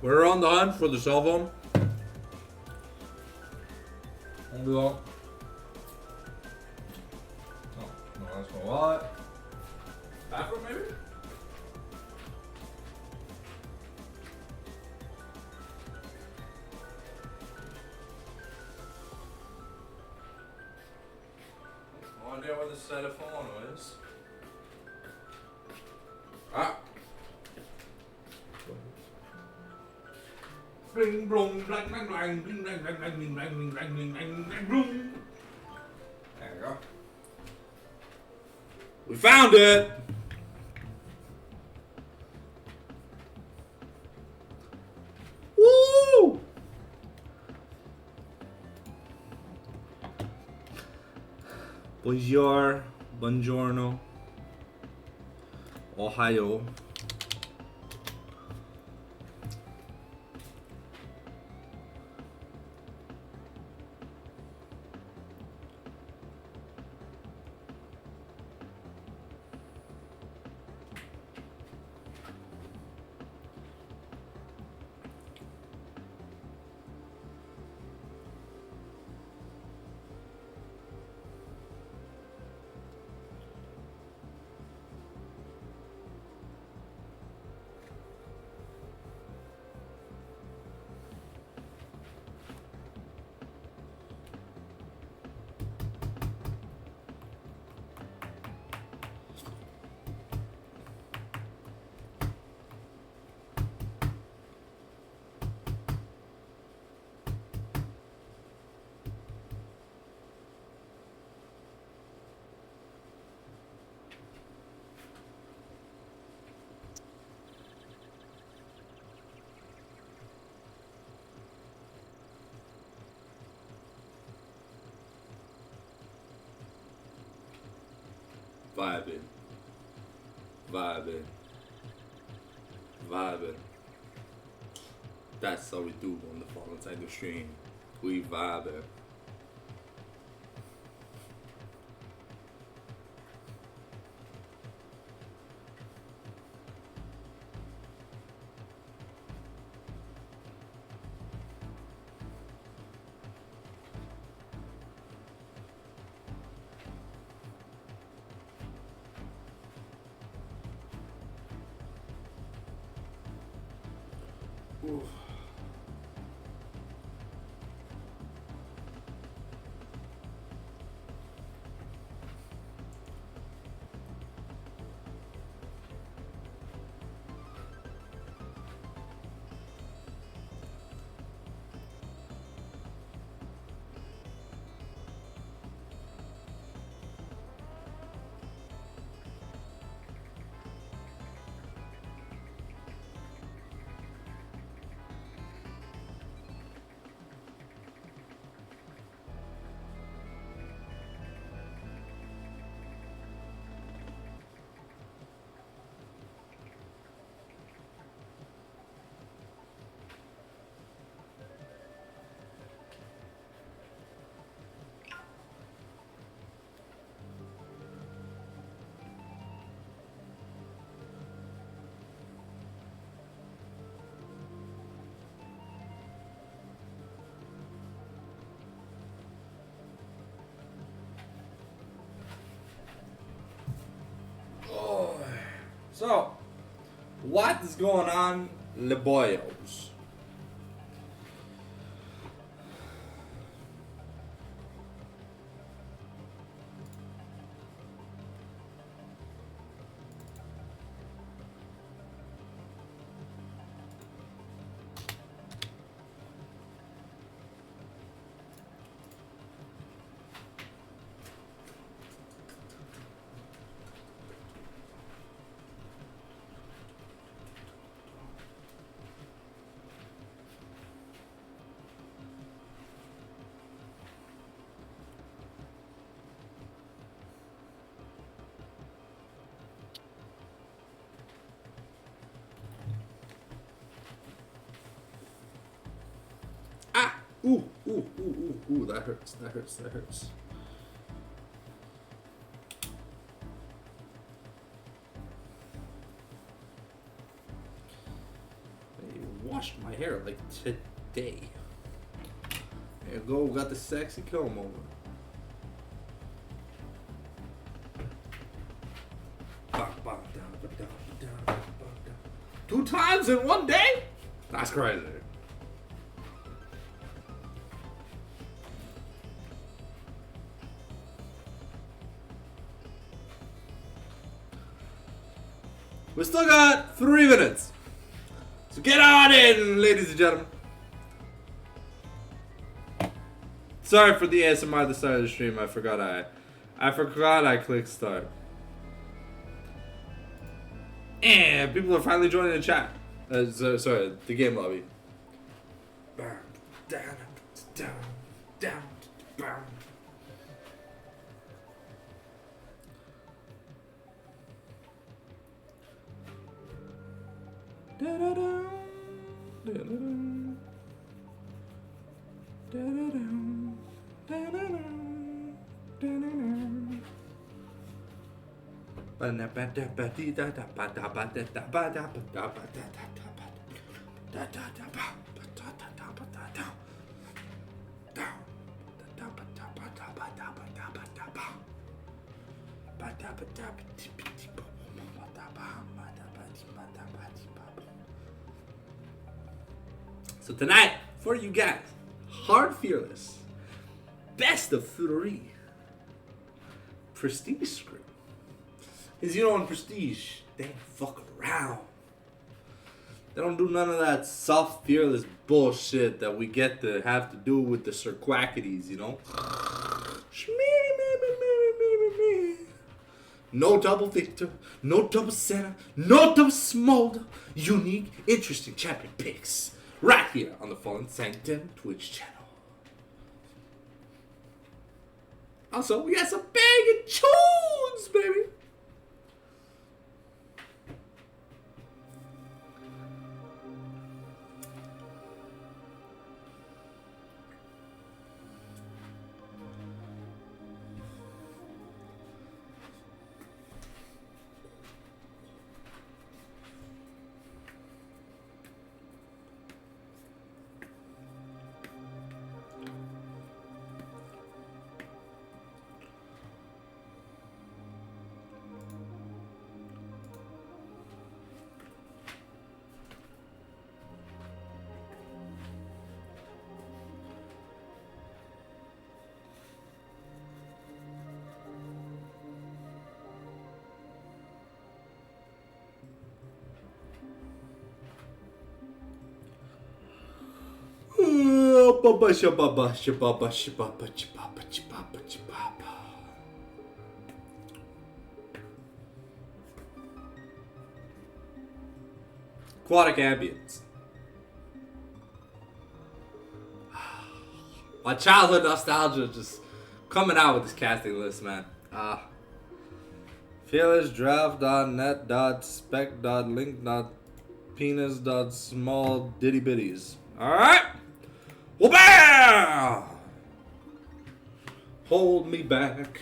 We're on the hunt for the cell phone. On we go. Oh, no, that's my wallet. Bathroom, maybe? No idea where the cell phone is. Ah. Bling blong blang blang blang bling blang blang blang bling blang bling blang bling blang blang blong. There we go. We found it! Woo! Bonjour, buongiorno, Ohio. Vibing. Vibing. Vibing. That's how we do on the Fall Inside the Stream. We vibing. Oof. So, what is going on, Le Boyos? Ooh, that hurts, that hurts, that hurts. Hey, washed my hair like today. There you go, got the sexy comb over. Two times in one day? That's crazy. We still got 3 minutes. So get on in, ladies and gentlemen. Sorry for the ASMR at the start of the stream. I forgot I clicked start. And people are finally joining the chat. Sorry, the game lobby. Down, down, down, down. So tonight, for you guys, Hard Fearless, best of 3, Prestige Scrim. Because you know in Prestige, they don't fuck around. They don't do none of that soft, fearless bullshit that we get to have to do with the Sir Quackities, you know? No double Victor, no double Senna, no double Smolder. Unique, interesting champion picks. Right here on the Fallen Sanctum Twitch channel. Also, we got some banging tunes, baby. Aquatic ambience. My childhood nostalgia just coming out with this casting list, man. fearless.draft.net.spec.link.penis.small ditty bitties. Alright? Well, bam! Hold me back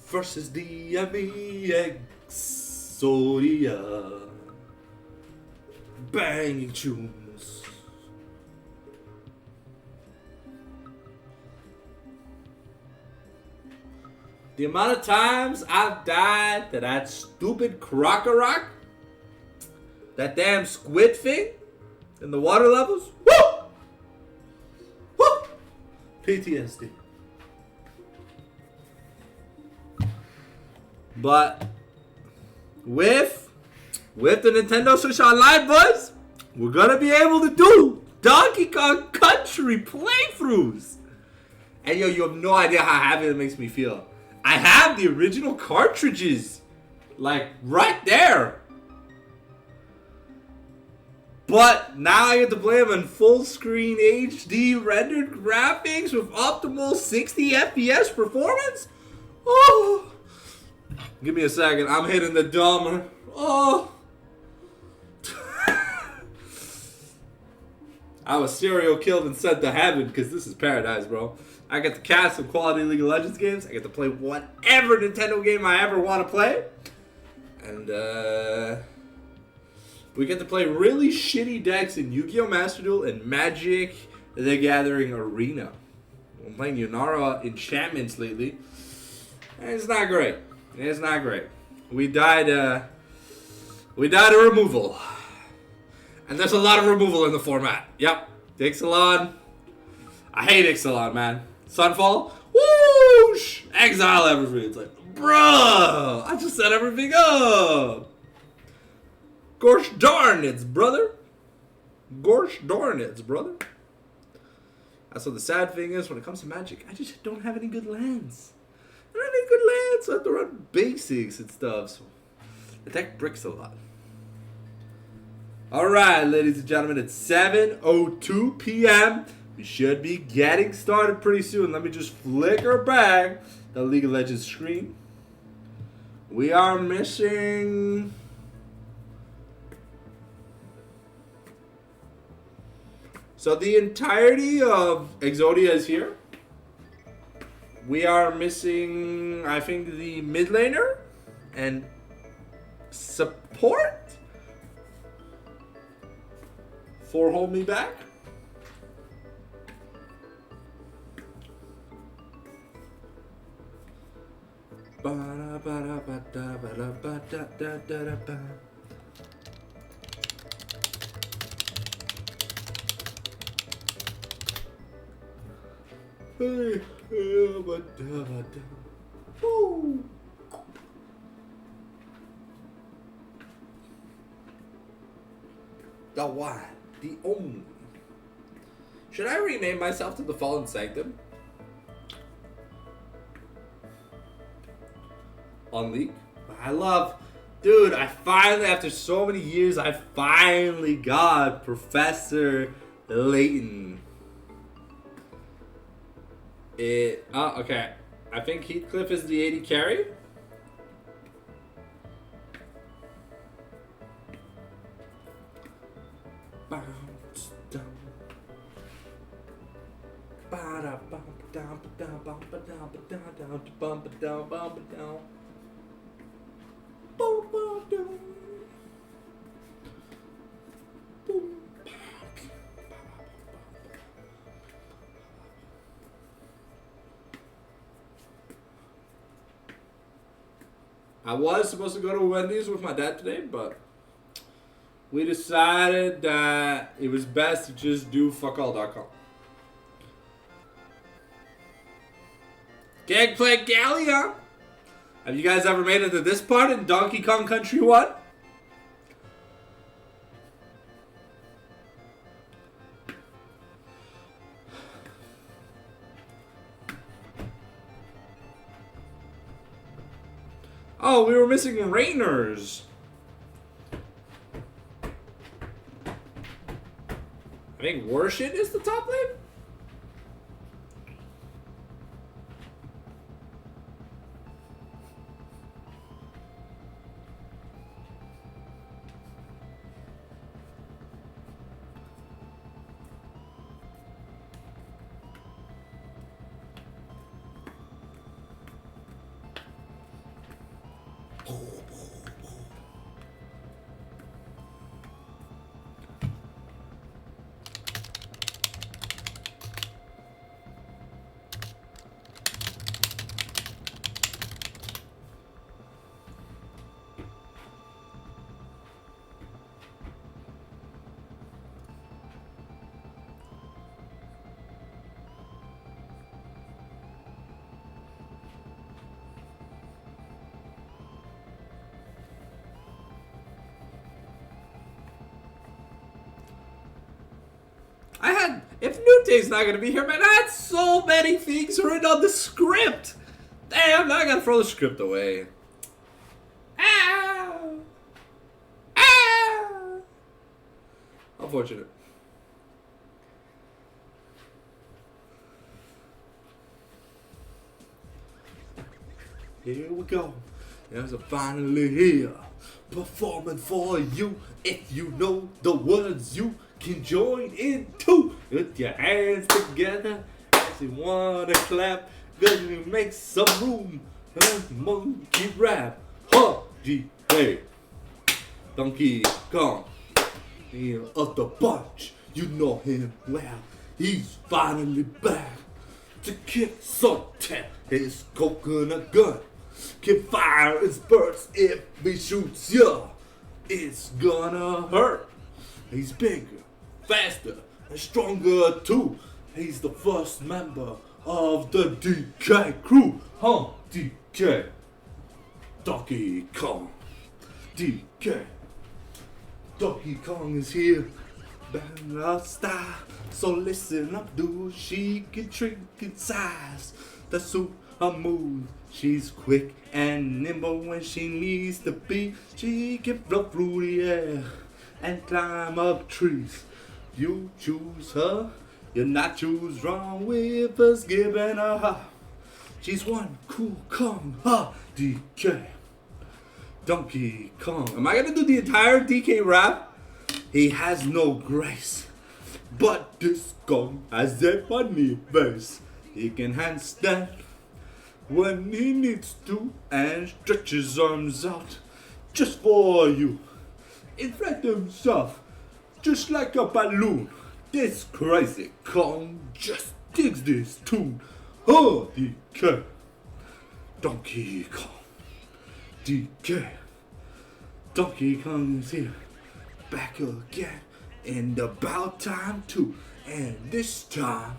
versus DME Exodia. Banging tunes. The amount of times I've died to that stupid Krokorok, that damn squid thing in the water levels, woo! Woo! PTSD. But with the Nintendo Switch Online, boys, we're gonna be able to do Donkey Kong Country playthroughs. And yo, you have no idea how happy it makes me feel. I have the original cartridges, like, right there. But now I get to play them in full screen HD rendered graphics with optimal 60 FPS performance? Oh. Give me a second, I'm hitting the dumber. Oh. I was serial killed and sent to heaven because this is paradise, bro. I get to cast some quality League of Legends games. I get to play whatever Nintendo game I ever want to play. And, We get to play really shitty decks in Yu-Gi-Oh! Master Duel and Magic the Gathering Arena. I'm playing Yunara enchantments lately. And it's not great. It's not great. We died a removal. And there's a lot of removal in the format. Yep. Ixalan. I hate Ixalan, man. Sunfall. Whoosh! Exile everything. It's like, bruh! I just set everything up. Gosh darn it, brother. Gosh darn it, brother. So the sad thing is, when it comes to Magic, I just don't have any good lands. I don't have any good lands, so I have to run basics and stuff. So the deck bricks a lot. Alright, ladies and gentlemen, it's 7:02 p.m. We should be getting started pretty soon. Let me just flicker back the League of Legends screen. We are missing... So the entirety of Exodia is here. We are missing, I think, the mid laner and support for Hold Me Back. Woo. The one, the only. Should I rename myself to the Fallen Sanctum? On League? I love... Dude, I finally, after so many years, I finally got Professor Layton. Okay. I think Heathcliff is the 80 carry. I was supposed to go to Wendy's with my dad today, but we decided that it was best to just do fuckall.com. Gangplank Gallia! Have you guys ever made it to this part in Donkey Kong Country 1? Oh, we were missing Rainers. I think Worship is the top lane? If Nute's not gonna be here, man, I had so many things written on the script. Damn, now I gotta throw the script away. Ow! Ow! Unfortunate. Here we go. There's a finally here. Performing for you. If you know the words, you can join in too. Put your hands together as you wanna clap. Gonna make some room. Monkey rap. Huh, G, hey. Donkey Kong. of the bunch. You know him well. He's finally back to kick some tat. His coconut gun can fire its bursts if he shoots ya. It's gonna hurt. He's bigger, faster, and stronger too. He's the first member of the DK crew. Huh, DK. Donkey Kong. DK. Donkey Kong is here. Battle style. So listen up, dude. She can trick in size. The suit her move. She's quick and nimble when she needs to be. She can float through the air and climb up trees. You choose her, you not choose wrong with us giving her. She's one cool Kong, DK. Donkey Kong. Am I gonna do the entire DK rap? He has no grace, but this Kong has a funny face. He can handstand when he needs to and stretch his arms out just for you. Inflate himself just like a balloon. This crazy Kong just digs this tune. Oh, DK. Donkey Kong. DK. Donkey Kong is here. Back again. And about time too. And this time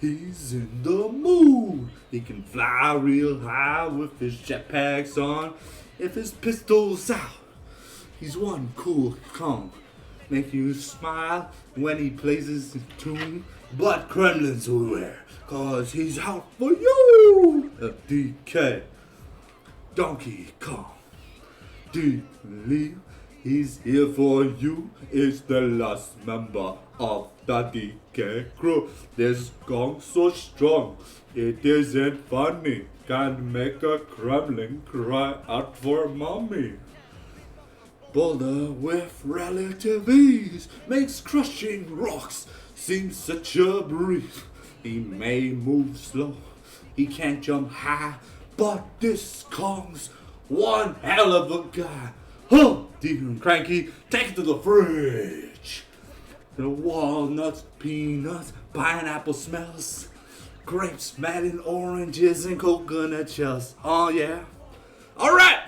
he's in the mood. He can fly real high with his jetpacks on. If his pistol's out, he's one cool Kong. Make you smile when he plays his tune. But Kremlin's aware, cause he's out for you. DK. Donkey Kong. He's here for you. Is the last member of the DK crew. This Kong so strong, it isn't funny. Can make a Kremlin cry out for mommy. Boulder with relative ease makes crushing rocks seem such a breeze. He may move slow, he can't jump high, but this Kong's one hell of a guy. Huh, deep and cranky, take it to the fridge. The walnuts, peanuts, pineapple smells, grapes, melon, oranges, and coconut shells. Oh yeah. Alright,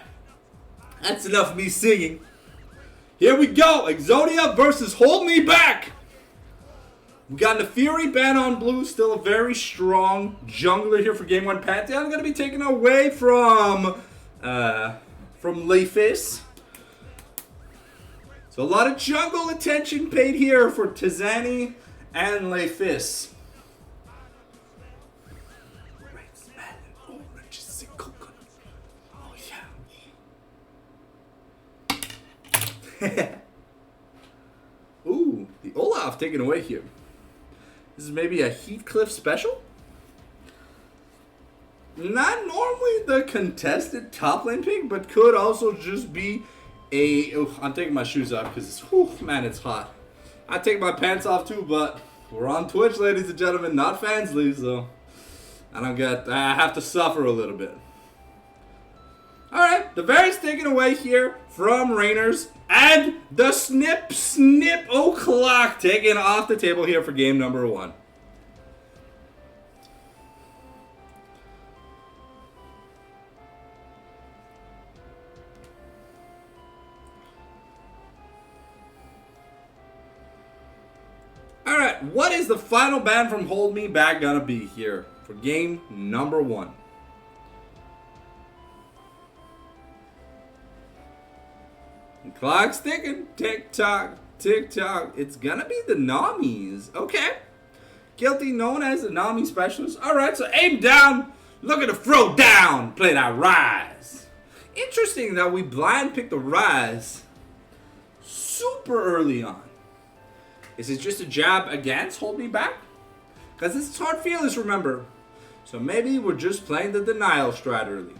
that's enough of me singing. Here we go, Exodia versus Hold Me Back. We got the Fury ban on blue, still a very strong jungler here for game one. Pantheon going to be taken away from Leafis. So a lot of jungle attention paid here for Tizani and Leafis. Grapes, melon, oranges, and coconut. Oh yeah. Ooh, the Olaf taken away here. This is maybe a Heathcliff special? Not normally the contested top lane pick, but could also just be a... Oh, I'm taking my shoes off because it's... Whew, man, it's hot. I take my pants off too, but we're on Twitch, ladies and gentlemen, not Fansly, so I have to suffer a little bit. Alright, the Varys taken away here from Rainers. And the snip o'clock taken off the table here for game number one. Alright, what is the final ban from Hold Me Back gonna be here for game number one? Clock's ticking. Tick tock, tick tock. It's gonna be the Namis. Okay. Guilty, known as the Nami specialist. Alright, so aim down. Look at the throw down. Play that Rise. Interesting that we blind picked the Rise super early on. Is it just a jab against Hold Me Back? Because this is hard feelings, remember. So maybe we're just playing the denial strat early.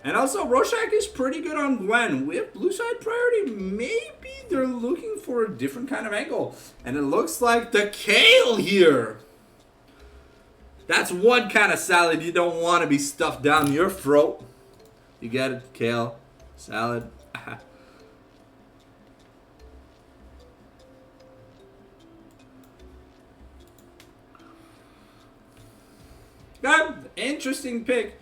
And also, Rorschach is pretty good on Gwen. With blue side priority, maybe they're looking for a different kind of angle. And it looks like the kale here. That's one kind of salad you don't want to be stuffed down your throat. You get it? Kale, salad. Okay, interesting pick.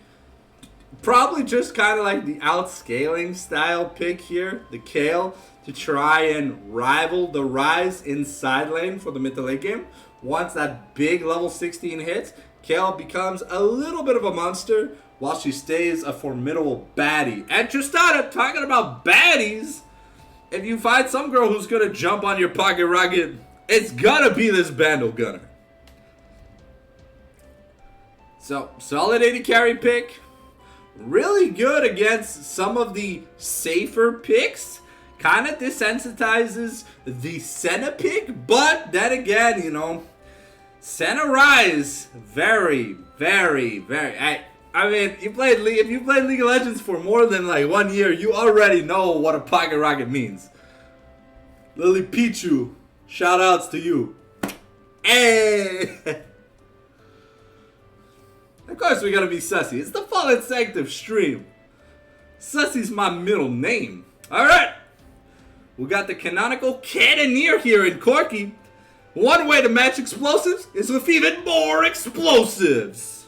Probably just kind of like the outscaling style pick here, the Kale, to try and rival the Rise in side lane for the mid to late game. Once that big level 16 hits, Kale becomes a little bit of a monster while she stays a formidable baddie. And Tristana, talking about baddies, if you find some girl who's going to jump on your pocket rocket, it's going to be this Bandle Gunner. So, solid 80 carry pick. Really good against some of the safer picks. Kind of desensitizes the Senna pick. But then again, you know, Senna Rise, very, very, very... I mean, if you played League of Legends for more than like 1 year, you already know what a pocket rocket means. Lily Pichu, shout outs to you. Hey! Of course we gotta be Sussy. It's the Fallen Sanctum stream. Sussy's my middle name. Alright. We got the canonical Cannoneer here in Corki. One way to match explosives is with even more explosives.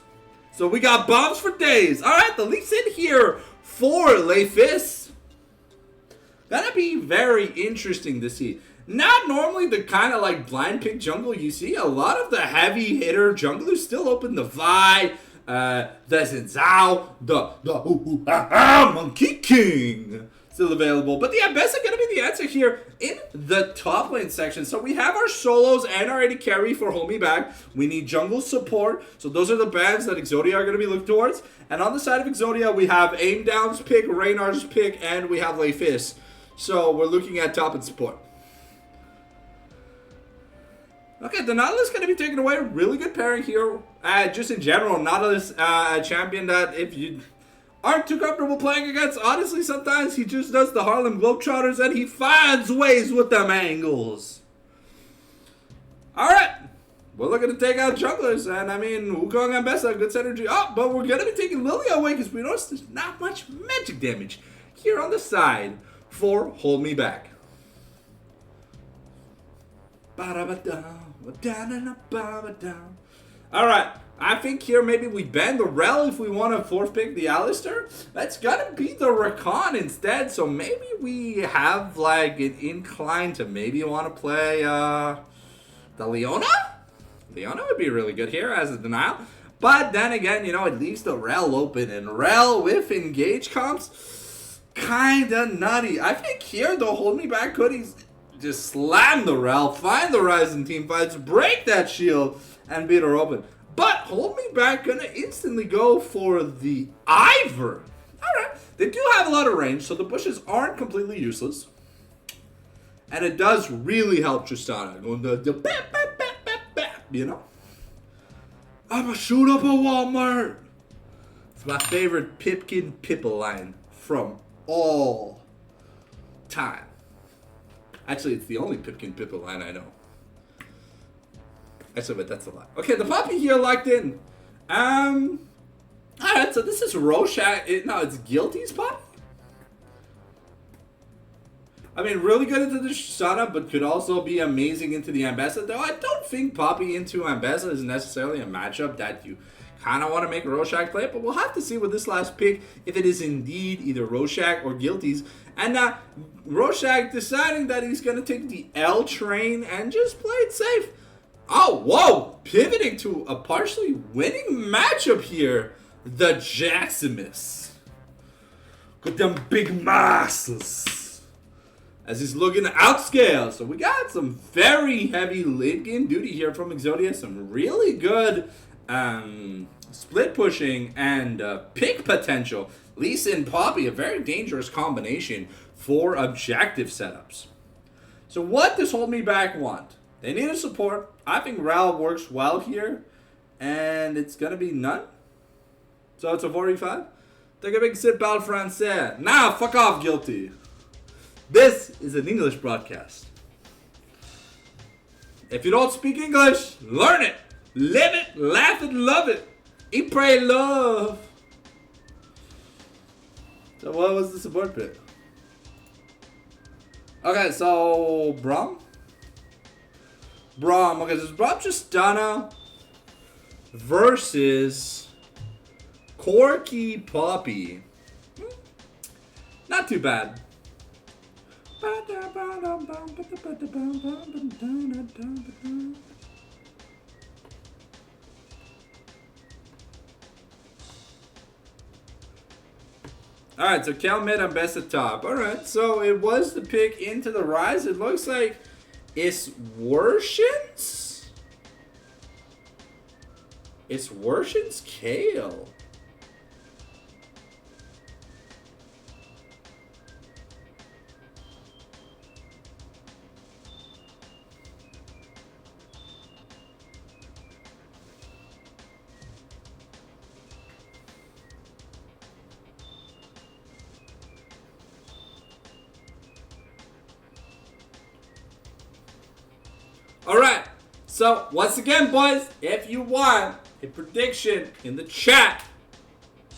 So we got bombs for days. Alright, the leaps in here for Leifis. Gonna be very interesting to see. Not normally the kind of like blind pick jungle you see. A lot of the heavy hitter junglers still open the Vi, the Zinzao, the Monkey King still available. But the Ambessa gonna be the answer here in the top lane section. So we have our solos and our AD carry for Hold Me Back. We need jungle support. So those are the bans that Exodia are gonna be looking towards. And on the side of Exodia, we have Aim Down's pick, Reynar's pick, and we have Leifis. So we're looking at top and support. Okay, the Nautilus going to be taken away. Really good pairing here. Just in general, Nautilus, a champion that if you aren't too comfortable playing against, honestly, sometimes he just does the Harlem Globetrotters and he finds ways with them angles. Alright, we're looking to take out junglers. And I mean, Wukong and Bessa, good synergy. Oh, but we're going to be taking Lilia away because we noticed there's not much magic damage here on the side for Hold Me Back. Alright, I think here maybe we ban the Rel if we want to fourth pick the Alistar. That's gonna be the Rakan instead, so maybe we have like an incline to maybe want to play the Leona? Leona would be really good here as a denial. But then again, you know, it leaves the Rel open, and Rel with engage comps, kinda nutty. I think here the Hold Me Back could just slam the Rel, find the Ryzen team fights, break that shield, and beat her open. But Hold Me Back gonna instantly go for the Ivern. Alright, they do have a lot of range, so the bushes aren't completely useless. And it does really help Tristana. Going the bap, bap, bap, bap, bap, you know? I'ma shoot up a Walmart. It's my favorite Pipkin Pipple line from all time. Actually, it's the only Pipkin Pipple line I know. Actually, but that's a lot. Okay, the Poppy here locked in. Alright, so this is Rorschach. No, it's Guilty's Poppy? I mean, really good into the Shana, but could also be amazing into the Ambessa. Though I don't think Poppy into Ambessa is necessarily a matchup that you kind of want to make Rorschach play. But we'll have to see with this last pick if it is indeed either Rorschach or Guilty's. And Rorschach deciding that he's going to take the L train and just play it safe. Oh, whoa! Pivoting to a partially winning matchup here. The Jaximus. Got them big muscles. As he's looking to outscale. So we got some very heavy late game duty here from Exodia. Some really good split pushing and pick potential. Lee Sin Poppy, a very dangerous combination for objective setups. So what does Hold Me Back want? They need a support. I think Ral works well here. And it's going to be none. So it's a 45. Take a big sip out français. Nah, fuck off, Guilty. This is an English broadcast. If you don't speak English, learn it. Live it, laugh it, love it. Eat, pray, love. So what was the support pick? Okay, so Braum. Okay, so Braum Tristana. versus Corky Poppy. Not too bad. Alright, so Cal mid and best at top. Alright, so it was the pick into the rise. It looks like it's Worshians? It's Worshians Kale. Alright, so once again, boys, if you want a prediction in the chat,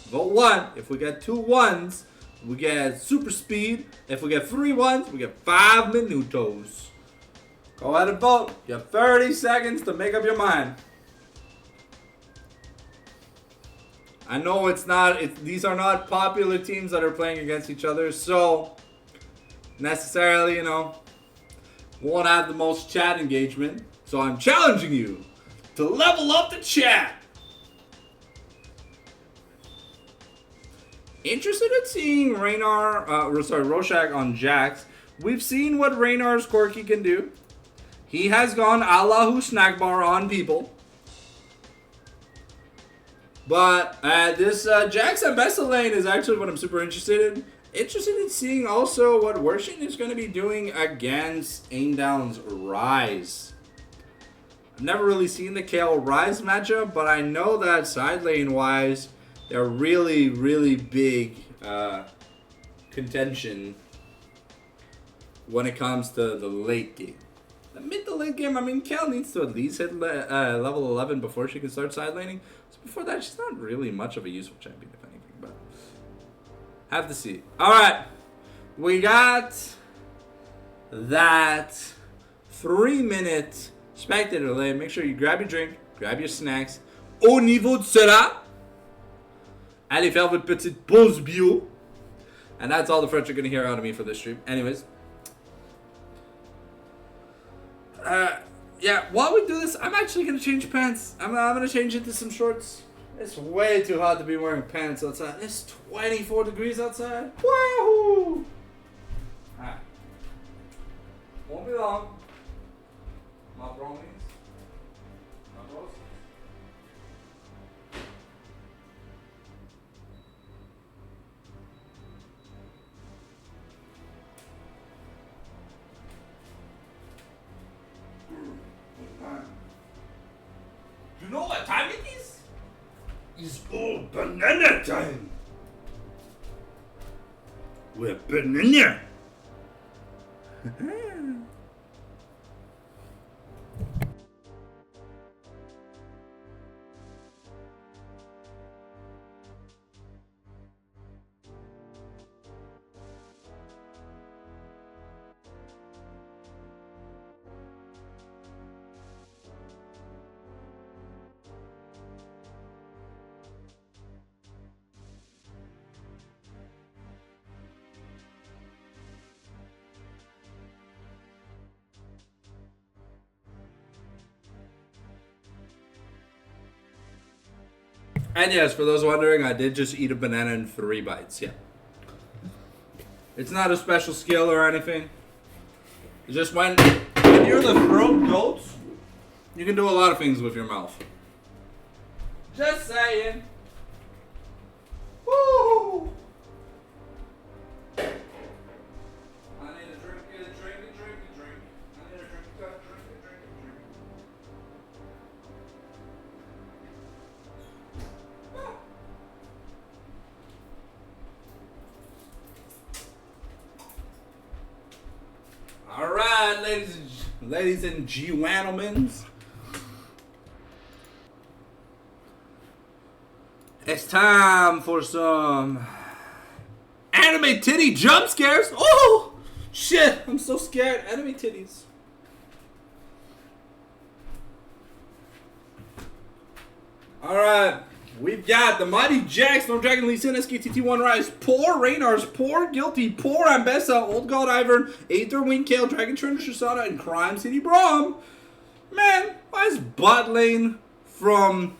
vote 1. If we get 2 1s, we get super speed. If we get 3 1s, we get 5 minutos. Go ahead and vote. You have 30 seconds to make up your mind. I know these are not popular teams that are playing against each other, so necessarily, you know, won't have the most chat engagement. So I'm challenging you to level up the chat. Interested in seeing Rorschach on Jax. We've seen what Reynar's Corky can do. He has gone Allahu snack bar on people. But this Jax at best of lane is actually what I'm super interested in. Interested in seeing also what Worshin is going to be doing against Aindown's Rise. I've never really seen the Kale Rise matchup, but I know that side lane wise, they're really, really big contention when it comes to the late game. The mid to late game, I mean, Kale needs to at least hit level 11 before she can start side laning. So before that, she's not really much of a useful champion, if anything, but have to see. All right, we got that 3-minute spectator lane. Make sure you grab your drink, grab your snacks. Au niveau de cela, allez faire votre petite pause bio. And that's all the French you're going to hear out of me for this stream. Anyways. Yeah, while we do this, I'm actually going to change pants. I'm going to change into some shorts. It's way too hot to be wearing pants outside. It's 24 degrees outside. Woohoo! Alright. Won't be long. My bronies. My bros. You know what time it is? It's all banana time. We're banana. And yes, for those wondering, I did just eat a banana in 3 bites, yeah. It's not a special skill or anything. It's just when you're the throat goats, you can do a lot of things with your mouth. Just saying. Woo! I need a drink, a drink, a drink, a drink. I need a drink, a drink, a drink, a drink. All right, ladies and G-Wanelmans. It's time for some anime titty jump scares. Oh, shit, I'm so scared. Anime titties. Alright, we've got the Mighty Jax, No Dragon Lee Sin, SKTT1 Rise, poor Reynars, poor Guilty, poor Ambessa, Old God Ivern, Aether Wing Kale, Dragon Trainer Shisana, and Crime City Braum. Man, why is bot lane from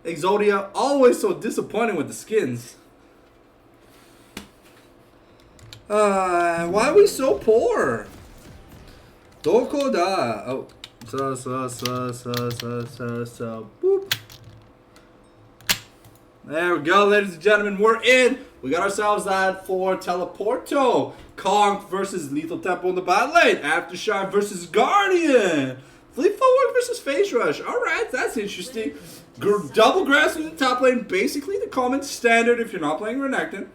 Exodia always so disappointing with the skins? Why are we so poor? Doko da. Oh. Boop. There we go, ladies and gentlemen. We're in. We got ourselves that for Teleporto. Kong versus Lethal Tempo in the bot lane. Aftershock versus Guardian. Fleet Footwork versus Phase Rush. Alright, that's interesting. Double Grass in the top lane. Basically the common standard if you're not playing Renekton.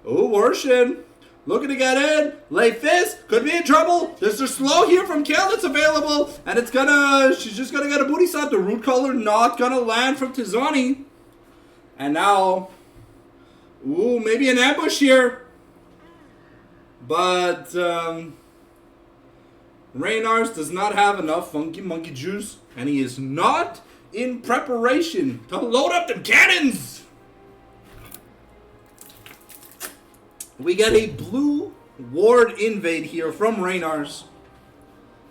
Oh, Worshin. Looking to get in. Lay Fist. Could be in trouble. There's a slow here from Kale that's available. And it's gonna... She's just gonna get a booty slap. The root color not gonna land from Tizani. And now... Ooh, maybe an ambush here. But... Reynars does not have enough funky monkey juice. And he is not in preparation to load up them cannons. We get a blue ward invade here from Reynars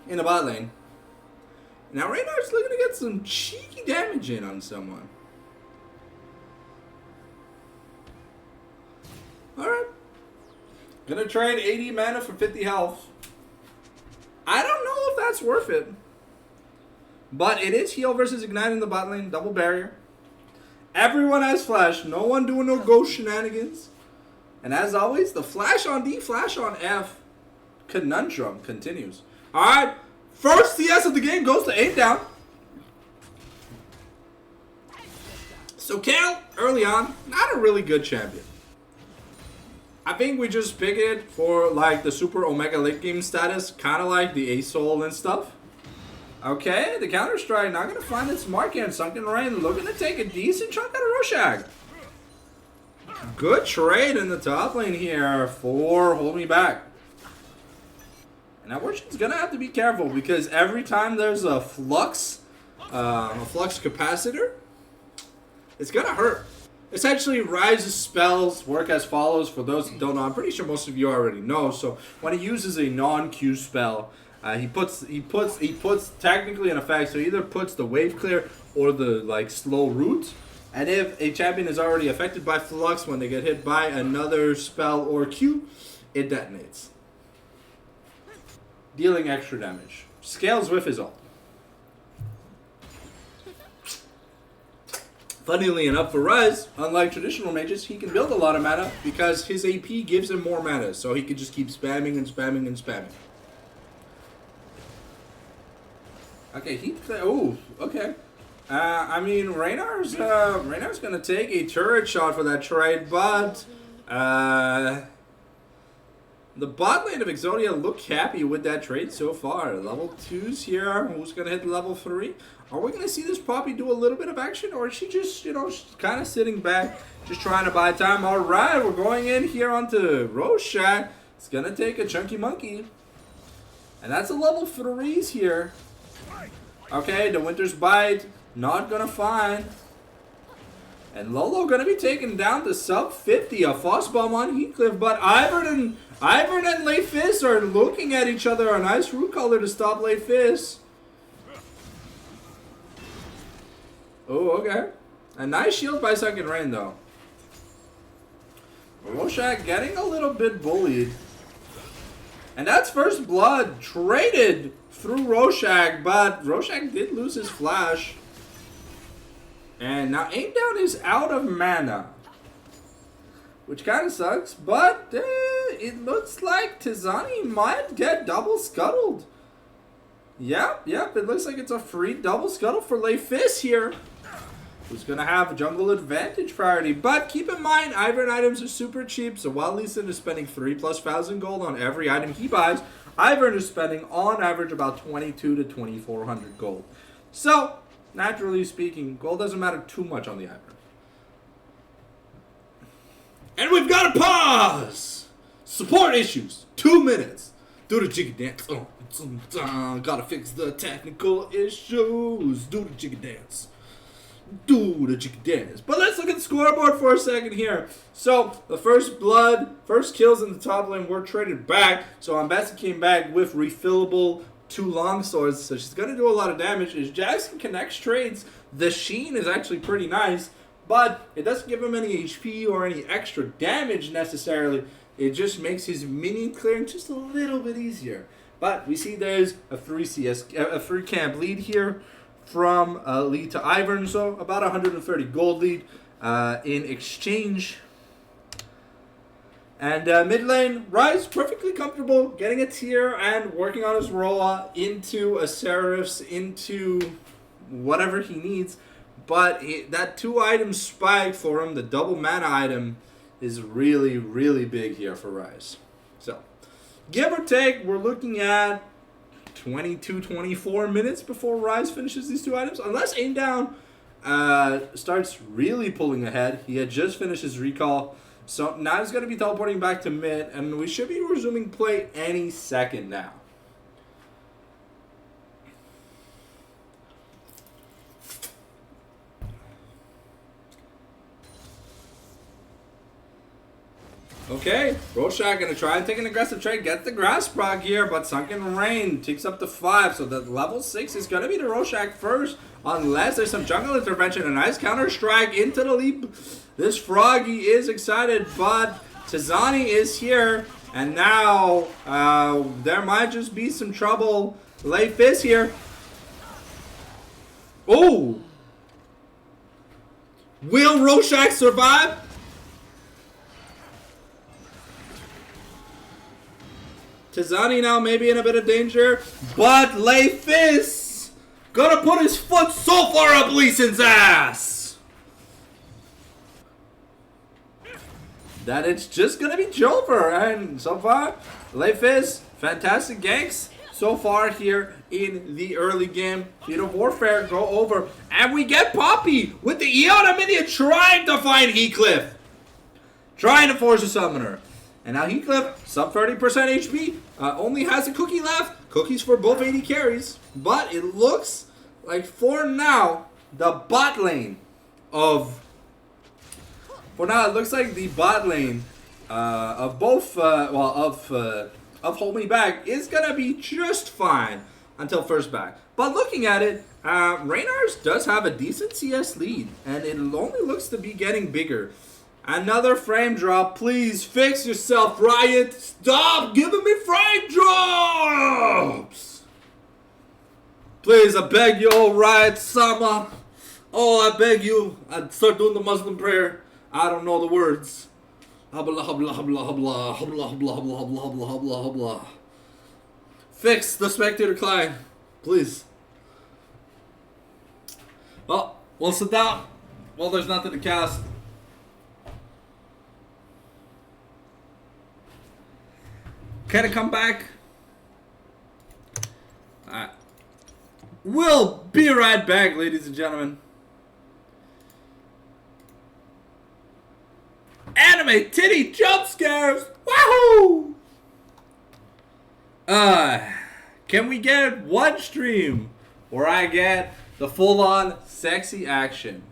in the bot lane. Now Reynars looking to get some cheeky damage in on someone. Alright. Gonna trade 80 mana for 50 health. I don't know if that's worth it. But it is heal versus ignite in the bot lane. Double barrier. Everyone has flash. No one doing no ghost shenanigans. And as always, the flash on D, flash on F conundrum continues. Alright, first CS of the game goes to 8 down. So Kale, early on, not a really good champion. I think we just pick it for like the super Omega late game status, kind of like the A-Soul and stuff. Okay, the counter strike not going to find its mark here in Sunken Rain, looking to take a decent chunk out of Rorschach. Good trade in the top lane here for Hold Me Back. And now Worshin's gonna have to be careful because every time there's a flux capacitor, it's gonna hurt. Essentially, Rise's spells work as follows. For those who don't know, I'm pretty sure most of you already know. So when he uses a non-Q spell, he puts technically in effect. So he either puts the wave clear or the like slow root. And if a champion is already affected by Flux when they get hit by another spell or Q, it detonates. Dealing extra damage. Scales with his ult. Funnily enough for Rise, unlike traditional mages, he can build a lot of mana because his AP gives him more mana. So he can just keep spamming and spamming and spamming. Okay, oh, okay. I mean, Reynar's gonna take a turret shot for that trade, but the bot lane of Exodia look happy with that trade so far. Level 2s here. Who's gonna hit level 3? Are we gonna see this Poppy do a little bit of action, or is she just, you know, kind of sitting back, just trying to buy time? All right, we're going in here onto Rorschach. It's gonna take a chunky monkey, and that's a level 3s here. Okay, the Winter's Bite. Not gonna find. And Lolo gonna be taken down to sub 50. A Frostbomb on Heathcliff, but Ivern and Leifis are looking at each other. A nice root color to stop Leifis. Oh, okay. A nice shield by Sunken Rain though. Rorschach getting a little bit bullied. And that's first blood traded through Rorschach, but Rorschach did lose his flash. And now Aim Down is out of mana, which kind of sucks, but it looks like Tizani might get double scuttled. Yep, it looks like it's a free double scuttle for Leifis here, who's going to have jungle advantage priority. But keep in mind, Ivern items are super cheap, so while Lee Sin is spending 3,000+ gold on every item he buys, Ivern is spending on average about 2,200 to 2,400 gold. So, naturally speaking, gold doesn't matter too much on the Ivern. And we've got to pause! Support issues. 2 minutes. Do the jiggy dance. Gotta fix the technical issues. Do the jiggy dance. do the chicken dance. But let's look at the scoreboard for a second here. So the first kills in the top lane were traded back. So Ambassador came back with refillable 2 longswords, so she's gonna do a lot of damage. As Jackson connects trades, the Sheen is actually pretty nice, but it doesn't give him any HP or any extra damage necessarily. It just makes his minion clearing just a little bit easier. But we see there's a 3 camp lead here from lead to Ivern, so about 130 gold lead in exchange. And mid lane, Rise perfectly comfortable getting a tier and working on his Roa into a Seraph's, into whatever he needs. But that 2 item spike for him, the double mana item, is really, really big here for Rise. So, give or take, we're looking at 22, 24 minutes before Rise finishes these 2 items. Unless Aim Down starts really pulling ahead. He had just finished his recall. So now he's going to be teleporting back to mid, and we should be resuming play any second now. Okay, Rorschach going to try and take an aggressive trade, get the grass proc here, but Sunken Rain takes up to 5, so the level 6 is going to be the Rorschach first, unless there's some jungle intervention. A nice counter strike into the leap. This Froggy is excited, but Tizani is here, and now there might just be some trouble. Leif is here. Oh! Will Rorschach survive? Tizani now maybe in a bit of danger, but Leif is gonna put his foot so far up Lee Sin's ass that it's just gonna be Jover. And so far, Leif is fantastic ganks so far here in the early game. Field of Warfare go over, and we get Poppy with the Eona minion trying to find Heathcliff, trying to force a summoner. And now Heathcliff, sub 30% HP, only has a cookie left. Cookies for both AD carries. But it looks like for now, the bot lane of... For now, it looks like the bot lane of both, of Hold Me Back is going to be just fine until first back. But looking at it, Reynars does have a decent CS lead. And it only looks to be getting bigger. Another frame drop. Please fix yourself, Riot. Stop giving me frame drops. Please, I beg you, oh Riot Sama. Oh, I beg you. I'd start doing the Muslim prayer. I don't know the words. Habla, habla, habla, habla, habla, habla, habla, habla, habla, habla, habla. Fix the spectator client, please. Well, we'll sit down. Well, there's nothing to cast. Can it come back? We'll be right back, ladies and gentlemen. Anime titty jump scares! Wahoo! Can we get one stream where I get the full-on sexy action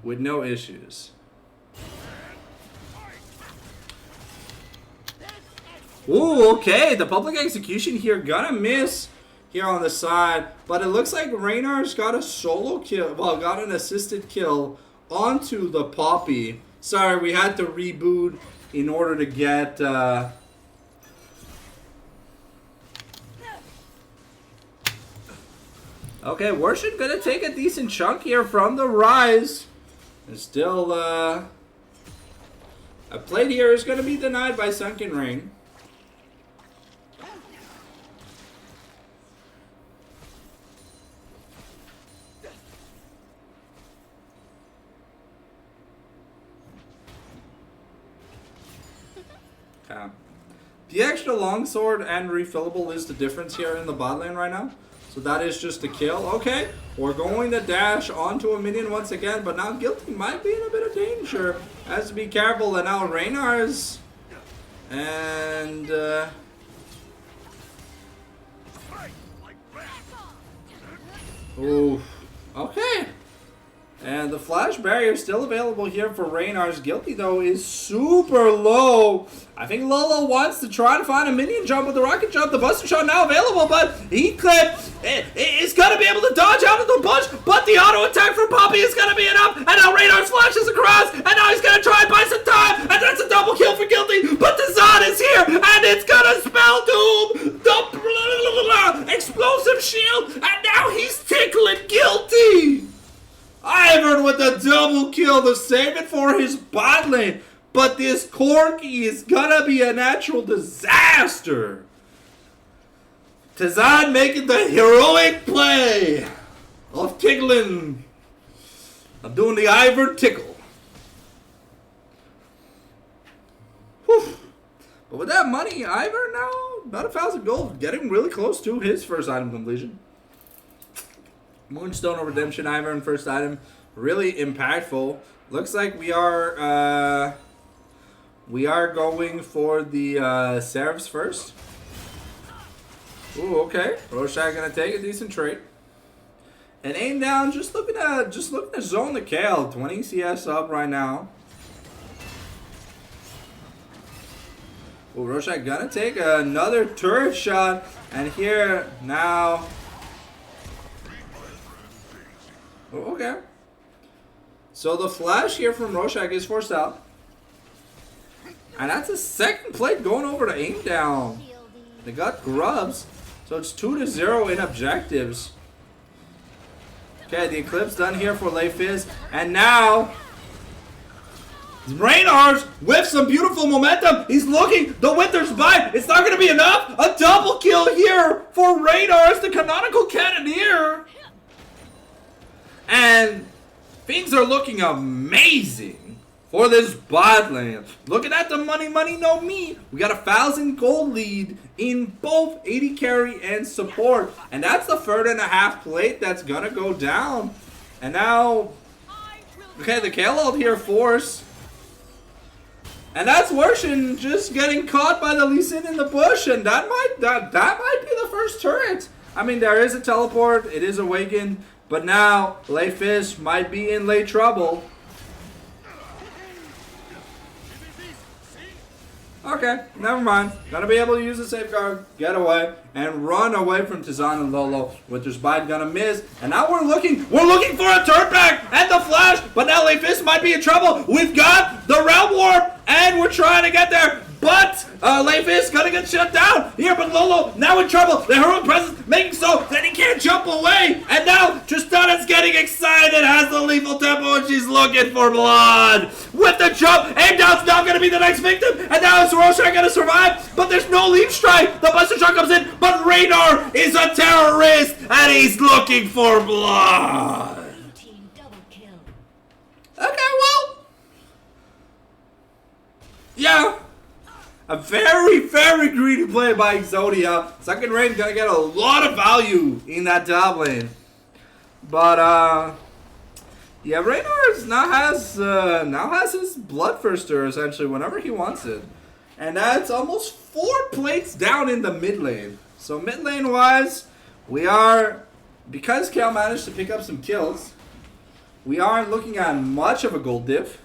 with no issues? Ooh, okay, the public execution here gonna miss here on the side, but it looks like Reynar's got a solo kill, well, got an assisted kill onto the Poppy. Sorry, we had to reboot in order to get, Okay, Worship gonna take a decent chunk here from the Rise. And still, a plate here is gonna be denied by Sunken Rain. The extra longsword and refillable is the difference here in the bot lane right now. So that is just a kill. Okay, we're going to dash onto a minion once again, but now Guilty might be in a bit of danger. Has to be careful. And now Reynar's and ooh, okay. And the flash barrier is still available here for Reynar's. Guilty, though, is super low. I think Lolo wants to try to find a minion jump with the rocket jump. The Buster Shot now available, but Heat Clip is going to be able to dodge out of the bunch, but the auto attack from Poppy is going to be enough. And now Reynar's flashes across, and now he's going to try and buy some time, and that's a double kill for Guilty. But the Zod is here, and it's going to spell doom. The explosive shield, and now he's tickling Guilty. Ivern with a double kill to save it for his bot lane. But this Corki is gonna be a natural disaster. Tazan making the heroic play of tickling. I'm doing the Ivern tickle. Whew. But with that money, Ivern now about 1,000 gold, getting really close to his first item completion. Moonstone of Redemption Ivern first item, really impactful. Looks like we are going for the Seraphs first. Ooh, okay. Roshan gonna take a decent trade. And aim down, just looking to zone the Kale. 20 CS up right now. Ooh, Roshan gonna take another turret shot, and here now. Okay. So the flash here from Rorschach is forced out. And that's a second plate going over to aim down. They got grubs. So it's 2-0 in objectives. Okay, the Eclipse done here for Leifis. And now Reynar's with some beautiful momentum. He's looking. The Winter's Bite. It's not going to be enough. A double kill here for Reynar as the canonical cannoneer. And things are looking amazing for this bot lane. Looking at the money, no me. We got 1,000 gold lead in both AD carry and support. And that's the 3.5 plate that's gonna go down. And now, okay, the Kale ult here force. And that's Worshin just getting caught by the Lee Sin in the bush. And that might be the first turret. I mean, there is a teleport. It is awakened. But now, Leifis might be in late trouble. Okay, never mind. Gonna be able to use the safeguard, get away, and run away from Tizan and Lolo. Winter's Bite gonna miss. And now we're looking for a turn back and the flash. But now Leifis might be in trouble. We've got the Realm Warp, and we're trying to get there. But Leifis gonna get shut down here, but Lolo now in trouble. The heroic presence making so that he can't jump away. And now Tristana's getting excited, has the lethal tempo, and she's looking for blood. With the jump, aim down's not gonna be the next victim. And now is Roshan gonna survive? But there's no leap strike. The Buster Shot comes in, but Reynar is a terrorist, and he's looking for blood. Okay, well, yeah. A very, very greedy play by Exodia. Second rank gonna get a lot of value in that top lane. But yeah, Reynar now has his Bloodthirster essentially whenever he wants it. And that's almost 4 plates down in the mid lane. So mid lane wise, we are, because Kale managed to pick up some kills, we aren't looking at much of a gold diff.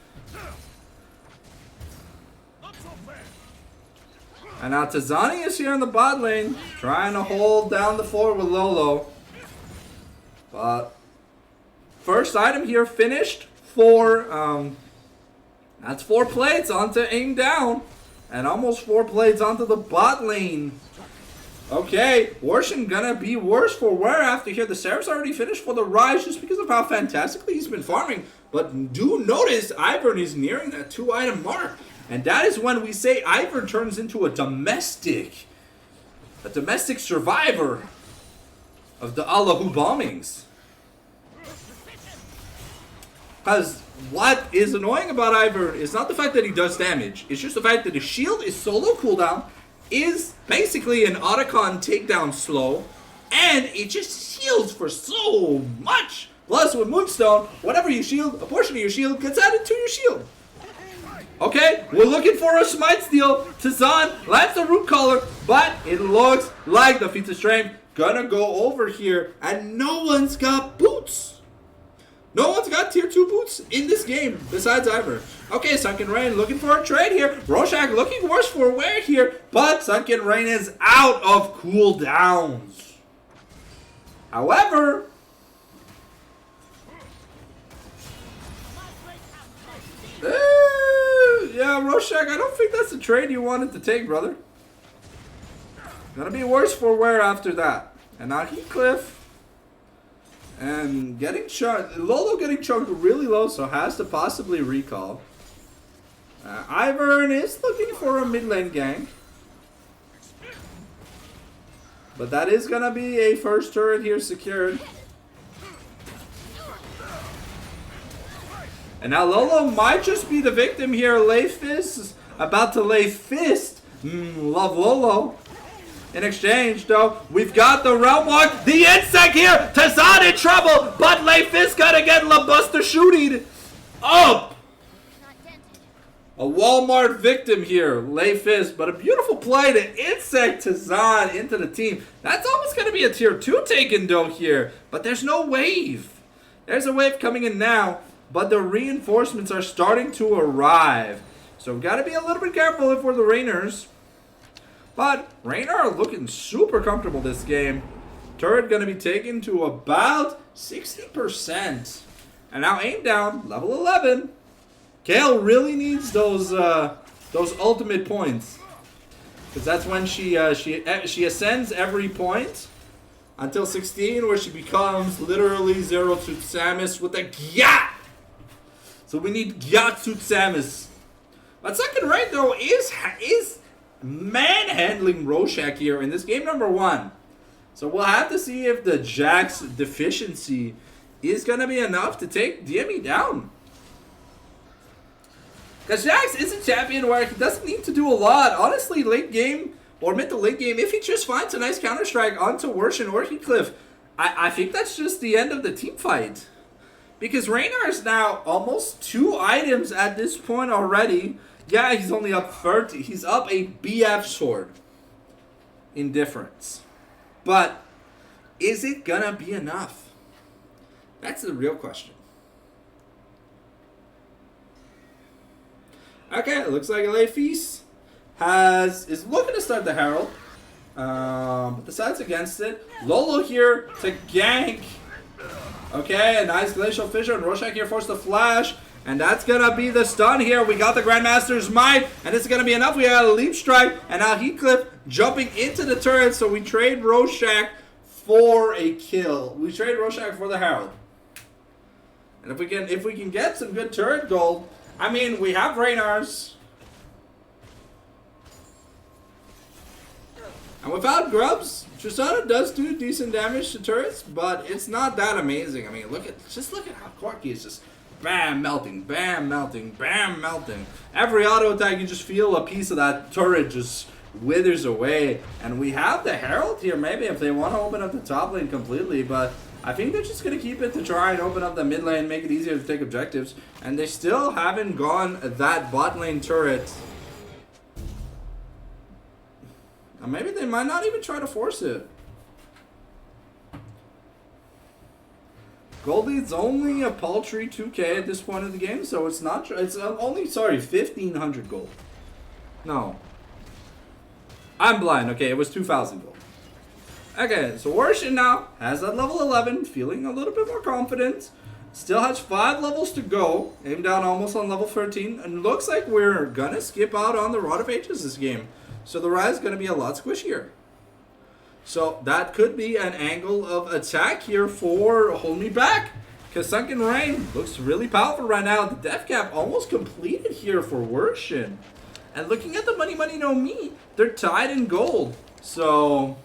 And now Tazani is here in the bot lane, trying to hold down the floor with Lolo. But first item here finished for, that's 4 plates onto aim down. And almost 4 plates onto the bot lane. Okay, Warshin gonna be worse for wear after here. The Seraph's already finished for the Rise just because of how fantastically he's been farming. But do notice Ivern is nearing that 2 item mark. And that is when we say Ivern turns into a domestic survivor of the Allahu bombings. Because what is annoying about Ivern is not the fact that he does damage. It's just the fact that his shield is solo cooldown, is basically an Otacon takedown slow, and it just shields for so much. Plus with Moonstone, whenever you shield, a portion of your shield gets added to your shield. Okay, we're looking for a smite steal. Tazan lands the root collar, but it looks like the feats of strength gonna go over here, and no one's got boots. No one's got tier 2 boots in this game besides Ivor. Okay, Sunken Rain looking for a trade here. Rorschach looking worse for wear here. But Sunken Rain is out of cooldowns. However, yeah, Rorschach, I don't think that's the trade you wanted to take, brother. Gonna be worse for wear after that. And now Heathcliff. And getting chunked. Lolo getting chunked really low, so has to possibly recall. Ivern is looking for a mid lane gank. But that is gonna be a first turret here secured. And now Lolo might just be the victim here. Lay Fist is about to lay fist. Love Lolo. In exchange, though, we've got the Realm Walk. The insect here. Tazan in trouble. But Lay Fist gotta get LaBuster shooting up. A Walmart victim here. Lay Fist. But a beautiful play to insect Tazan into the team. That's almost gonna be a tier 2 taken, though, here. But there's no wave. There's a wave coming in now. But the reinforcements are starting to arrive. So we've got to be a little bit careful if we're the Rainers. But Rainer are looking super comfortable this game. Turret going to be taken to about 60%. And now aim down, level 11. Kale really needs those ultimate points. Because that's when she ascends every point. Until 16, where she becomes literally Zero to Samus with a Gyat. So we need Gyatsu Samus. But Sunken Rain, though, is manhandling Rorschach here in this game number 1. So we'll have to see if the Jax deficiency is going to be enough to take DME down. Because Jax is a champion where he doesn't need to do a lot. Honestly, late game or mid to late game, if he just finds a nice counter-strike onto Worshin or Heathcliff, I think that's just the end of the team fight. Because Raynor is now almost 2 items at this point already. Yeah, he's only up 30. He's up a BF sword in difference. But is it gonna be enough? That's the real question. Okay, it looks like Leifis is looking to start the Herald. But decides against it. Lolo here to gank. Okay, a nice Glacial Fissure, and Rorschach here forced the flash. And that's going to be the stun here. We got the Grandmaster's Might, and this is going to be enough. We got a Leap Strike, and now Heathcliff jumping into the turret, so we trade Rorschach for a kill. We trade Rorschach for the Herald. And if we can get some good turret gold, I mean, we have Raynars. And without grubs, Tristana does do decent damage to turrets, but it's not that amazing. I mean, just look at how Corky is just bam melting, bam melting, bam melting. Every auto attack, you just feel a piece of that turret just withers away. And we have the Herald here, maybe if they want to open up the top lane completely, but I think they're just going to keep it to try and open up the mid lane, make it easier to take objectives. And they still haven't gone that bot lane turret. Maybe they might not even try to force it. Goldie's only a paltry 2k at this point of the game, so it's not. It's only 1,500 gold. No, I'm blind. Okay, it was 2,000 gold. Okay, so Worshin now has that level 11, feeling a little bit more confident. Still has 5 levels to go. Aim down almost on level 13, and looks like we're gonna skip out on the Rod of Ages this game. So the Rise is going to be a lot squishier. So that could be an angle of attack here for Hold Me Back. Because Sunken Rain looks really powerful right now. The death cap almost completed here for Worshin. And looking at the Money Money No Me, they're tied in gold. So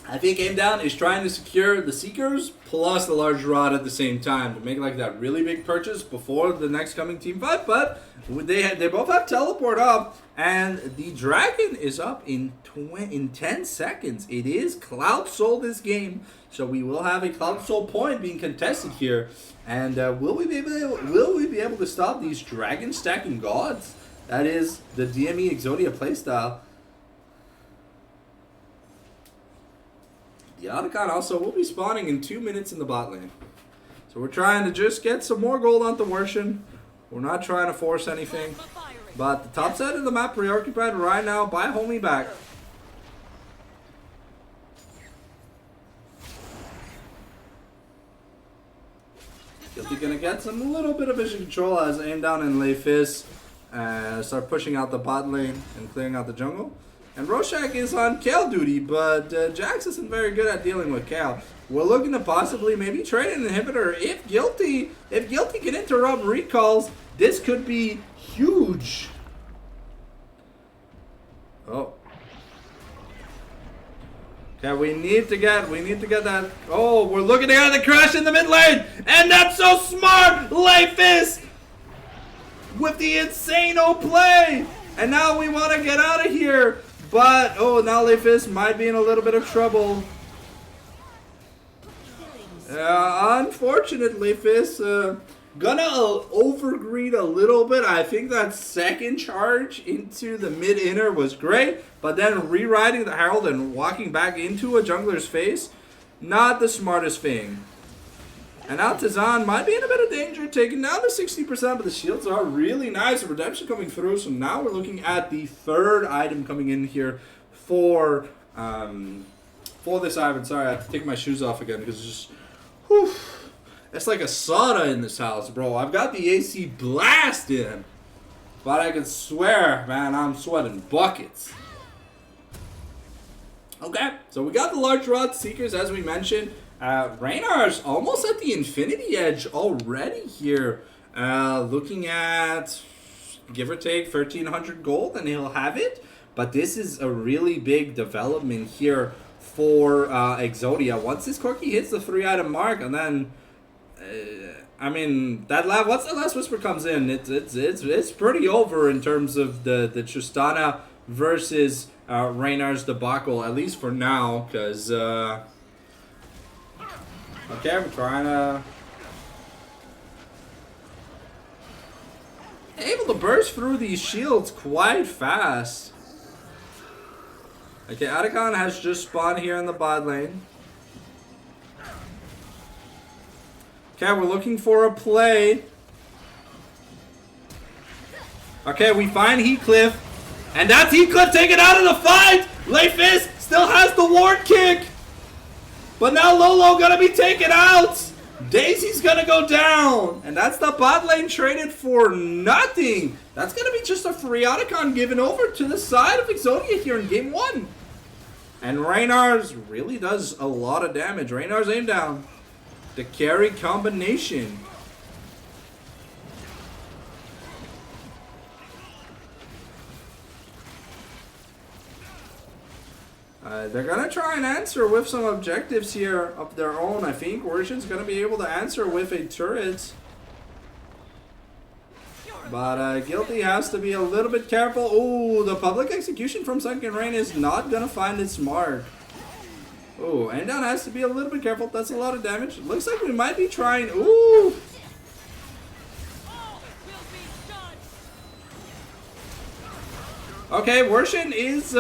I think Aim Down is trying to secure the Seekers plus the large rod at the same time to make like that really big purchase before the next coming team fight. But they both have teleport up, and the dragon is up in 10 seconds. It is Cloud Soul this game, so we will have a Cloud Soul point being contested here. And will we be able to stop these dragon stacking gods? That is the DME Exodia playstyle. Otacon also will be spawning in 2 minutes in the bot lane. So we're trying to just get some more gold onto Worshin. We're not trying to force anything. But the top side of the map preoccupied right now by Hold Me Back. Guilty gonna get some little bit of vision control as aim down and lay fist. Start pushing out the bot lane and clearing out the jungle. And Rorschach is on Kale duty, but Jax isn't very good at dealing with Kale. We're looking to possibly maybe trade an inhibitor if Guilty can interrupt recalls. This could be huge. Oh. Okay, we need to get that. Oh, we're looking to get the crash in the mid lane, and that's so smart, Leifis, with the insane-o play. And now we want to get out of here, but oh, now Leifis might be in a little bit of trouble. Unfortunately, Leifis gonna overgreed a little bit. I think that second charge into the mid inner was great, but then rewriting the Herald and walking back into a jungler's face, not the smartest thing. And now Tizan might be in a bit of danger, taking down to 60%, but the shields are really nice. Redemption coming through, so now we're looking at the third item coming in here for this item. Sorry, I have to take my shoes off again because it's just, whew. It's like a sauna in this house, bro. I've got the AC blasted, but I can swear, man, I'm sweating buckets. Okay, so we got the large rod seekers, as we mentioned. Reynar's almost at the infinity edge already here. Looking at, give or take, 1,300 gold, and he'll have it. But this is a really big development here for Exodia. Once this Corki hits the 3-item mark, and then I mean, once that last whisper comes in, it's pretty over in terms of the Tristana versus Reynar's debacle, at least for now, because okay, we're trying to able to burst through these shields quite fast. Okay, Otacon has just spawned here in the bot lane. Okay, we're looking for a play. Okay, we find Heathcliff. And that's Heathcliff taken out of the fight! Leifis still has the ward kick! But now Lolo gonna be taken out! Daisy's gonna go down! And that's the bot lane traded for nothing! That's gonna be just a free Otacon given over to the side of Exodia here in game 1. And Reynar's really does a lot of damage. Reynar's aim down. The carry combination. They're gonna try and answer with some objectives here of their own. I think Worshin's gonna be able to answer with a turret. But Guilty has to be a little bit careful. Ooh, the public execution from Sunken Rain is not gonna find its mark. Oh, and down has to be a little bit careful. That's a lot of damage. Looks like we might be trying. Ooh. Okay, Worshin is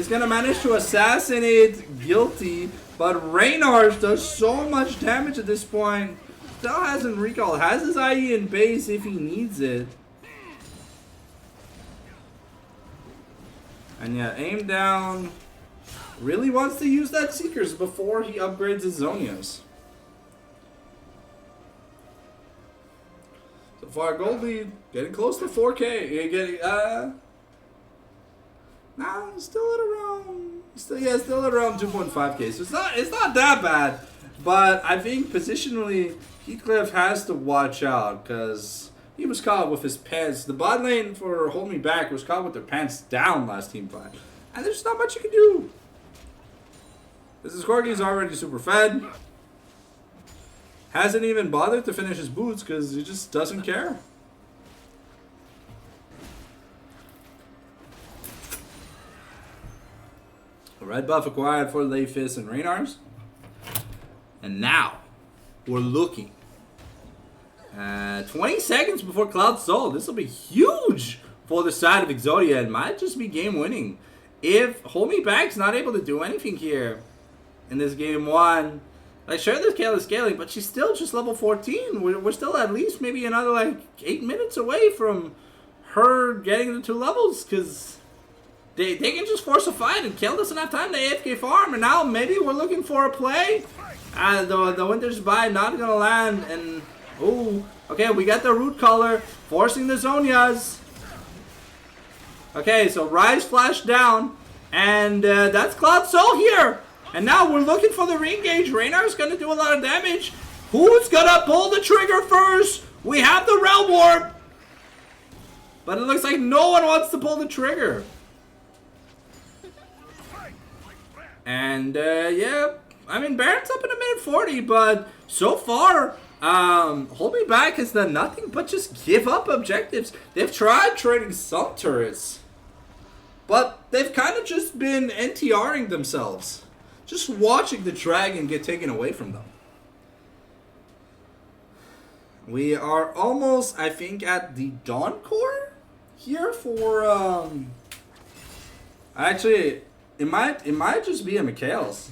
gonna manage to assassinate Guilty, but Reynar's does so much damage at this point. Still hasn't recalled. Has his IE in base if he needs it. And yeah, aim down. Really wants to use that Seekers before he upgrades his Zonias. So far, gold lead getting close to 4K. Getting nah, still at around, still at around 2.5K. So it's not that bad, but I think positionally Heathcliff has to watch out because he was caught with his pants. The bot lane for Hold Me Back was caught with their pants down last team fight, and there's not much you can do. This is Corgi's already super fed. Hasn't even bothered to finish his boots because he just doesn't care. A red buff acquired for Leifis and Reynar's. And now we're looking at 20 seconds before Cloud Soul. This will be huge for the side of Exodia. It might just be game winning. If Hold Me Back's not able to do anything here, in this game 1. Like, sure, this Kale is scaling, but she's still just level 14. We're still at least maybe another, like, 8 minutes away from her getting the 2 levels, because they can just force a fight, and Kale doesn't have time to AFK farm, and now maybe we're looking for a play. The Winter's Bite not going to land, and, ooh, okay, we got the root color, forcing the Zonias. Okay, so Rise flash down, and that's Cloud Soul here. And now we're looking for the re-engage. Reynar's going to do a lot of damage. Who's going to pull the trigger first? We have the Realm Warp. But it looks like no one wants to pull the trigger. And, yeah. I mean, Baron's up in a minute 40, but so far, Hold Me Back has done nothing but just give up objectives. They've tried trading some turrets, but they've kind of just been NTRing themselves. Just watching the dragon get taken away from them. We are almost, I think, at the Dawn Core here for, actually, it might just be a Mikhail's.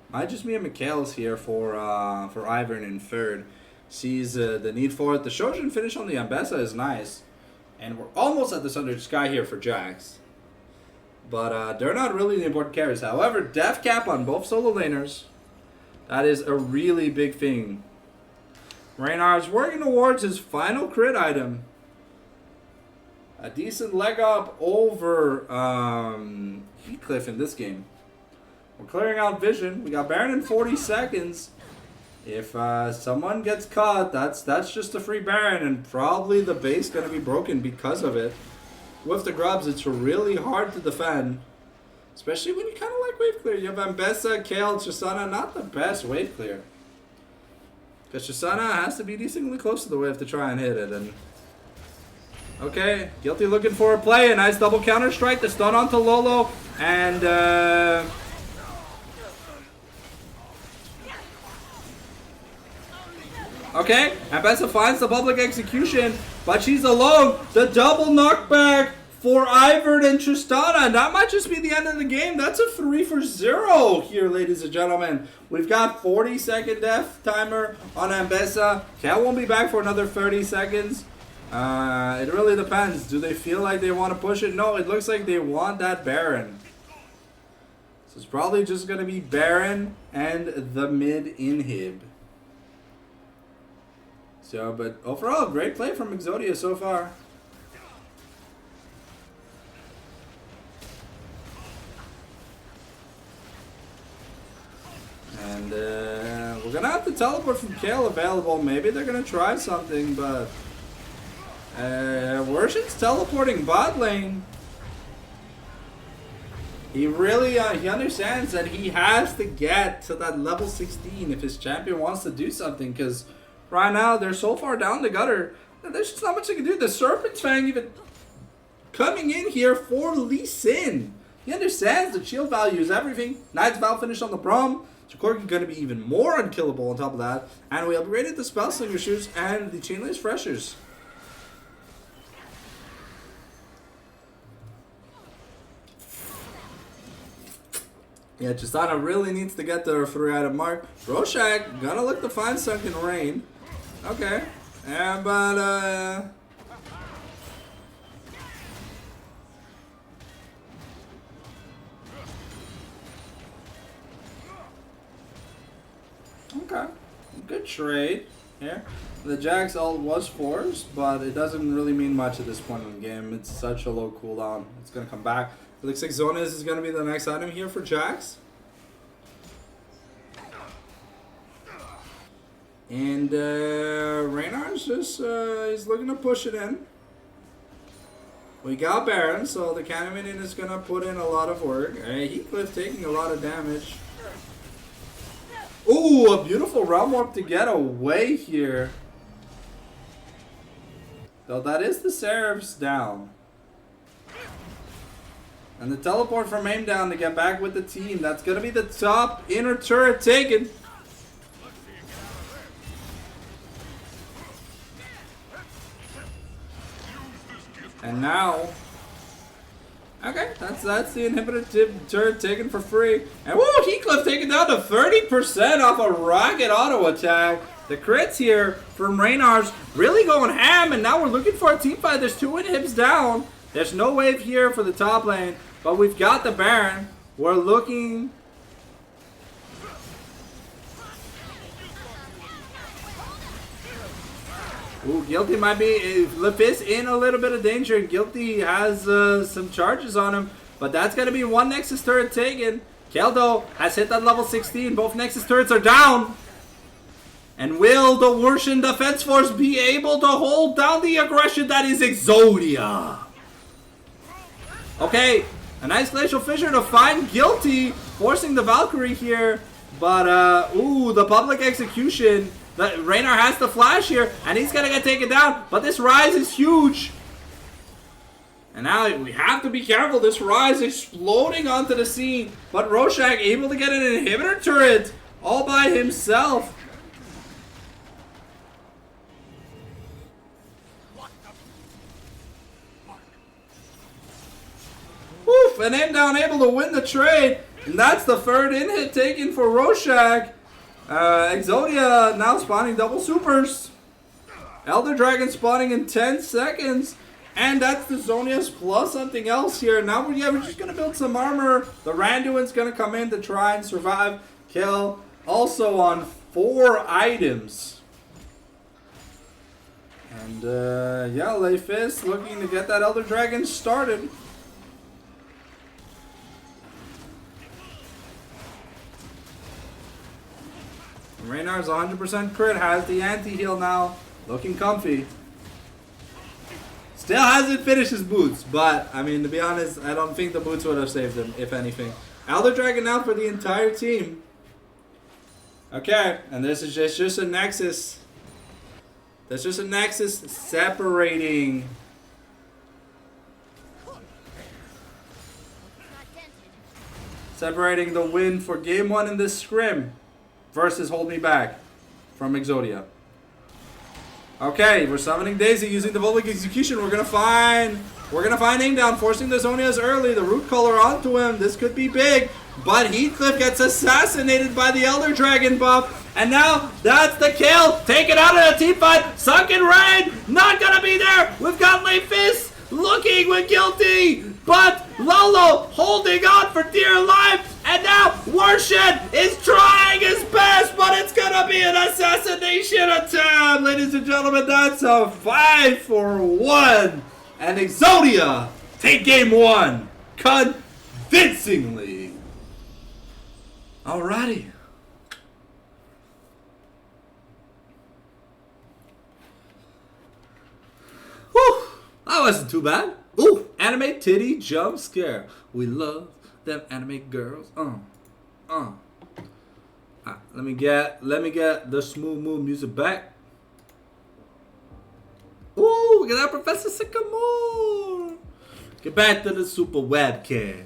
Might just be a Mikhail's here for Ivern in third. Sees the need for it. The Shojin finish on the Ambessa is nice. And we're almost at the Thunder Sky here for Jax. But they're not really the important carries. However, death cap on both solo laners. That is a really big thing. Reynar's working towards his final crit item. A decent leg up over Heathcliff in this game. We're clearing out vision. We got Baron in 40 seconds. If someone gets caught, that's just a free Baron, and probably the base going to be broken because of it. With the grubs, it's really hard to defend. Especially when you kind of like wave clear. You have Ambessa, Kale, Chisana, not the best wave clear. Because Chisana has to be decently close to the wave to try and hit it. And okay, Guilty looking for a play. A nice double counter strike. The stun onto Lolo. And okay, Ambessa finds the public execution, but she's alone. The double knockback for Ivern and Tristana, and that might just be the end of the game. That's a 3-for-0 here, ladies and gentlemen. We've got 40-second death timer on Ambessa. Cat won't be back for another 30 seconds. It really depends. Do they feel like they want to push it? No, it looks like they want that Baron. So it's probably just going to be Baron and the mid inhib. So, but overall, great play from Exodia so far. And we're going to have to teleport from Kale available. Maybe they're going to try something, but Worshin's teleporting bot lane. He really, he understands that he has to get to that level 16 if his champion wants to do something, because right now, they're so far down the gutter that there's just not much they can do. The Serpent's Fang even coming in here for Lee Sin. He understands the shield value is everything. Knight's Vow finish on the Braum. So Corki going to be even more unkillable on top of that. And we upgraded the Spellslinger shoes and the Chainlace Freshers. Yeah, Chisana really needs to get to her 3-item mark. Rorschach gonna look to find Sunken Rain. Okay. Yeah, but okay. Good trade here. The Jax ult was forced, but it doesn't really mean much at this point in the game. It's such a low cooldown. It's gonna come back. It looks like Zonas is gonna be the next item here for Jax. And Reynar's just he's looking to push it in. We got Baron, so the Cannon is gonna put in a lot of work. Heathcliff taking a lot of damage. Ooh, a beautiful Realm Warp to get away here. Though that is the Seraph's down. And the teleport from aim down to get back with the team. That's gonna be the top inner turret taken. And now, Okay, that's the inhibitor turret taken for free. And woo, Heathcliff taken down to 30% off a rocket auto attack. The crits here from Reynar's really going ham, and now we're looking for a team fight. There's 2 inhibs down. There's no wave here for the top lane, but we've got the Baron. We're looking... Ooh, Guilty might be... Lephis in a little bit of danger, and Guilty has some charges on him, but that's going to be 1 Nexus turret taken. Keldo has hit that level 16. Both Nexus turrets are down. And will the Wurshan Defense Force be able to hold down the aggression that is Exodia? Okay, a nice Glacial Fissure to find Guilty, forcing the Valkyrie here. But, ooh, the public execution. Raynar has the flash here, and he's going to get taken down. But this Rise is huge. And now we have to be careful. This Rise exploding onto the scene. But Rorschach able to get an inhibitor turret all by himself. Woof, and M-Down able to win the trade. And that's the 3rd in-hit taken for Rorschach. Exodia now spawning double supers. Elder Dragon spawning in 10 seconds. And that's the Zonia's plus something else here. Now we're just going to build some armor. The Randuin's going to come in to try and survive. Kill. Also on 4 items. And yeah, Lephis looking to get that Elder Dragon started. Reynar's 100% crit, has the anti-heal now, looking comfy. Still hasn't finished his boots, but, I mean, to be honest, I don't think the boots would have saved him, if anything. Elder Dragon now for the entire team. Okay, and this is just a Nexus. That's just a Nexus separating. Separating the win for game 1 in this scrim versus Hold Me Back from Exodia. Okay, we're summoning Daisy using the Volvic Execution. We're gonna find Aim Down, forcing the Zonias early. The Root Color onto him. This could be big, but Heathcliff gets assassinated by the Elder Dragon buff, and now that's the kill. Taken out of the team fight. Sunken Rain not gonna be there. We've got Lephis looking with Guilty, but Lolo holding on for dear life. And now Wurshan is trying his best, but it's gonna be an assassination attempt, ladies and gentlemen. That's a 5-for-1, and Exodia take game 1 convincingly. Alrighty. Whew, that wasn't too bad. Ooh, anime titty jump scare. We love them anime girls. Let me get the smooth move music back. Ooh, we got that Professor Sycamore. Get back to the super webcam.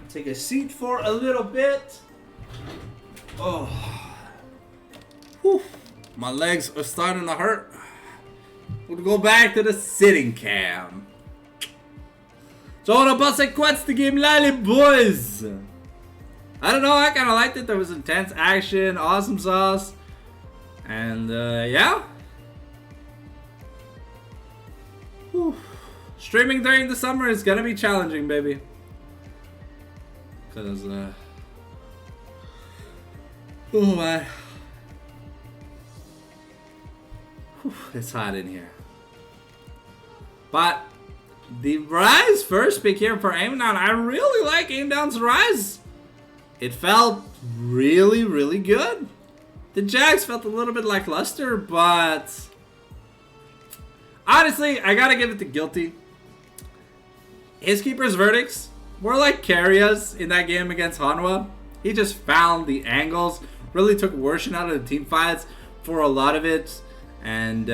Take a seat for a little bit. Oh, whew. My legs are starting to hurt. We'll go back to the sitting cam. So on a bus quits the game, lally boys. I don't know. I kind of liked it. There was intense action, awesome sauce. And yeah. Whew. Streaming during the summer is gonna be challenging, baby. Cause oh man. Whew, it's hot in here. But the Rise first pick here for Aim Down. I really like Aim Down's Rise. It felt really, really good. The Jags felt a little bit lackluster, but honestly, I gotta give it to Guilty. his keeper's verdicts were like Carria's in that game against Hanwha. He just found the angles, really took Worshin out of the team fights for a lot of it. And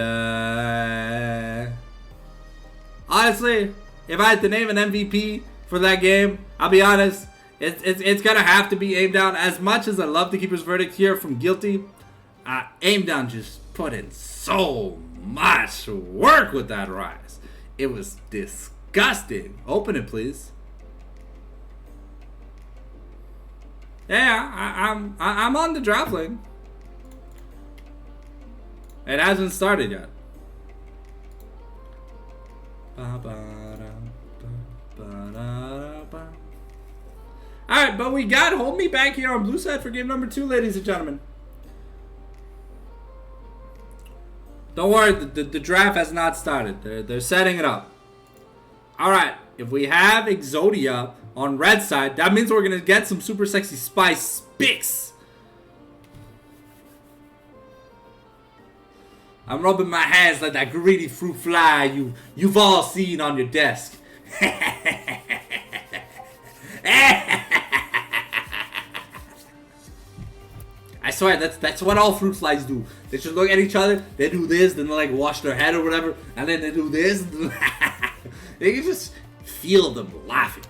honestly, if I had to name an MVP for that game, I'll be honest, it's gonna have to be Aim Down. As much as I love the keeper's verdict here from Guilty, Aim Down just put in so much work with that rise. It was disgusting. Open it, please. Yeah, I'm on the draft lane. It hasn't started yet. Alright, but we got Hold Me Back here on blue side for game number 2, ladies and gentlemen. Don't worry, the draft has not started. They're setting it up. Alright, if we have Exodia on red side, that means we're going to get some super sexy spice picks. I'm rubbing my hands like that greedy fruit fly you've all seen on your desk. I swear, that's what all fruit flies do. They just look at each other, they do this, then they like wash their head or whatever, and then they do this. They can just feel them laughing.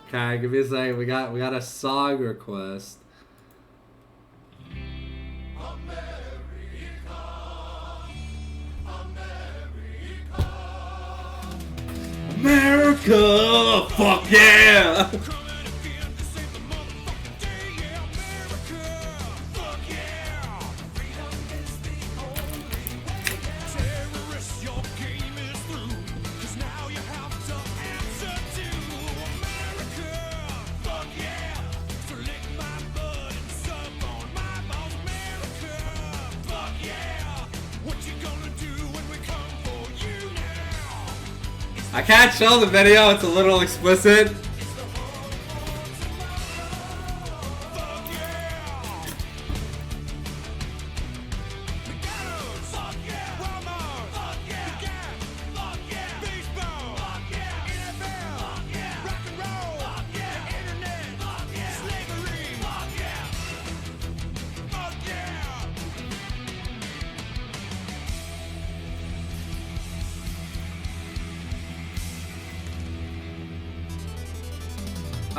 Okay, give me a second. We got a song request. America! Fuck yeah! I can't show the video, it's a little explicit.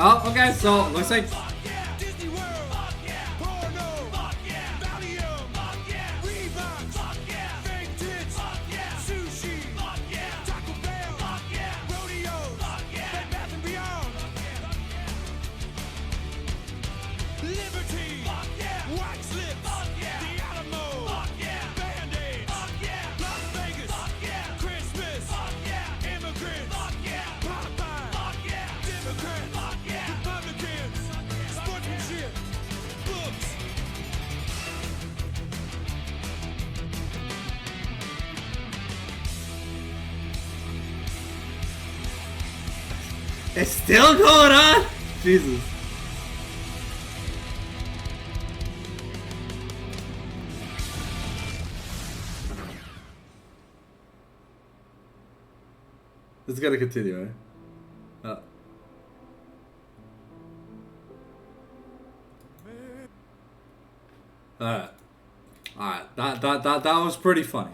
Oh, okay, so looks like it's still going on? Jesus. It's gonna continue, right? Alright. Alright. That was pretty funny.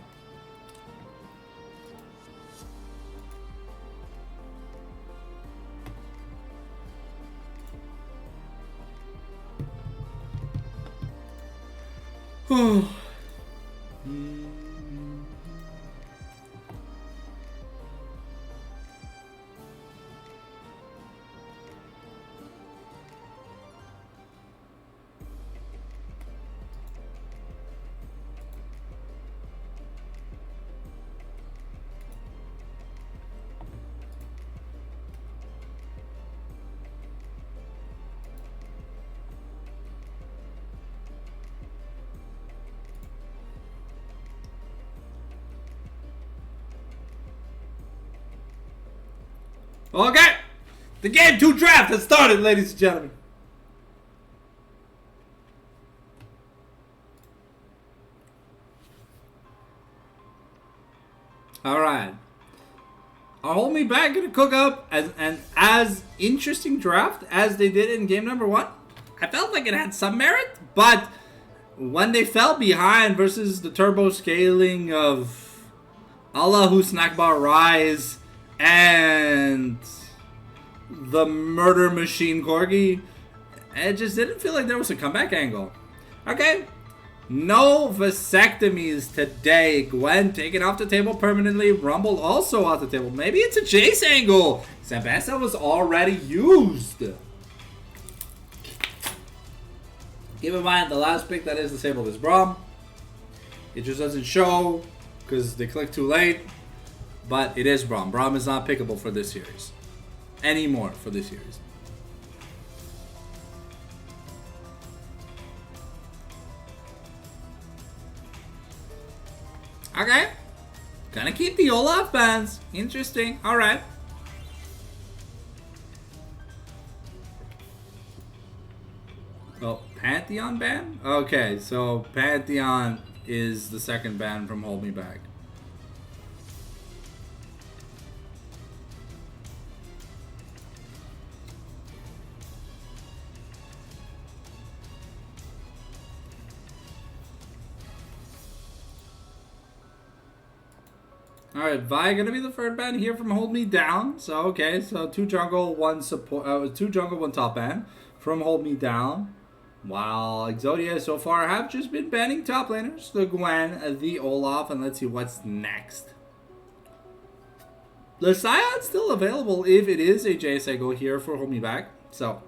Okay, the Game 2 draft has started, ladies and gentlemen. All right. Are Hold Me Back going to cook up as interesting draft as they did in game number 1? I felt like it had some merit, but when they fell behind versus the turbo scaling of Allahu Snackbar Rise and the murder machine Corgi, it just didn't feel like there was a comeback angle. Okay, no vasectomies today. Gwen taken off the table permanently. Rumble also off the table. Maybe it's a Jace angle. Zambessa was already used. Keep in mind, the last pick that is disabled is Braum. It just doesn't show because they clicked too late. But it is Braum. Braum is not pickable for this series. Anymore for this series. Okay. Gonna keep the Olaf bans. Interesting. Alright. Oh, Pantheon ban? Okay, so Pantheon is the second ban from Hold Me Back. Alright, Vi gonna be the third ban here from Hold Me Down. So okay, so 2 jungle, 1 support, 2 jungle, 1 top ban from Hold Me Down. While Exodia so far have just been banning top laners, the Gwen, the Olaf, and let's see what's next. The Scion's still available if it is a JSA go here for Hold Me Back. So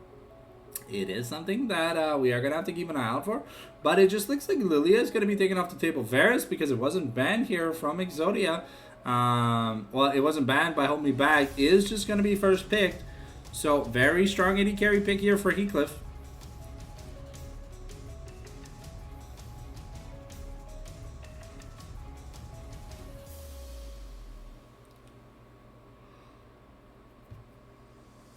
it is something that we are gonna have to keep an eye out for. But it just looks like Lilia is gonna be taken off the table. Varus, because it wasn't banned here from Exodia. Well, it wasn't banned by Hold Me Back, is just going to be first picked. So, very strong AD carry pick here for Heathcliff.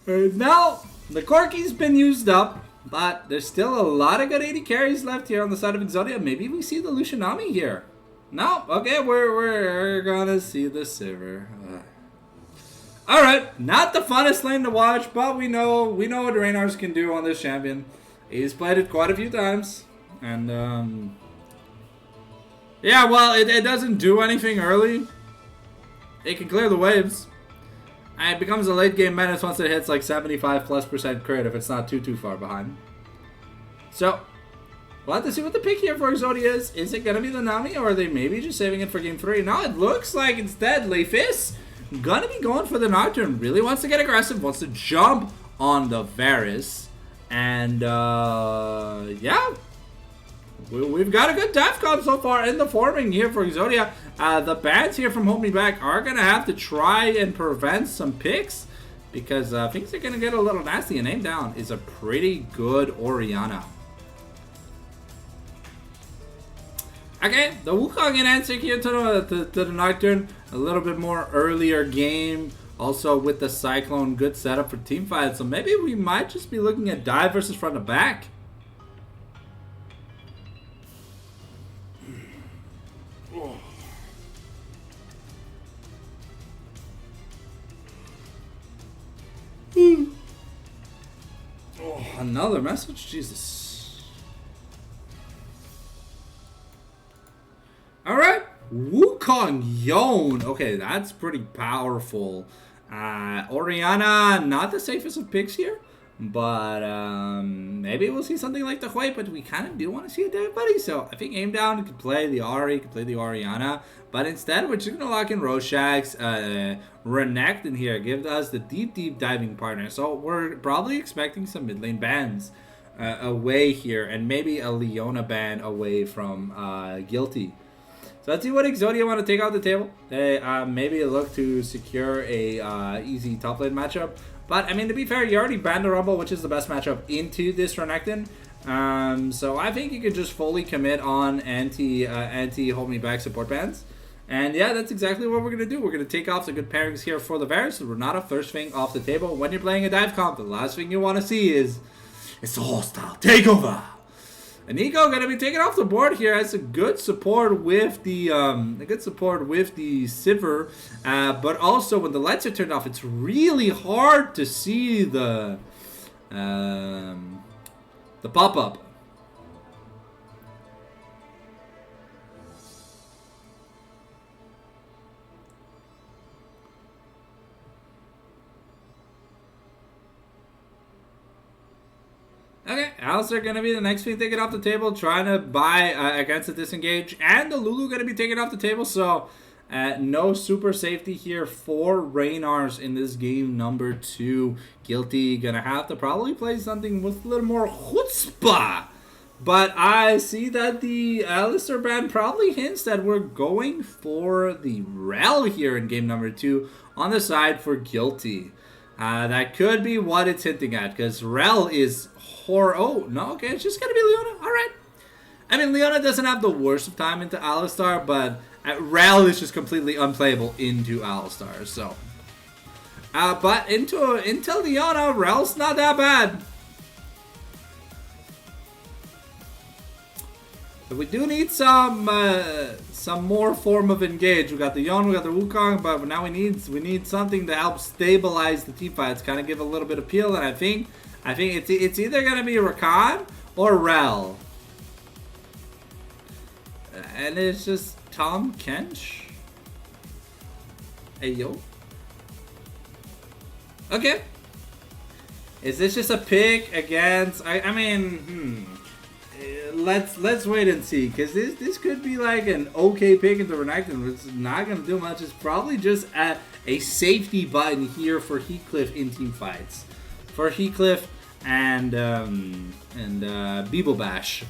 Now, the Corki's been used up, but there's still a lot of good AD carries left here on the side of Exodia. Maybe we see the Lucianami here. No, okay, we're gonna see the Sivir. Alright, not the funnest lane to watch, but we know what Reynars can do on this champion. He's played it quite a few times. And, yeah, well, it doesn't do anything early. It can clear the waves. And it becomes a late game menace once it hits like 75+% crit if it's not too far behind. So, we'll have to see what the pick here for Exodia is. Is it going to be the Nami, or are they maybe just saving it for game 3? No, it looks like instead Leifis going to be going for the Nocturne. Really wants to get aggressive, wants to jump on the Varus. And, yeah. We've got a good DEFCON so far in the forming here for Exodia. The bans here from Hold Me Back are going to have to try and prevent some picks, because things are going to get a little nasty. And aim down is a pretty good Orianna. Okay, the Wukong in answer here to the Nocturne. A little bit more earlier game. Also with the Cyclone, good setup for teamfight. So maybe we might just be looking at dive versus front to back. Oh, another message? Jesus. Alright. Wukong Yon. Okay, that's pretty powerful. Orianna, not the safest of picks here. But maybe we'll see something like the Hui, but we kind of do want to see it there, buddy. So I think Aim Down could play the Ari, could play the Oriana. But instead, we're just going to lock in Roshack's Renekton here. Give us the deep diving partner. So we're probably expecting some mid lane bans away here. And maybe a Leona ban away from Guilty. So let's see what Exodia want to take out the table. Maybe look to secure a easy top lane matchup. But, I mean, to be fair, you already banned the Rumble, which is the best matchup into this Renekton. So I think you could just fully commit on anti-hold me back support bans. And yeah, that's exactly what we're going to do. We're going to take off the good pairings here for the Varus. So we're not a first thing off the table. When you're playing a dive comp, the last thing you want to see is it's a hostile takeover. And Nico going to be taken off the board here as a good support with the Sivir, but also when the lights are turned off, it's really hard to see the pop up. Okay, Alistair going to be the next thing taken off the table, trying to buy against the disengage, and the Lulu going to be taken off the table, so no super safety here for Reynars in this game number 2. Guilty, going to have to probably play something with a little more chutzpah, but I see that the Alistair ban probably hints that we're going for the Rel here in game number 2 on the side for Guilty. That could be what it's hinting at, because Rel is oh, no, okay, it's just going to be Leona. All right. I mean, Leona doesn't have the worst of time into Alistar, but Rel is just completely unplayable into Alistar, so. But into Leona, Rel's not that bad. But we do need some more form of engage. We got the Yon, we got the Wukong, but now we need something to help stabilize the team fights, kind of give a little bit of appeal, and I think it's either gonna be Rakan or Rel, and it's just Tahm Kench. Hey yo. Okay. Is this just a pick against? I mean, let's wait and see, because this could be like an okay pick into Renekton. It's not gonna do much. It's probably just a safety button here for Heathcliff in team fights. For Heathcliff and Beeble Bash.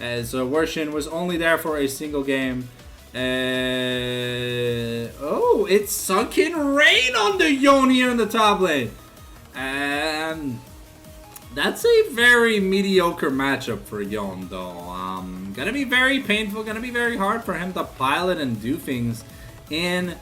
As Worshin was only there for a single game. Oh, it's Sunken Rain on the Yon here in the top lane. That's a very mediocre matchup for Yon, though. Gonna be very painful, gonna be very hard for him to pilot and do things in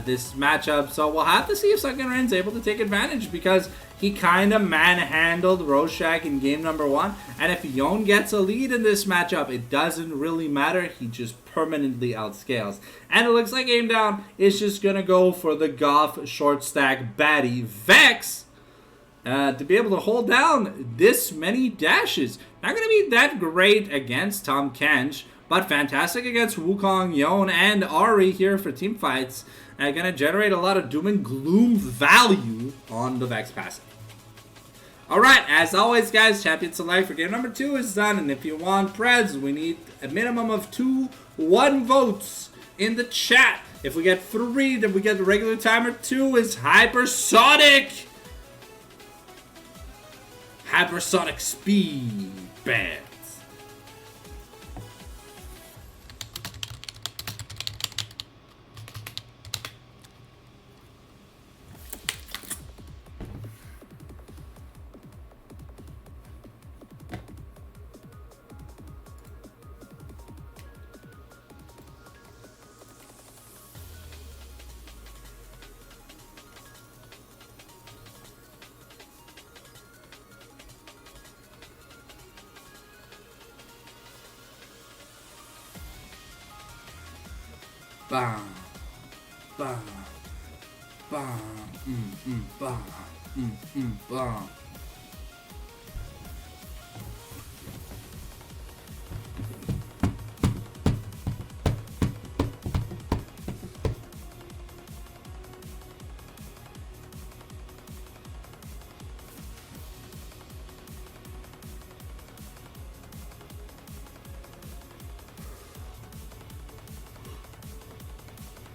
this matchup. So we'll have to see if Sunken Rain's able to take advantage, because he kind of manhandled Roshack in game number 1. And if Yon gets a lead in this matchup, it doesn't really matter. He just permanently outscales. And it looks like Aim Down is just going to go for the Goth short stack baddie Vex to be able to hold down this many dashes. Not going to be that great against Tahm Kench, but fantastic against Wukong, Yon, and Ari here for team fights. Gonna generate a lot of doom and gloom value on the Vex passive. Alright, as always guys, champion select for game number 2 is done, and if you want Preds, we need a minimum of 1 votes in the chat. If we get 3, then we get the regular timer. 2 is hypersonic. Hypersonic speed bands. Bam, bam, bam, bam, bam.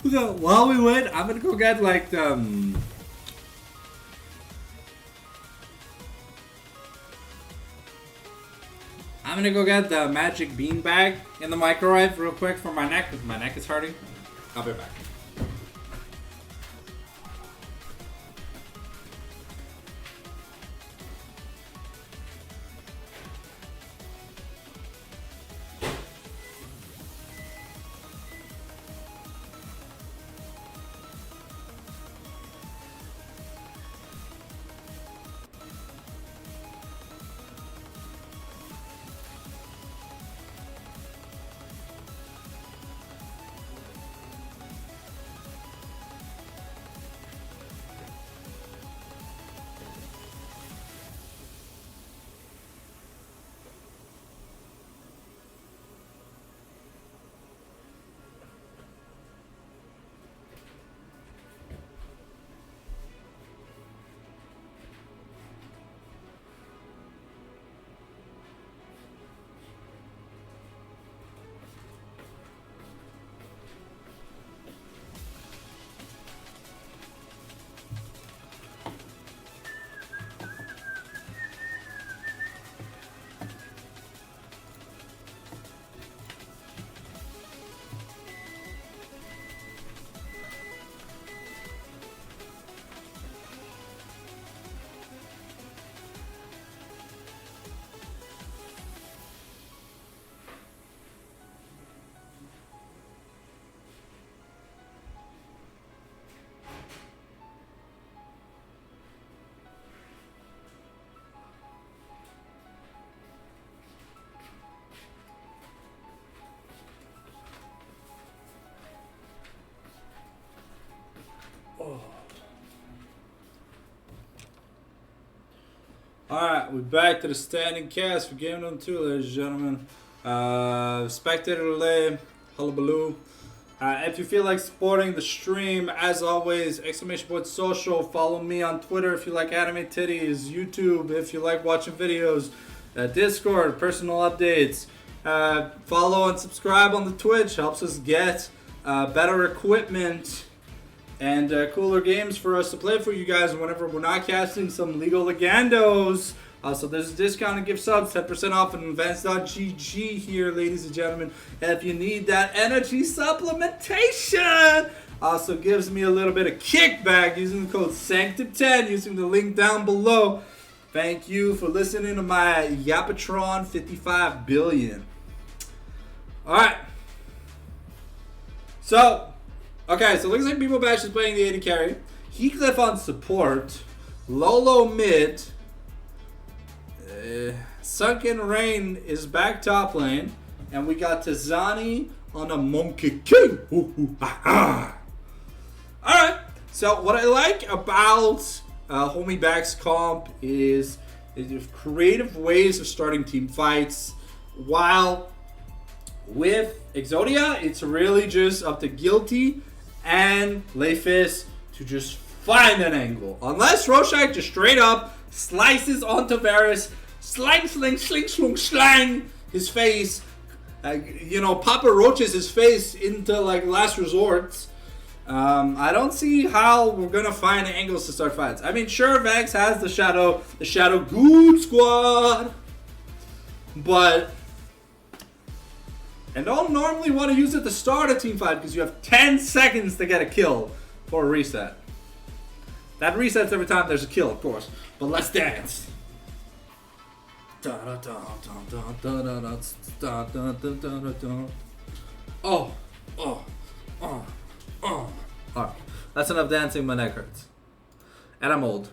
So while we wait, I'm gonna go get like the. I'm gonna go get the magic bean bag in the microwave real quick for my neck because my neck is hurting. I'll be back. Alright, we're back to the standing cast for Game Number 2, ladies and gentlemen. Spectator delay, hullabaloo. If you feel like supporting the stream, as always, !social. Follow me on Twitter if you like anime titties, YouTube if you like watching videos, Discord, personal updates. Follow and subscribe on the Twitch, helps us get better equipment and cooler games for us to play for you guys whenever we're not casting some legal legandos. So there's a discount and gift subs, 10% off on advance.gg here, ladies and gentlemen. If you need that energy supplementation, also gives me a little bit of kickback using the code SANCTUM10, using the link down below. Thank you for listening to my Yapatron 55 billion. Alright. Okay, so it looks like Bebo Bash is playing the AD carry. Heathcliff on support. Lolo mid. Sunken Rain is back top lane. And we got Tizani on a Monkey King. Alright, so what I like about Homie Back's comp is creative ways of starting team fights. While with Exodia, it's really just up to Guilty and Leifis to just find an angle. Unless Roshak just straight up slices onto Varus, slang, his face, Papa Roaches his face into like last resorts. I don't see how we're gonna find angles to start fights. I mean, sure, Vex has the Shadow Good Squad, but and don't normally want to use it to start a team fight because you have 10 seconds to get a kill for a reset. That resets every time there's a kill, of course. But let's dance. Oh. Alright, that's enough dancing, my neck hurts. And I'm old.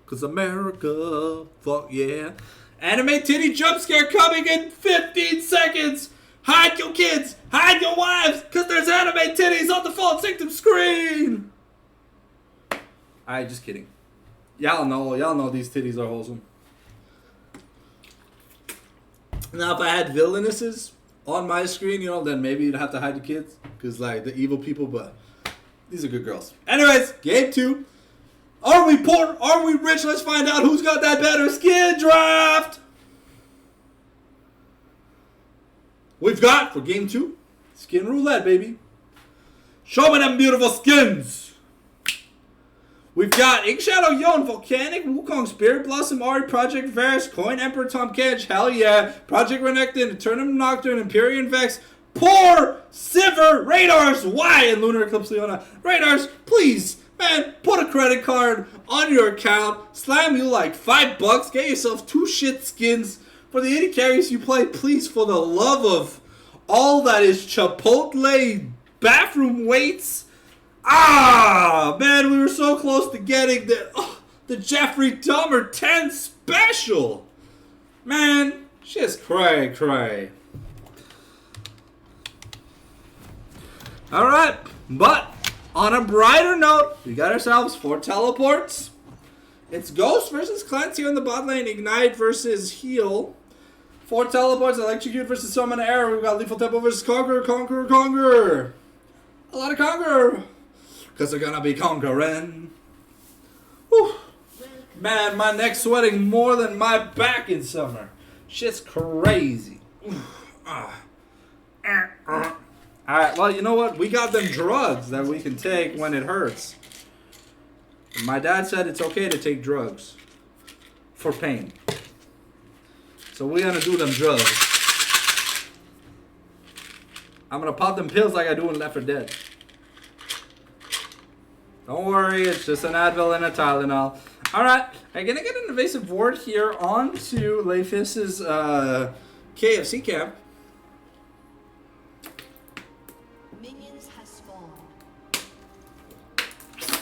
Cause America, fuck yeah. Anime titty jump scare coming in 15 seconds! Hide your kids! Hide your wives! Cause there's anime titties on the full Sanctum screen! Alright, just kidding. Y'all know these titties are wholesome. Now if I had villainesses on my screen, then maybe you'd have to hide the kids. Cause like the evil people, but these are good girls. Anyways, game 2. Are we poor? Are we rich? Let's find out who's got that better skin draft. We've got, for game 2, skin roulette, baby. Show me them beautiful skins. We've got Ink Shadow Yon, Volcanic, Wukong, Spirit Blossom, Ari, Project Varus, Coin Emperor, Tom Kench, hell yeah, Project Renekton, Eternum Nocturne, Empyrean Vex, Poor Sivir, Radars, why? And Lunar Eclipse Leona. Radars, please, man, put a credit card on your account, slam you like $5, get yourself 2 shit skins for the 80 carries you play, please, for the love of all that is Chipotle bathroom weights. Ah, man, we were so close to getting the Jeffrey Dahmer 10 special. Man, just cray. Alright, but on a brighter note, we got ourselves 4 teleports. It's Ghost versus Cleanse here in the bot lane, Ignite versus Heal. 4 teleports, Electrocute versus Summon Air. We've got Lethal Tempo versus Conqueror. A lot of Conqueror. Because they're gonna be conquering. Whew. Man, my neck's sweating more than my back in summer. Shit's crazy. Alright, well, you know what? We got them drugs that we can take when it hurts. And my dad said it's okay to take drugs. For pain. So we're gonna do them drugs. I'm gonna pop them pills like I do in Left 4 Dead. Don't worry, it's just an Advil and a Tylenol. Alright, I'm gonna get an invasive ward here onto Leifis's KFC camp. Minions has spawned.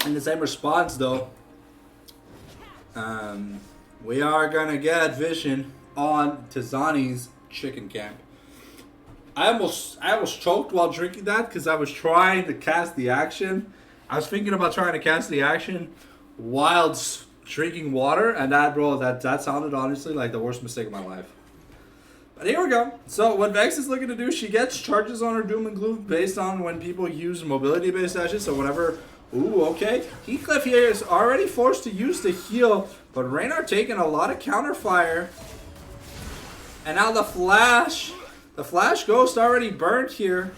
In the same response though, we are gonna get vision on Tizani's chicken camp. I almost choked while drinking that because I was trying to cast the action. I was thinking about trying to cast the action while drinking water, and that sounded honestly like the worst mistake of my life. But here we go. So what Vex is looking to do, she gets charges on her Doom and Gloom based on when people use mobility-based dashes, so whatever. Ooh, okay. Heathcliff here is already forced to use the heal, but Reinhardt taking a lot of counter fire. And now the Flash Ghost already burnt here.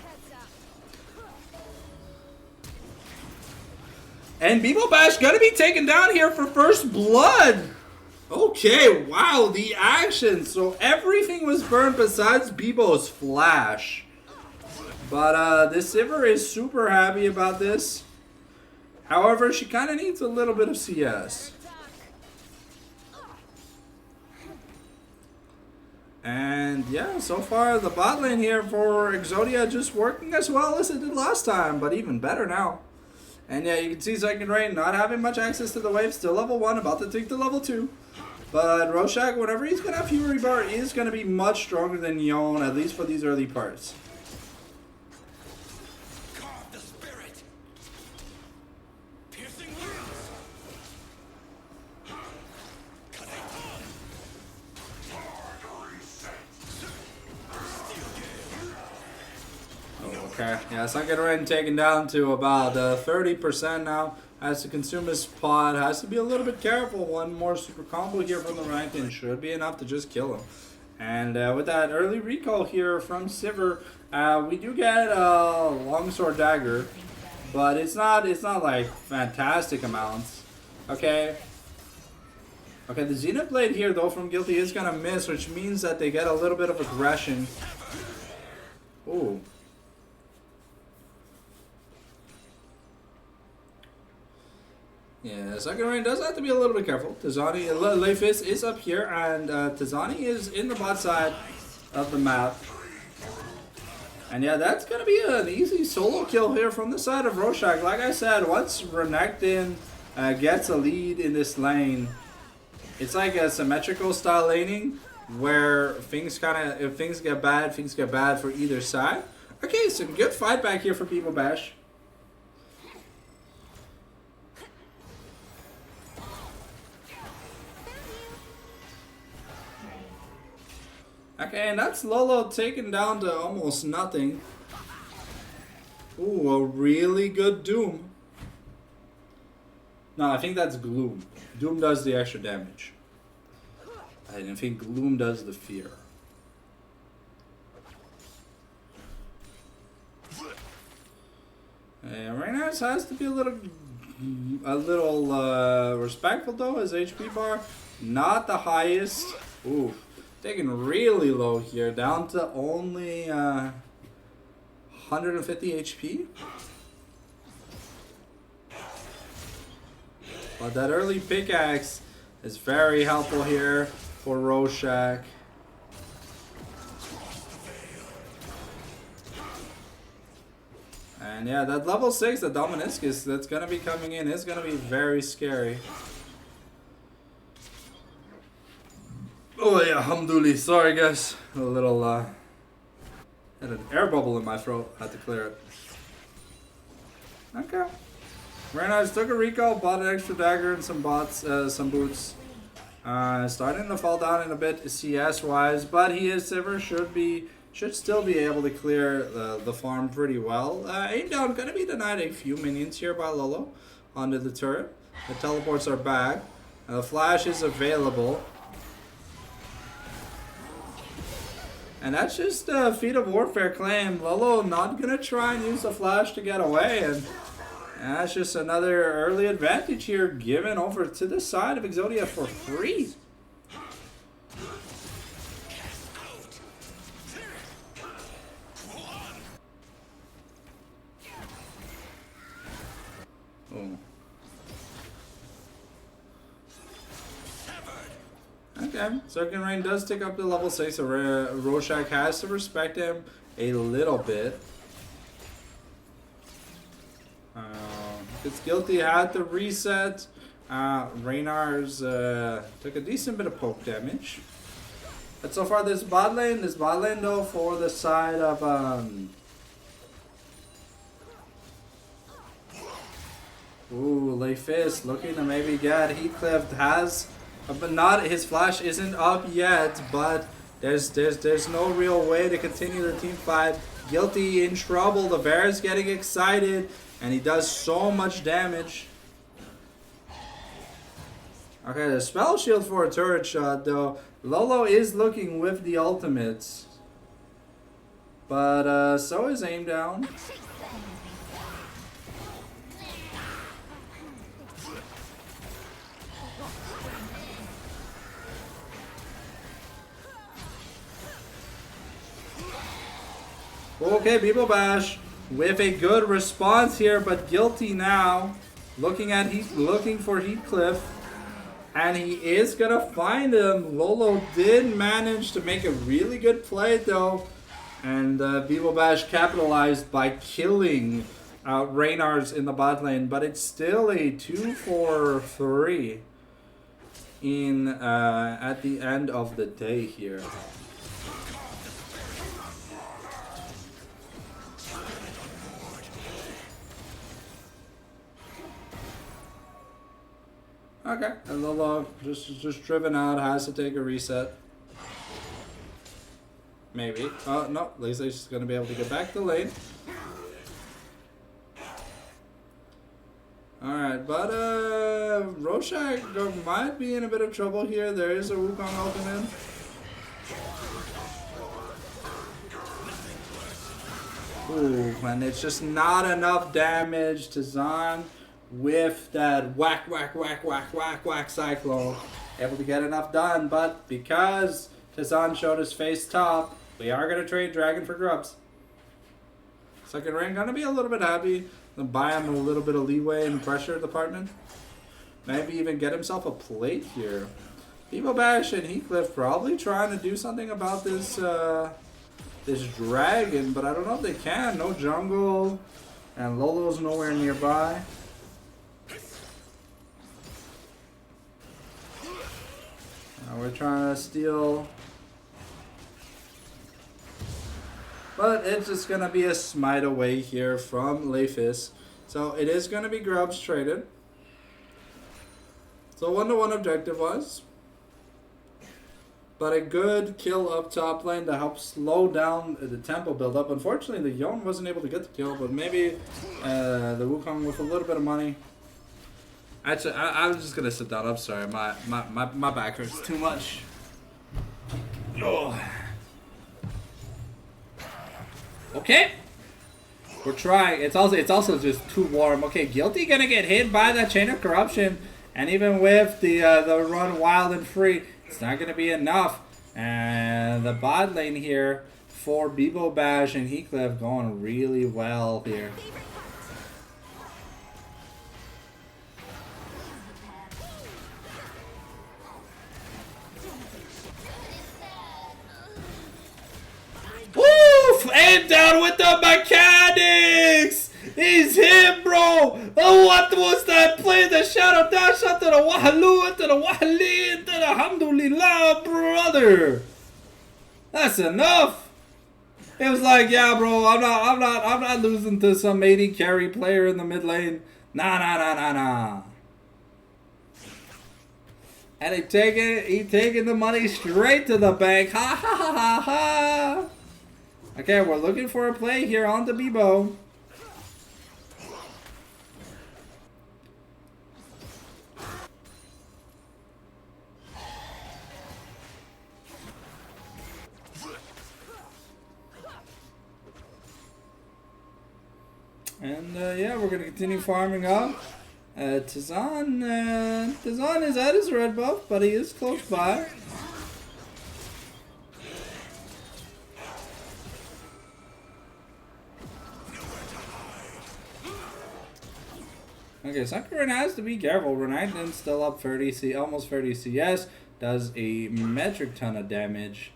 And Bebo Bash gonna be taken down here for first blood. Okay, wow, the action. So everything was burned besides Bebo's Flash. But this Sivir is super happy about this. However, she kind of needs a little bit of CS. And yeah, so far the bot lane here for Exodia just working as well as it did last time, but even better now. And yeah, you can see Second Rain not having much access to the wave, still level 1, about to take to level 2. But Rorschach, whenever he's going to have Fury Bar, is going to be much stronger than Yon, at least for these early parts. Carve the spirit. Piercing winds. Okay, yeah, Second Rain taken down to about 30% now. Has to consume his pod, has to be a little bit careful. One more super combo here from the Rankin should be enough to just kill him. And with that early recall here from Sivir, we do get a Longsword Dagger, but it's not like fantastic amounts. Okay. Okay, the Zenith Blade here though from Guilty is gonna miss, which means that they get a little bit of aggression. Ooh. Yeah, Second Rain does have to be a little bit careful. Tizani, Leifis is up here, and Tizani is in the bot side of the map. And yeah, that's going to be an easy solo kill here from the side of Rorschach. Like I said, once Renekton gets a lead in this lane, it's like a symmetrical style laning where things if things get bad for either side. Okay, some good fight back here for Bebo Bash. Okay, and that's Lolo taken down to almost nothing. Ooh, a really good Doom. No, I think that's Gloom. Doom does the extra damage. I think Gloom does the fear. Reinhardt has to be a little respectful though. His HP bar not the highest. Ooh, taken really low here, down to only 150 HP. But that early pickaxe is very helpful here for Rorschach. And yeah, that level 6, the Dominiscus that's gonna be coming in is gonna be very scary. Oh yeah, alhamdulillah. Sorry guys. A little had an air bubble in my throat. Had to clear it. Okay. Reinhardt took a recall, bought an extra dagger and some bots, some boots. Starting to fall down in a bit CS wise, but he is Sivir, should still be able to clear the farm pretty well. Aim down, gonna be denied a few minions here by Lolo onto the turret. The teleports are back. The flash is available. And that's just a feat of warfare claim. Lolo not gonna try and use the flash to get away, and that's just another early advantage here given over to the side of Exodia for free. Oh. Okay, Second Rain does tick up to level 6, so Rorschach has to respect him a little bit. It's guilty, had to reset. Reynar's took a decent bit of poke damage. But so far this bot lane though for the side of Leifis looking to maybe get Heathcliff has, but not, his flash isn't up yet, but there's no real way to continue the team fight. Guilty in trouble, the bear's getting excited, and he does so much damage. Okay, the spell shield for a turret shot though. Lolo is looking with the ultimates, but so is aim down. Okay, Bebo Bash with a good response here, but guilty now. Looking for Heathcliff, and he is gonna find him. Lolo did manage to make a really good play though, and Bebo Bash capitalized by killing Reynar's in the bot lane, but it's still a 2-for-3 in at the end of the day here. Okay, and Lolo just driven out, has to take a reset. Maybe. Oh no, at least he's gonna be able to get back to the lane. Alright, but Rorschach might be in a bit of trouble here. There is a Wukong ultimate. Ooh, and it's just not enough damage to Zahn. With that whack cyclone, able to get enough done, but because Tizan showed his face top, we are going to trade Dragon for Grubs. Second Rain gonna be a little bit happy to buy him a little bit of leeway in pressure department. Maybe even get himself a plate here. Bebo Bash and Heathcliff probably trying to do something about this this dragon, but I don't know if they can. No jungle, and Lolo's nowhere nearby. We're trying to steal, but it's just gonna be a smite away here from Leifis. So it is gonna be Grubs traded. So 1-to-1 objective was, but a good kill up top lane to help slow down the tempo build up. Unfortunately, the Yone wasn't able to get the kill, but maybe the Wukong with a little bit of money. Actually, I was just gonna sit down. I'm sorry, my back hurts too much. Oh. Okay. We're trying. It's also just too warm. Okay, Guilty gonna get hit by that Chain of Corruption, and even with the run wild and free, it's not gonna be enough. And the bot lane here for Bebo Bash and Heathcliff going really well here. Woof! Aim down with the mechanics! He's him, bro! Oh, what was that play? The shadow dash out to the Wahalu, into the Wahali, into the Alhamdulillah, brother! That's enough! It was like, yeah, bro, I'm not losing to some 80 carry player in the mid lane. Nah. And he taking the money straight to the bank. Ha ha ha ha ha! Okay, we're looking for a play here on the Bebo. And yeah, we're gonna continue farming up. Tizan is at his red buff, but he is close by. Okay, Sakura has to be careful. Renekton's still up 30 C, almost 30 CS. Does a metric ton of damage.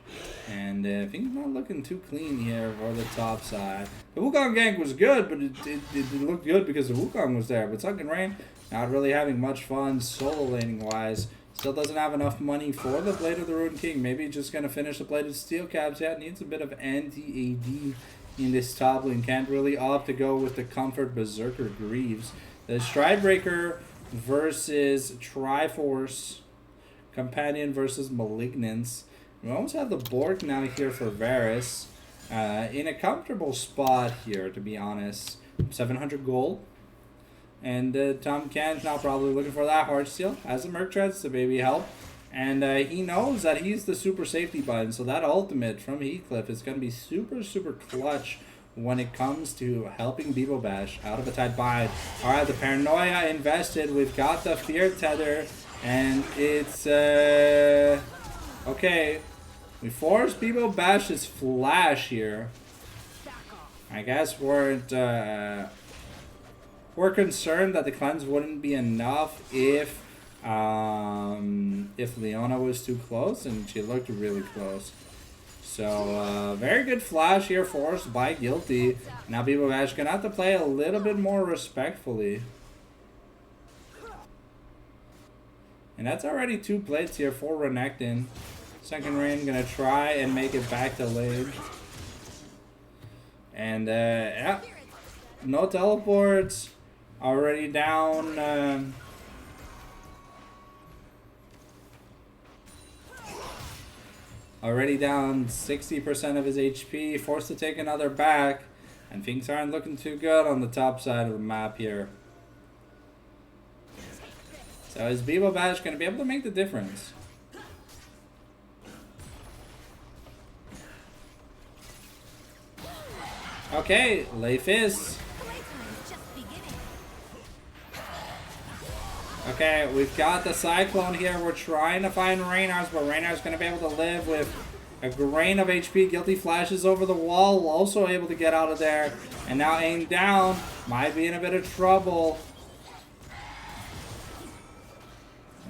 And things not looking too clean here for the top side. The Wukong gank was good, but it looked good because the Wukong was there. But Sunken Rain, not really having much fun solo laning wise. Still doesn't have enough money for the Blade of the Ruined King. Maybe just going to finish the Blade of Steel Caps. Yeah, needs a bit of anti-AD in this top lane. Can't really opt to go with the Comfort Berserker Greaves. The Stridebreaker versus Triforce. Companion versus Malignance. We almost have the Bork now here for Varus. In a comfortable spot here, to be honest. 700 gold. And Tom Can's now probably looking for that hard steal. Has the Merc Treads to maybe help. And he knows that he's the super safety button. So that ultimate from Heathcliff is going to be super, super clutch when it comes to helping Bebo Bash out of a tight bind. Alright, the Paranoia invested. We've got the Fear Tether. And it's, okay. We forced Bebo Bash's flash here. I guess we're concerned that the cleanse wouldn't be enough if Leona was too close, and she looked really close. So, very good flash here forced by Guilty. Now Bebo Bash gonna have to play a little bit more respectfully. And that's already 2 plates here for Renekton. Second Rain gonna try and make it back to lane. And yeah, no teleports. Already down. Already down 60% of his HP. Forced to take another back. And things aren't looking too good on the top side of the map here. So is Bebo Bash going to be able to make the difference? Okay, Leif is. Okay, we've got the Cyclone here. We're trying to find Reynar's, but Reynar's going to be able to live with a grain of HP. Guilty flashes over the wall, also able to get out of there. And now aim down. Might be in a bit of trouble.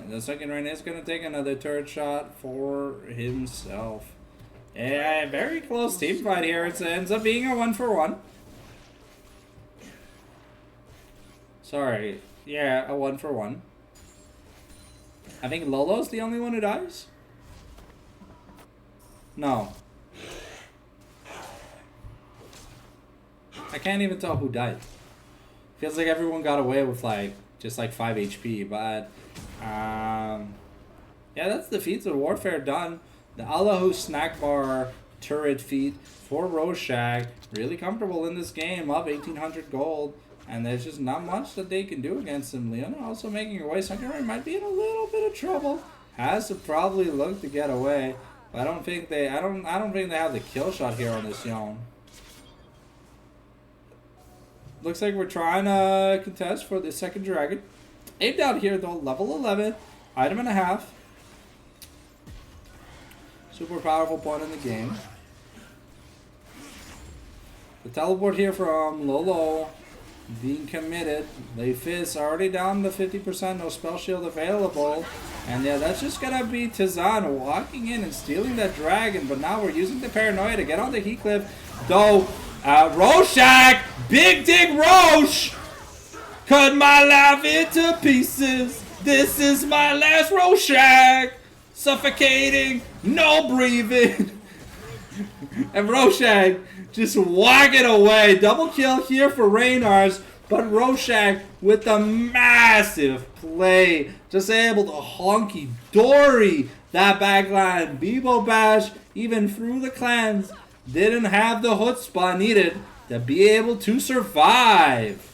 The second Rain is going to take another turret shot for himself. Yeah, very close team fight here. It ends up being a 1-for-1. Sorry. Yeah, a 1-for-1. I think Lolo's the only one who dies? No. I can't even tell who died. Feels like everyone got away with just 5 HP, but yeah, that's the feats of warfare done. The Allahu snack bar turret feat for Rorschach. Really comfortable in this game, up 1800 gold. And there's just not much that they can do against him. Leona also making her way. Sunken might be in a little bit of trouble. Has to probably look to get away. But I don't think they have the kill shot here on this Yone. Looks like we're trying to contest for the second dragon. Aim down here though, level 11, item and a half. Super powerful point in the game. The teleport here from Lolo being committed. Leifis already down to 50%, no spell shield available. And yeah, that's just gonna be Tizan walking in and stealing that dragon. But now we're using the paranoia to get on the Heathcliff. Though, Rorschach, Big Dick Roche, cut my life into pieces. This is my last Rorschach. Suffocating, no breathing. And Rorschach just walking away. Double kill here for Reynars, but Rorschach with the massive play. Just able to honky dory that backline. Bebo Bash, even through the clans, didn't have the chutzpah needed to be able to survive.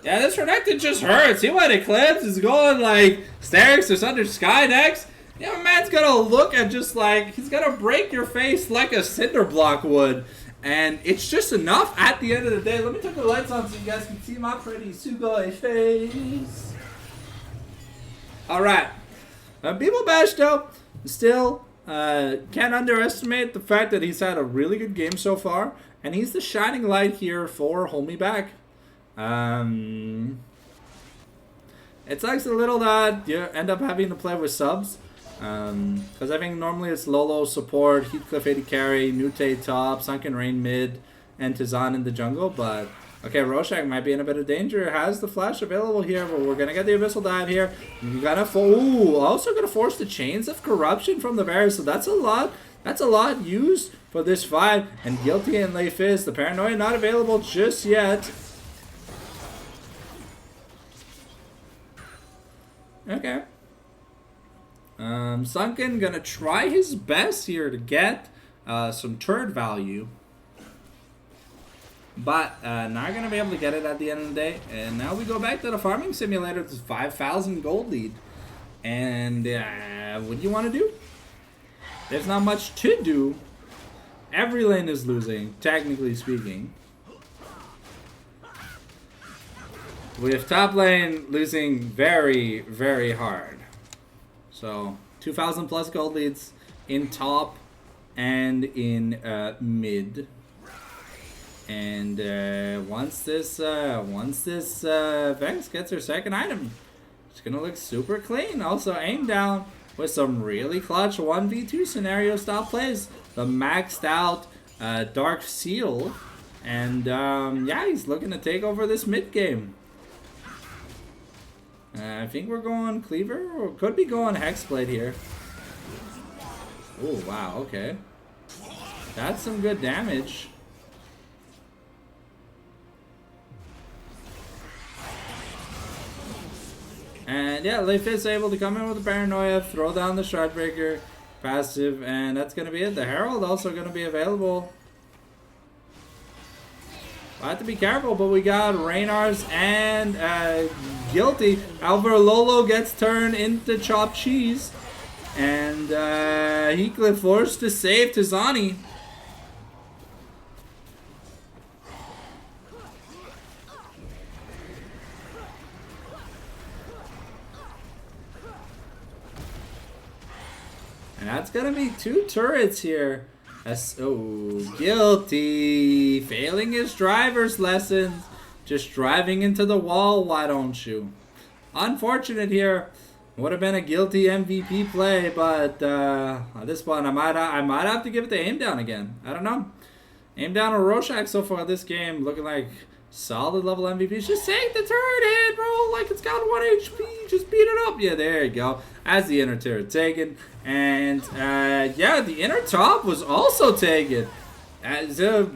Yeah, this Renekton just hurts. See what Eclipse is going like Sterix or Thunder Sky next? Yeah, my man's gonna look at just like, he's gonna break your face like a cinder block would. And it's just enough at the end of the day. Let me turn the lights on so you guys can see my pretty Sugoi face. Alright. Bebo Bash though, still can't underestimate the fact that he's had a really good game so far. And he's the shining light here for Hold Me Back. It sucks a little that you end up having to play with subs. Because I think normally it's Lolo support, Heathcliff AD carry, Nute top, Sunken Rain mid, and Tizan in the jungle. But okay, Rorschach might be in a bit of danger. Has the flash available here, but we're gonna get the Abyssal Dive here. You gotta also gonna force the Chains of Corruption from the Bears. So that's a lot. That's a lot used for this fight. And Guilty and Leifis, the Paranoia not available just yet. Okay. Sunken gonna try his best here to get some turret value, but not gonna be able to get it at the end of the day. And now we go back to the farming simulator. It's 5,000 gold lead, and what do you want to do? There's not much to do. Every lane is losing, technically speaking. With top lane losing very, very hard. So 2,000 plus gold leads in top and in mid. And once this Vex gets her second item, it's gonna look super clean. Also aim down with some really clutch 1v2 scenario style plays. The maxed out Dark Seal, and yeah, he's looking to take over this mid game. I think we're going Cleaver, or could be going Hexblade here. Oh, wow, okay. That's some good damage. And yeah, Leifis able to come in with the Paranoia, throw down the Shardbreaker passive, and that's going to be it. The Herald also going to be available. I have to be careful, but we got Reynars and Guilty. However, Lolo gets turned into chopped cheese. And Heathcliff forced to save Tizani. And that's going to be 2 turrets here. Oh, Guilty. Failing his driver's lessons. Just driving into the wall, why don't you? Unfortunate here. Would have been a Guilty MVP play, but at this point, I might have to give it to Aim Down again. I don't know. Aim Down or Rorschach so far this game, looking like solid level MVPs. Just take the turret hit, bro. Like it's got 1 HP. Just beat it up. Yeah, there you go. As the inner turret taken. And yeah, the inner top was also taken. The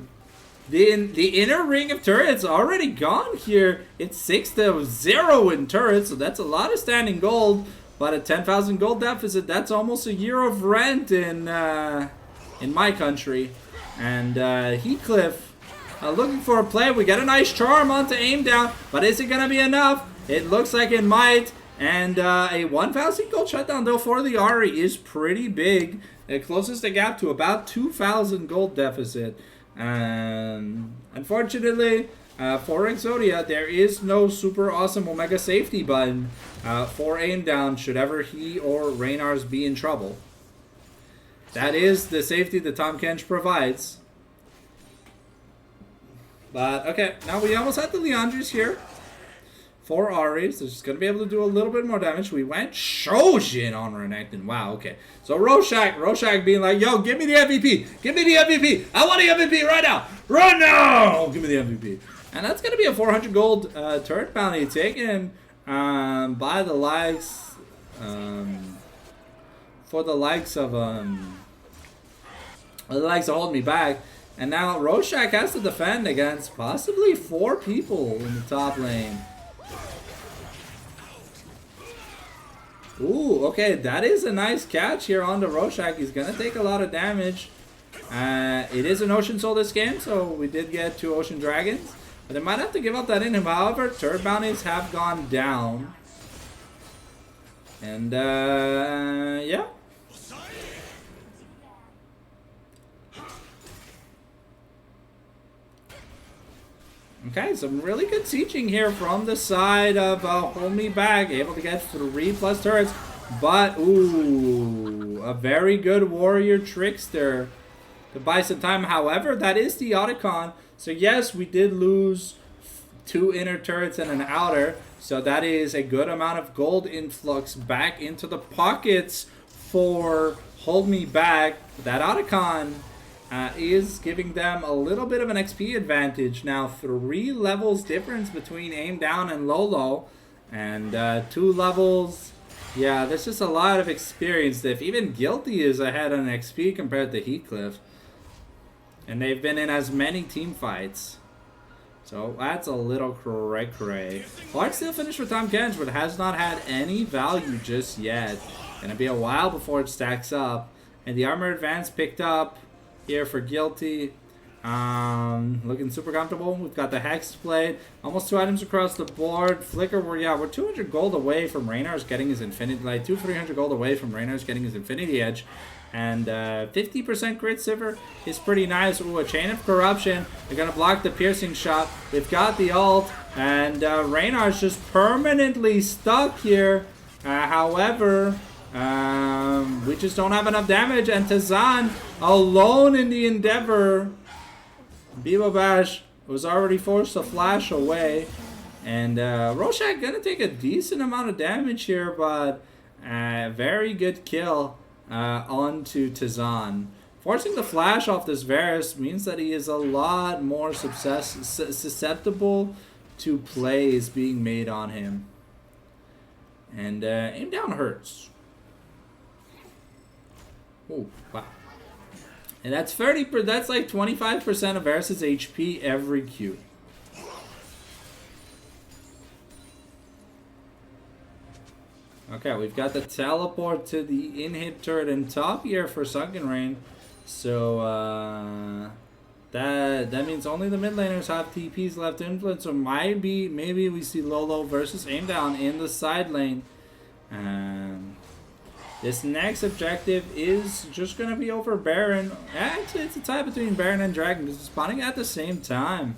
inner ring of turrets already gone here. It's 6-0 in turrets, so that's a lot of standing gold. But a 10,000 gold deficit, that's almost a year of rent in my country. And Heathcliff looking for a play. We got a nice charm onto Aim Down, but is it gonna be enough? It looks like it might. And a 1,000 gold shutdown though for the Ahri is pretty big. It closes the gap to about 2,000 gold deficit. Unfortunately, for Exodia, there is no super awesome Omega safety button for aim down should ever he or Reynars be in trouble. That is the safety that Tahm Kench provides. But, okay, now we almost had the Leandris here. 4 Aries, so she's going to be able to do a little bit more damage. We went Shojin on Renekton. Wow, okay. So Rorschach being like, yo, give me the MVP. Give me the MVP. I want the MVP right now. Right now. Give me the MVP. And that's going to be a 400 gold turret bounty taken by the likes, for the likes of Hold Me Back. And now Rorschach has to defend against possibly 4 people in the top lane. Ooh, okay, that is a nice catch here on the Rorschach. He's going to take a lot of damage. It is an Ocean Soul this game, so we did get 2 Ocean Dragons. But they might have to give up that in him. However, turret bounties have gone down. And, yeah. Okay, some really good sieging here from the side of Hold Me Back. Able to get 3+ turrets. But, ooh, a very good Warrior Trickster to buy some time. However, that is the Otacon. So, yes, we did lose 2 inner turrets and an outer. So, that is a good amount of gold influx back into the pockets for Hold Me Back. That Otacon is giving them a little bit of an XP advantage. Now, 3 levels difference between Aim Down and Lolo. And 2 levels. Yeah, there's just a lot of experience. If even Guilty is ahead on XP compared to Heathcliff. And they've been in as many team fights. So that's a little cray-cray. Hard still finished for Tahm Kench, but has not had any value just yet. Gonna be a while before it stacks up. And the armor advance picked up here for Guilty. Looking super comfortable. We've got the Hex Blade. Almost 2 items across the board. Flicker, we're 200 gold away from Reynars getting his Infinity, like 300 gold away from Reynars getting his Infinity Edge. And 50% crit silver is pretty nice. Ooh, a Chain of Corruption. They're going to block the piercing shot. They've got the ult. And Reynar's just permanently stuck here. However, we just don't have enough damage. And Tazan alone in the Endeavor. Bibo Bash was already forced to flash away. And Rorschach going to take a decent amount of damage here. But very good kill onto Tazan. Forcing the flash off this Varus means that he is a lot more susceptible to plays being made on him. And Aim Down hurts. Oh, wow. And that's 30%, that's like 25% of Varus' HP every Q. Okay, we've got the teleport to the inhib turret and top here for Sunken Rain. So that means only the mid laners have TPs left to influence. So maybe we see Lolo versus Aim Down in the side lane. This next objective is just going to be over Baron. Actually, it's a tie between Baron and Dragon because it's spawning at the same time.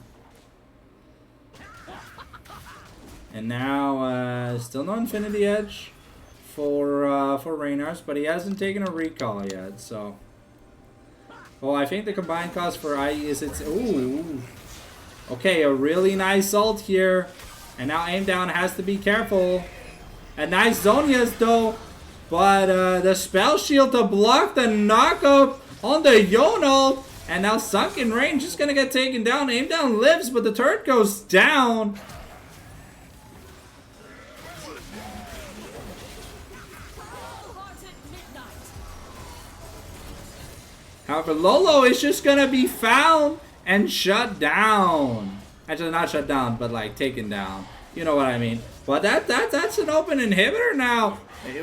And now, still no Infinity Edge for Reynars, but he hasn't taken a recall yet, so. Oh, I think the combined cost for IE is it's. Ooh. Okay, a really nice ult here. And now Aim Down has to be careful. A nice Zonia's though. But the spell shield to block the knockup on the Yone. And now Sunken Rain just going to get taken down. Aim Down lives, but the turret goes down. However, Lolo is just going to be found and shut down. Actually, not shut down, but like taken down. You know what I mean. But that's an open inhibitor now.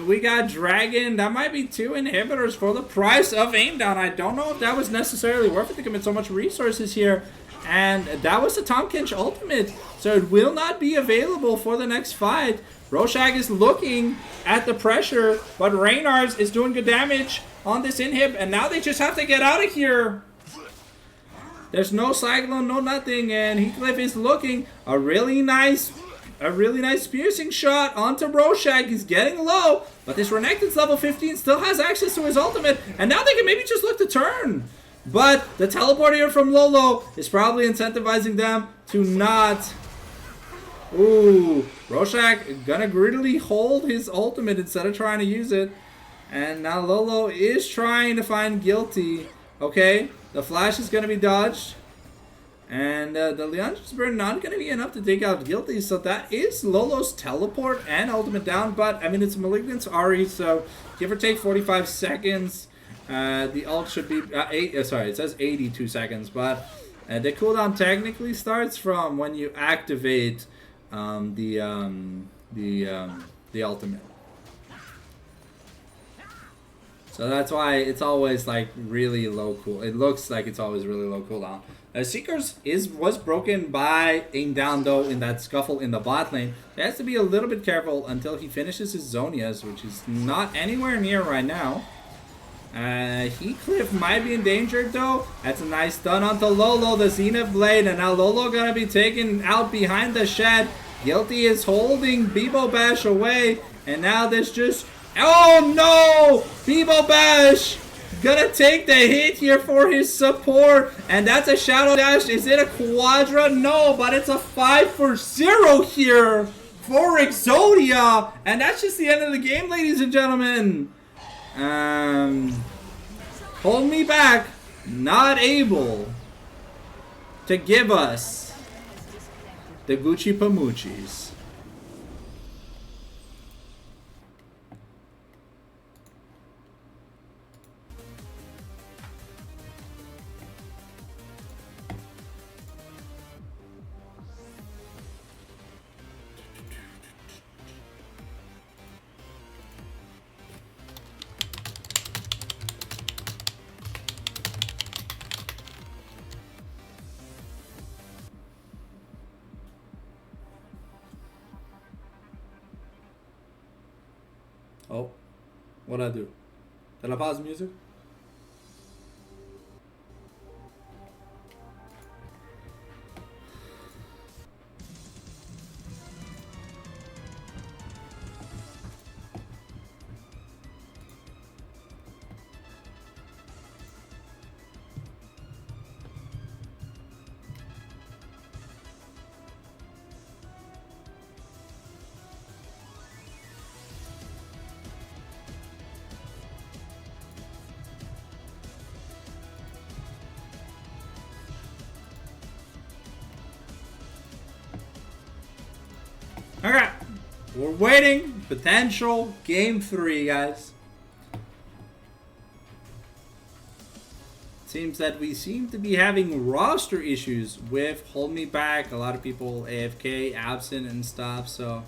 We got Dragon. That might be 2 inhibitors for the price of Aim Down. I don't know if that was necessarily worth it to commit so much resources here. And that was the Tahm Kench ultimate. So it will not be available for the next fight. Rorschach is looking at the pressure, but Reynars is doing good damage on this inhib. And now they just have to get out of here. There's no Cyclone, no nothing, and Heathcliff is looking a really nice piercing shot onto Rorschach. He's getting low, but this Renekton's level 15 still has access to his ultimate, and now they can maybe just look to turn. But the teleport here from Lolo is probably incentivizing them to not. Ooh, Rorschach gonna greedily hold his ultimate instead of trying to use it. And now Lolo is trying to find Guilty. Okay, the flash is gonna be dodged. And the Leon's Burn not going to be enough to take out Guilty, so that is Lolo's teleport and ultimate down. But, I mean, it's Malignant's Ari, so give or take 45 seconds. The ult should be, sorry, it says 82 seconds, but the cooldown technically starts from when you activate the ultimate. So that's why it's always like really low cool. It looks like it's always really low cooldown. Seekers was broken by aim down though in that scuffle in the bot lane. He has to be a little bit careful until he finishes his Zonias, which is not anywhere near right now. Heathcliff might be endangered though. That's a nice stun onto Lolo, the Zenith Blade, and now Lolo gonna be taken out behind the shed. Guilty is holding Bebo Bash away, and now there's just, oh no! Bebo Bash gonna take the hit here for his support, and that's a Shadow Dash. Is it a Quadra? No, but it's a 5-for-0 here for Exodia, and that's just the end of the game, ladies and gentlemen. Hold Me Back, not able to give us the Gucci Pamuchis. Oh, what'd I do? Did I pause the music? Okay, we're waiting. Potential game 3, guys. Seems that we seem to be having roster issues with Hold Me Back. A lot of people AFK, absent and stuff, so...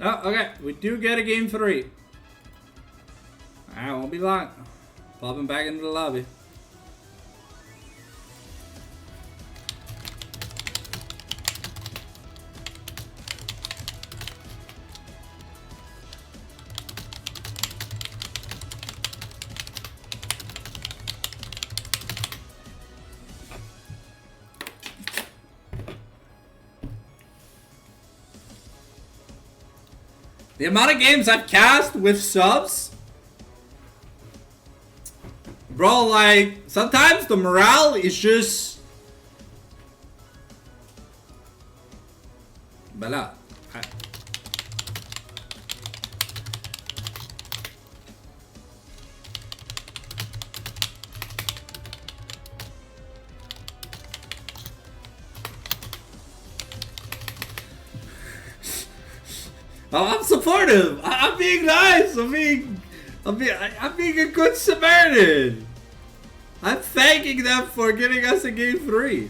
Oh, okay. We do get a game 3. Alright, won't be long. Popping back into the lobby. The amount of games I've cast with subs, bro, like, sometimes the morale is just... Bala. I'm supportive. I'm being nice. I'm being a good Samaritan. I'm thanking them for getting us a game 3.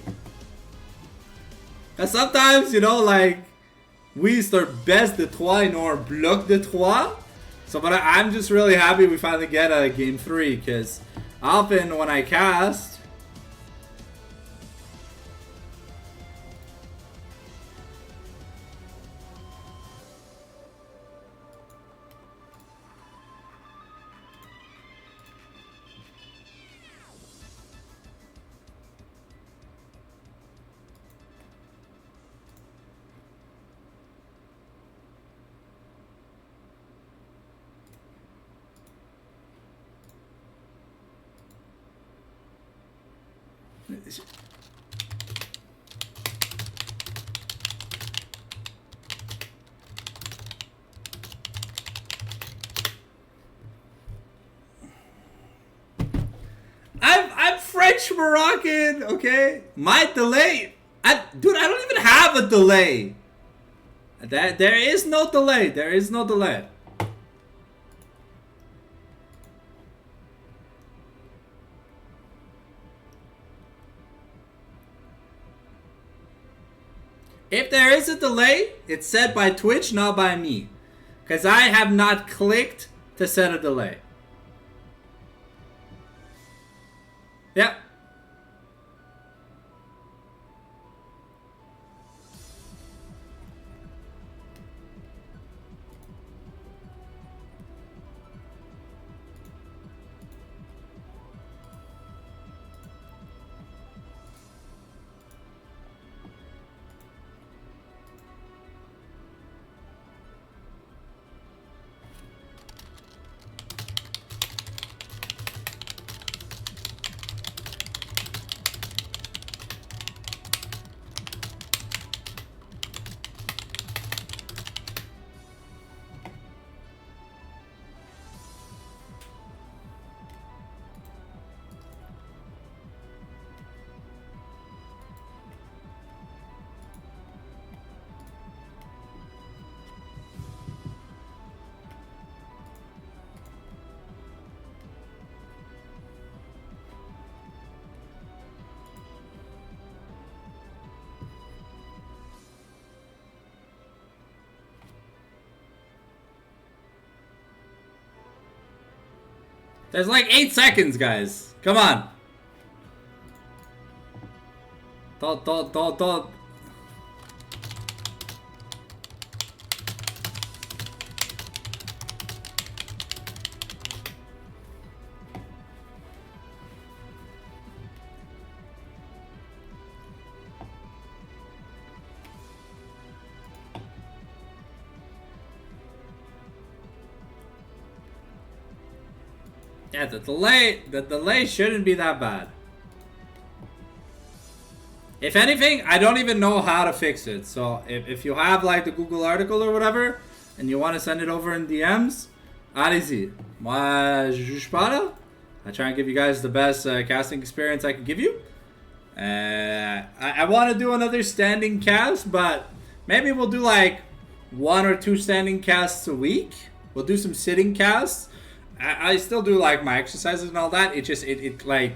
Cause sometimes, you know, like, we start best de trois nor bloc de trois. So, but I'm just really happy we finally get a game 3. Cause often when I cast, I'm French Moroccan, okay? My delay, dude, I don't even have a delay. There is no delay. There is no delay. If there is a delay, it's set by Twitch, not by me. Because I have not clicked to set a delay. Yep. There's like 8 seconds, guys. Come on. Don't. Yeah, the delay shouldn't be that bad. If anything, I don't even know how to fix it. So if you have like the Google article or whatever, and you want to send it over in DMs, allez-y. Moi, je juge pas là. I try and give you guys the best casting experience I can give you. I want to do another standing cast, but maybe we'll do like 1 or 2 standing casts a week. We'll do some sitting casts. I still do like my exercises and all that. It just it like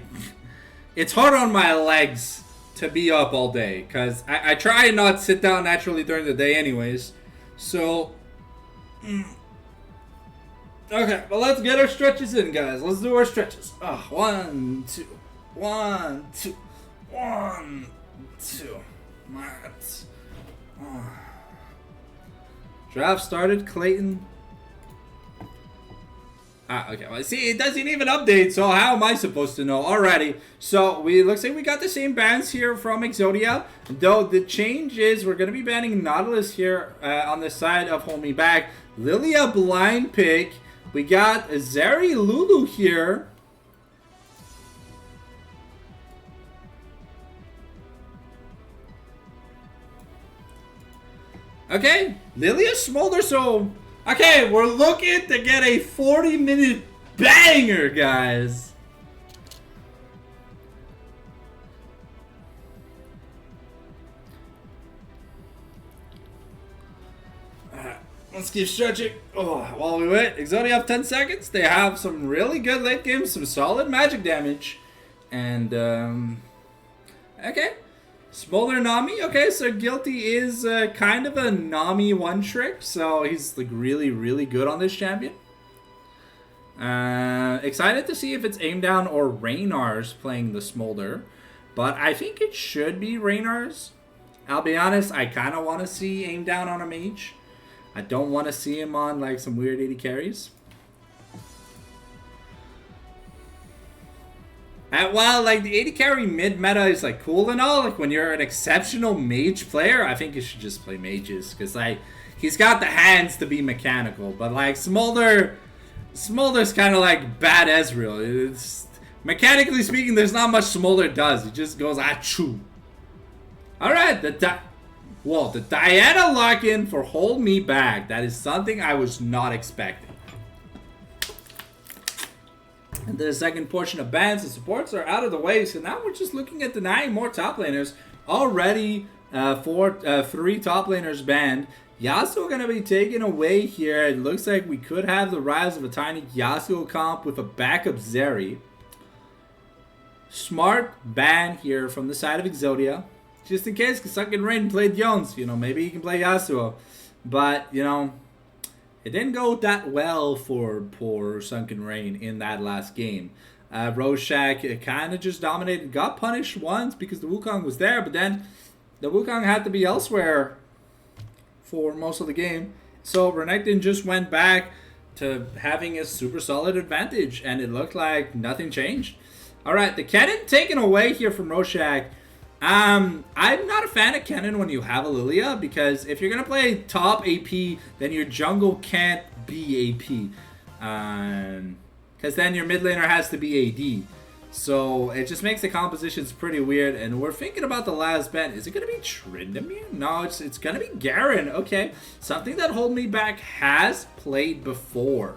it's hard on my legs to be up all day because I try and not sit down naturally during the day anyways. So okay, but let's get our stretches in, guys. Let's do our stretches. 1, 2, 1, 2, 1, 2. Matt. Draft started, Clayton. Okay, well, see, it doesn't even update, so how am I supposed to know? Alrighty, so looks like we got the same bans here from Exodia, though the change is we're going to be banning Nautilus here on the side of Hold Me Back. Lilia blind pick. We got Zeri Lulu here. Okay, Lilia Smolder, so... Okay, we're looking to get a 40-minute banger, guys. Let's keep stretching. Oh, while we wait, Exodia have 10 seconds. They have some really good late games, some solid magic damage. And, okay. Smolder Nami. Okay, so Guilty is kind of a Nami one-trick. So he's like really, really good on this champion. Excited to see if it's Aim Down or Reynar's playing the Smolder. But I think it should be Reynar's. I'll be honest, I kind of want to see Aim Down on a mage. I don't want to see him on like some weird 80 carries. And while like the 80 carry mid meta is like cool and all, like when you're an exceptional mage player, I think you should just play mages. Because like he's got the hands to be mechanical. But like Smolder's kind of like bad Ezreal. It's, mechanically speaking, there's not much Smolder does. He just goes achoo. Alright, the Diana lock-in for Hold Me Back. That is something I was not expecting. And the second portion of bans and supports are out of the way. So now we're just looking at denying more top laners. Already 3 top laners banned. Yasuo going to be taken away here. It looks like we could have the rise of a tiny Yasuo comp with a backup Zeri. Smart ban here from the side of Exodia. Just in case, because Sunken Rain played Jones. You know, maybe he can play Yasuo. But, you know, it didn't go that well for poor Sunken Rain in that last game. Rorschach kind of just dominated. Got punished once because the Wukong was there. But then the Wukong had to be elsewhere for most of the game. So Renekton just went back to having a super solid advantage. And it looked like nothing changed. Alright, the cannon taken away here from Rorschach. I'm not a fan of Kennen when you have a Lilia, because if you're going to play top AP, then your jungle can't be AP. Because then your mid laner has to be AD. So it just makes the compositions pretty weird. And we're thinking about the last ban. Is it going to be Tryndamere? No, it's going to be Garen. Okay, something that Hold Me Back has played before.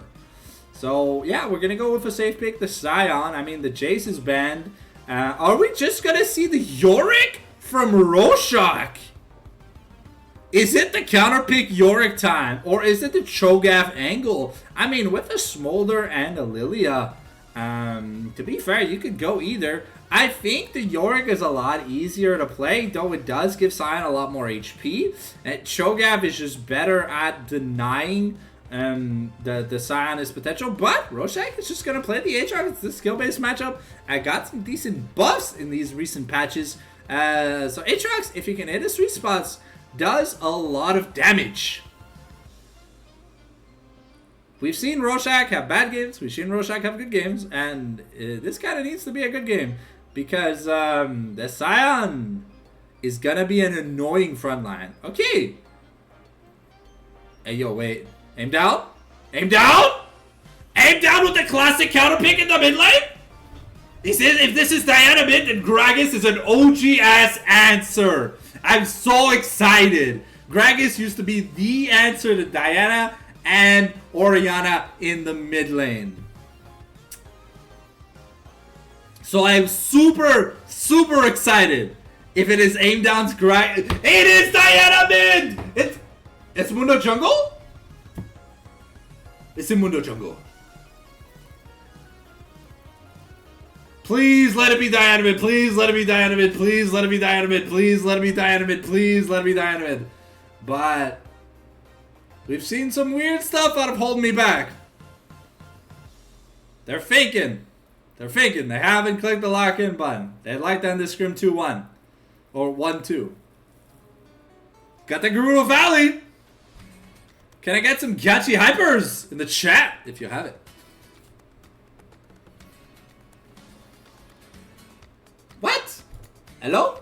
So yeah, we're going to go with a safe pick, the Scion. I mean, the Jace is banned. Are we just gonna see the Yorick from Rorschach? Is it the counterpick Yorick time? Or is it the Cho'Gath angle? I mean, with a Smolder and a Lilia, to be fair, you could go either. I think the Yorick is a lot easier to play, though it does give Scion a lot more HP. And Cho'Gath is just better at denying the Scion's potential, but Rorschach is just going to play the Aatrox. It's the skill-based matchup. I got some decent buffs in these recent patches. So Aatrox, if you can hit his sweet spots, does a lot of damage. We've seen Rorschach have bad games. We've seen Rorschach have good games. And this kind of needs to be a good game. Because the Scion is going to be an annoying frontline. Okay. Hey, yo, wait. Aim down? Aim down? Aim down with the classic counter pick in the mid lane? He says if this is Diana mid, then Gragas is an OG-ass answer. I'm so excited. Gragas used to be the answer to Diana and Orianna in the mid lane. So I'm super, super excited if it is Aim Down's Gragas. It is Diana mid! It's Mundo Jungle? It's in Mundo Jungle. Please let it be Diana mid. Please let it be Diana mid. Please let it be Diana mid. Please let it be Diana mid. Please let it be Diana mid. But we've seen some weird stuff out of Hold Me Back. They're faking. They're faking. They haven't clicked the lock-in button. They'd like to end this Scrim 2-1. Or 1-2. Got the Gerudo Valley. Can I get some Gachi Hypers in the chat if you have it? Hello?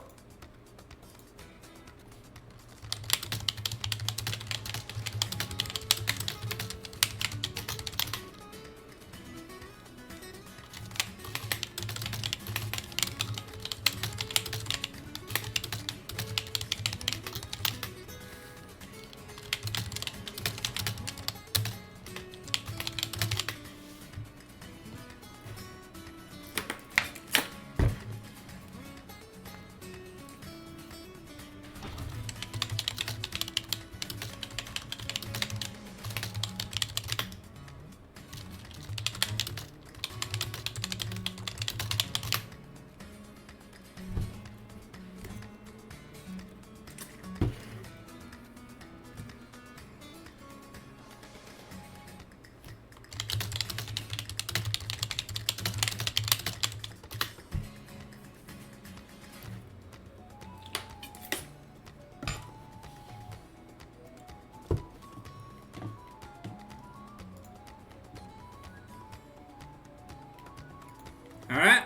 All right.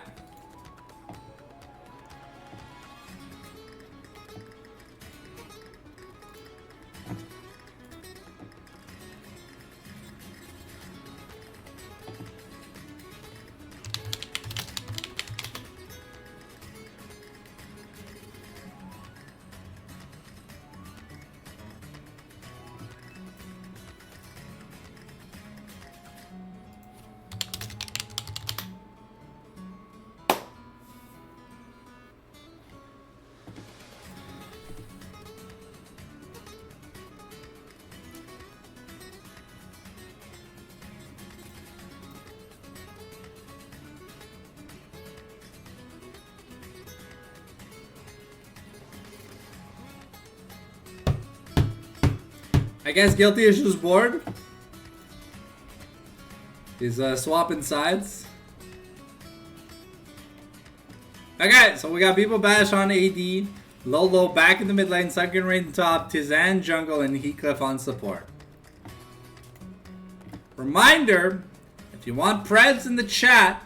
I guess Guilty is just bored. He's swapping sides. Okay, so we got Beeple Bash on AD, Lolo back in the mid lane, Sunken Rain top, Tizan jungle, and Heathcliff on support. Reminder, if you want Preds in the chat,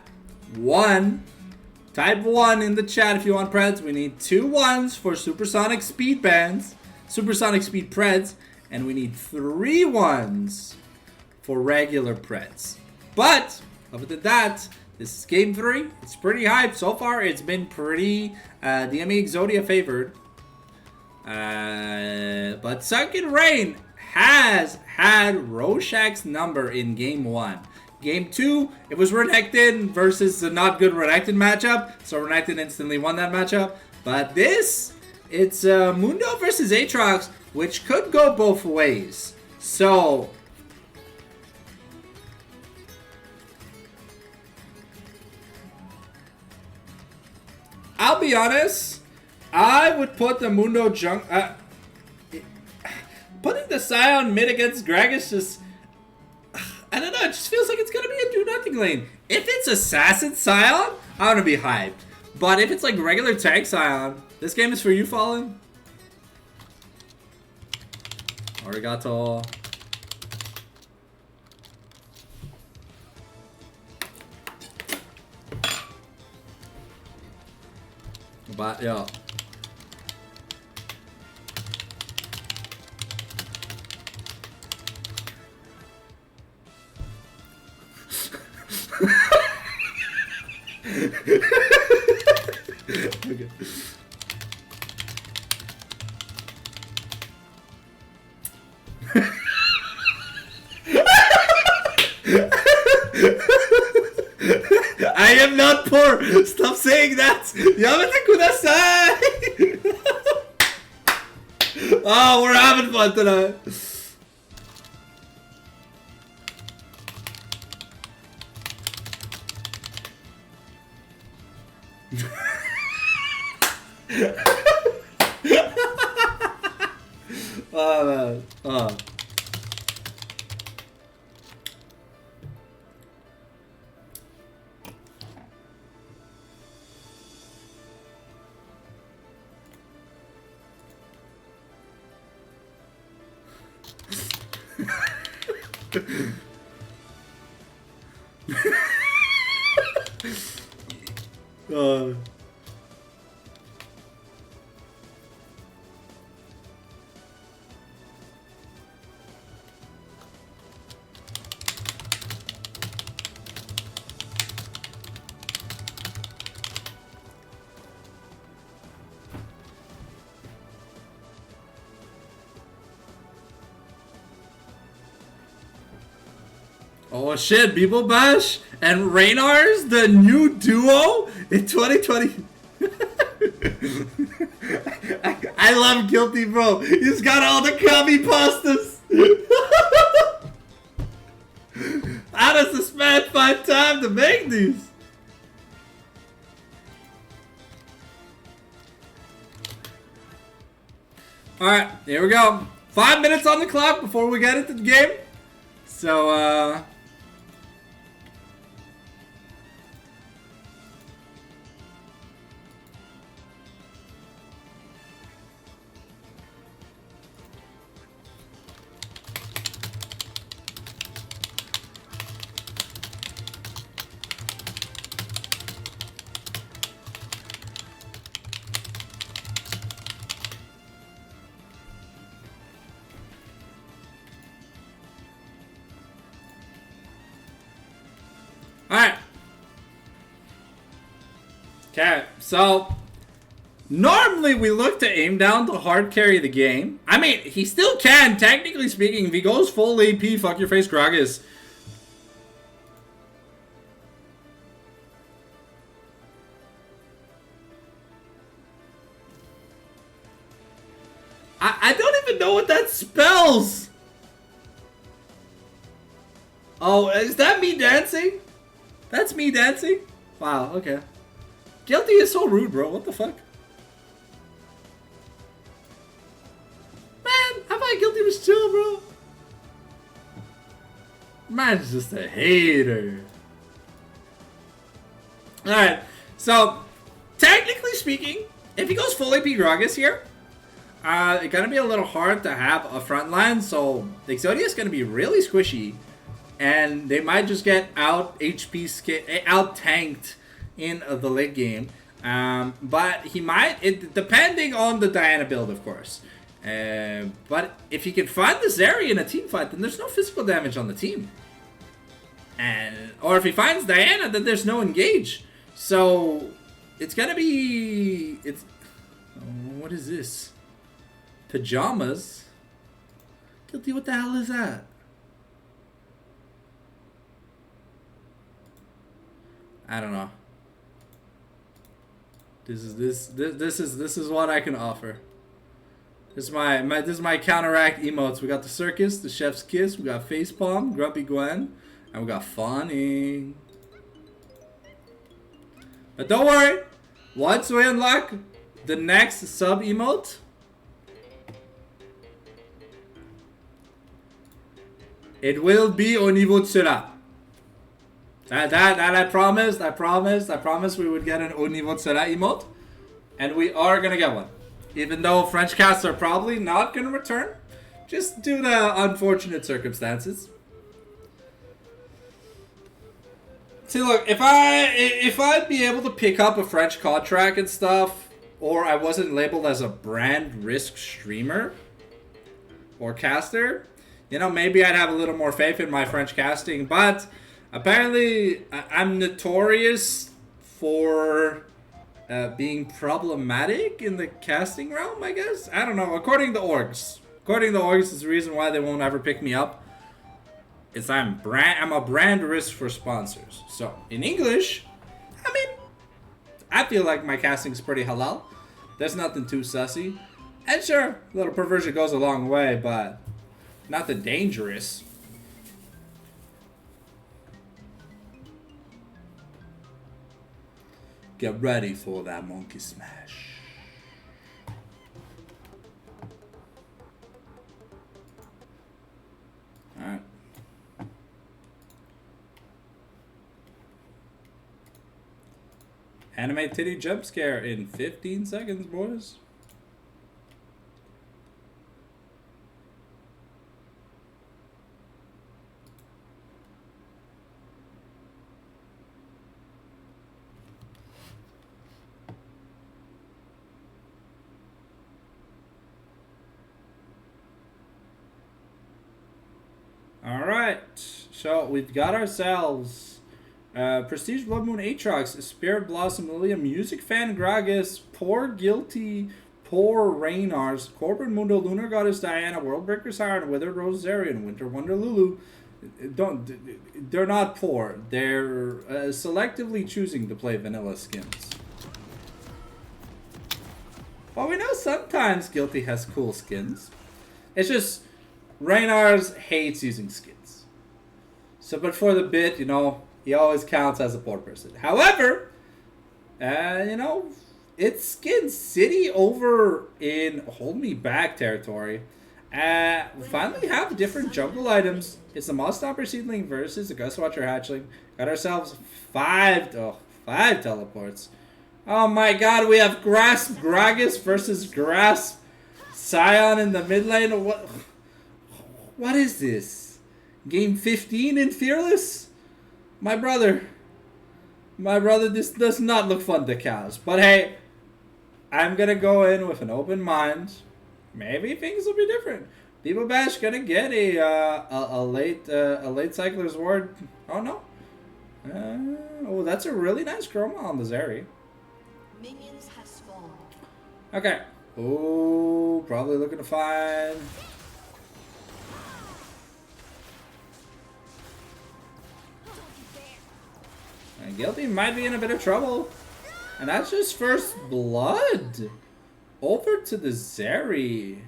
type 1 in the chat if you want Preds. We need 2 1s for Supersonic Speed Bands, Supersonic Speed Preds, and we need 3 1s for regular Preds. But, other than that, this is game 3. It's pretty hyped. So far, it's been pretty DME Exodia favored. But Sunken Rain has had Roshak's number in game 1. Game 2, it was Renekton versus a not good Renekton matchup. So Renekton instantly won that matchup. But this, it's Mundo versus Aatrox, which could go both ways. So I'll be honest, I would put the Mundo putting the Scion mid against Gragas just, I don't know, it just feels like it's gonna be a do-nothing lane. If it's Assassin Scion, I'm gonna be hyped. But if it's like regular tank Scion, this game is for you, Fallen. Arigato. But yeah. Okay. I am not poor. Stop saying that. Yamete kudasai. Oh, we're having fun tonight. Oh man. Oh. Oh shit, Beeble Bash and Raynar's the new duo in 2020. I love Guilty, bro. He's got all the copy pastas. How does this man find time to make these? Alright, here we go. 5 minutes on the clock before we get into the game. So, alright. Okay, so normally we look to aim down to hard carry the game. I mean, he still can, technically speaking. If he goes full AP, fuck your face, Gragas. I don't even know what that spells. Oh, is that me dancing? That's me dancing? Wow, okay. Guilty is so rude, bro. What the fuck? Man, I thought Guilty was chill, bro. Man's just a hater. Alright, so, technically speaking, if he goes full AP Gragas here, it's gonna be a little hard to have a front line, so the Exodia is gonna be really squishy. And they might just get out tanked in the late game. But he might, depending on the Diana build, of course. But if he can find this area in a team fight, then there's no physical damage on the team. Or if he finds Diana, then there's no engage. So it's gonna be, what is this? Pajamas? Guilty, what the hell is that? I don't know. This is what I can offer. This is my counteract emotes. We got the circus, the chef's kiss, we got facepalm, grumpy Gwen, and we got fawning. But don't worry. Once we unlock the next sub emote, it will be au niveau de cela. That I promised. I promised we would get an au niveau de cela emote. And we are gonna get one. Even though French casts are probably not gonna return. Just due to unfortunate circumstances. See, look, if I'd be able to pick up a French contract and stuff, or I wasn't labeled as a brand risk streamer or caster, you know, maybe I'd have a little more faith in my French casting. But apparently, I'm notorious for being problematic in the casting realm, I guess. I don't know. According to orgs. According to orgs, is the reason why they won't ever pick me up. Is I'm a brand risk for sponsors. So, in English, I mean, I feel like my casting is pretty halal. There's nothing too sussy. And sure, a little perversion goes a long way, but nothing dangerous. Get ready for that monkey smash. Alright. Anime titty jump scare in 15 seconds, boys. Alright, so we've got ourselves Prestige Blood Moon Aatrox, Spirit Blossom Lilia, Music Fan Gragas, Poor Guilty, Poor Raynars, Corbin Mundo, Lunar Goddess Diana, Worldbreaker Siren, Withered Rosarian, Winter Wonder Lulu, They're not poor. They're selectively choosing to play vanilla skins. Well, we know sometimes Guilty has cool skins. It's just Reynars hates using skins. So, but for the bit, you know, he always counts as a poor person. However, you know, it's Skin City over in Hold Me Back territory. We finally have different jungle items. It's the Mosstomper Seedling versus the Gust Watcher Hatchling. Got ourselves five teleports. Oh my god, we have Grasp Gragas versus Grasp Scion in the mid lane. What is this? Game 15 in Fearless? My brother, this does not look fun to cast. But hey, I'm gonna go in with an open mind. Maybe things will be different. Debo Bash gonna get a late Cycler's Ward. Oh no. Oh, that's a really nice chroma on the Zeri. Minions has spawned. Okay. Oh, probably looking to find. And Guilty might be in a bit of trouble. And that's just first blood. Over to the Zeri.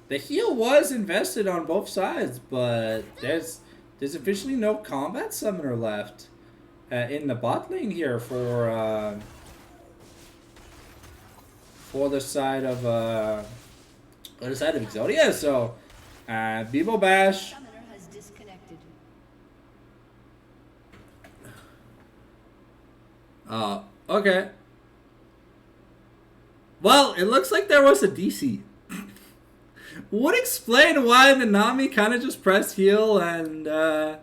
The heal was invested on both sides, but there's officially no combat summoner left in the bot lane here for the side of Exodia. So Bebo Bash. Summoner has disconnected. Okay. Well, it looks like there was a DC. Would explain why the Nami kind of just pressed heal and okay,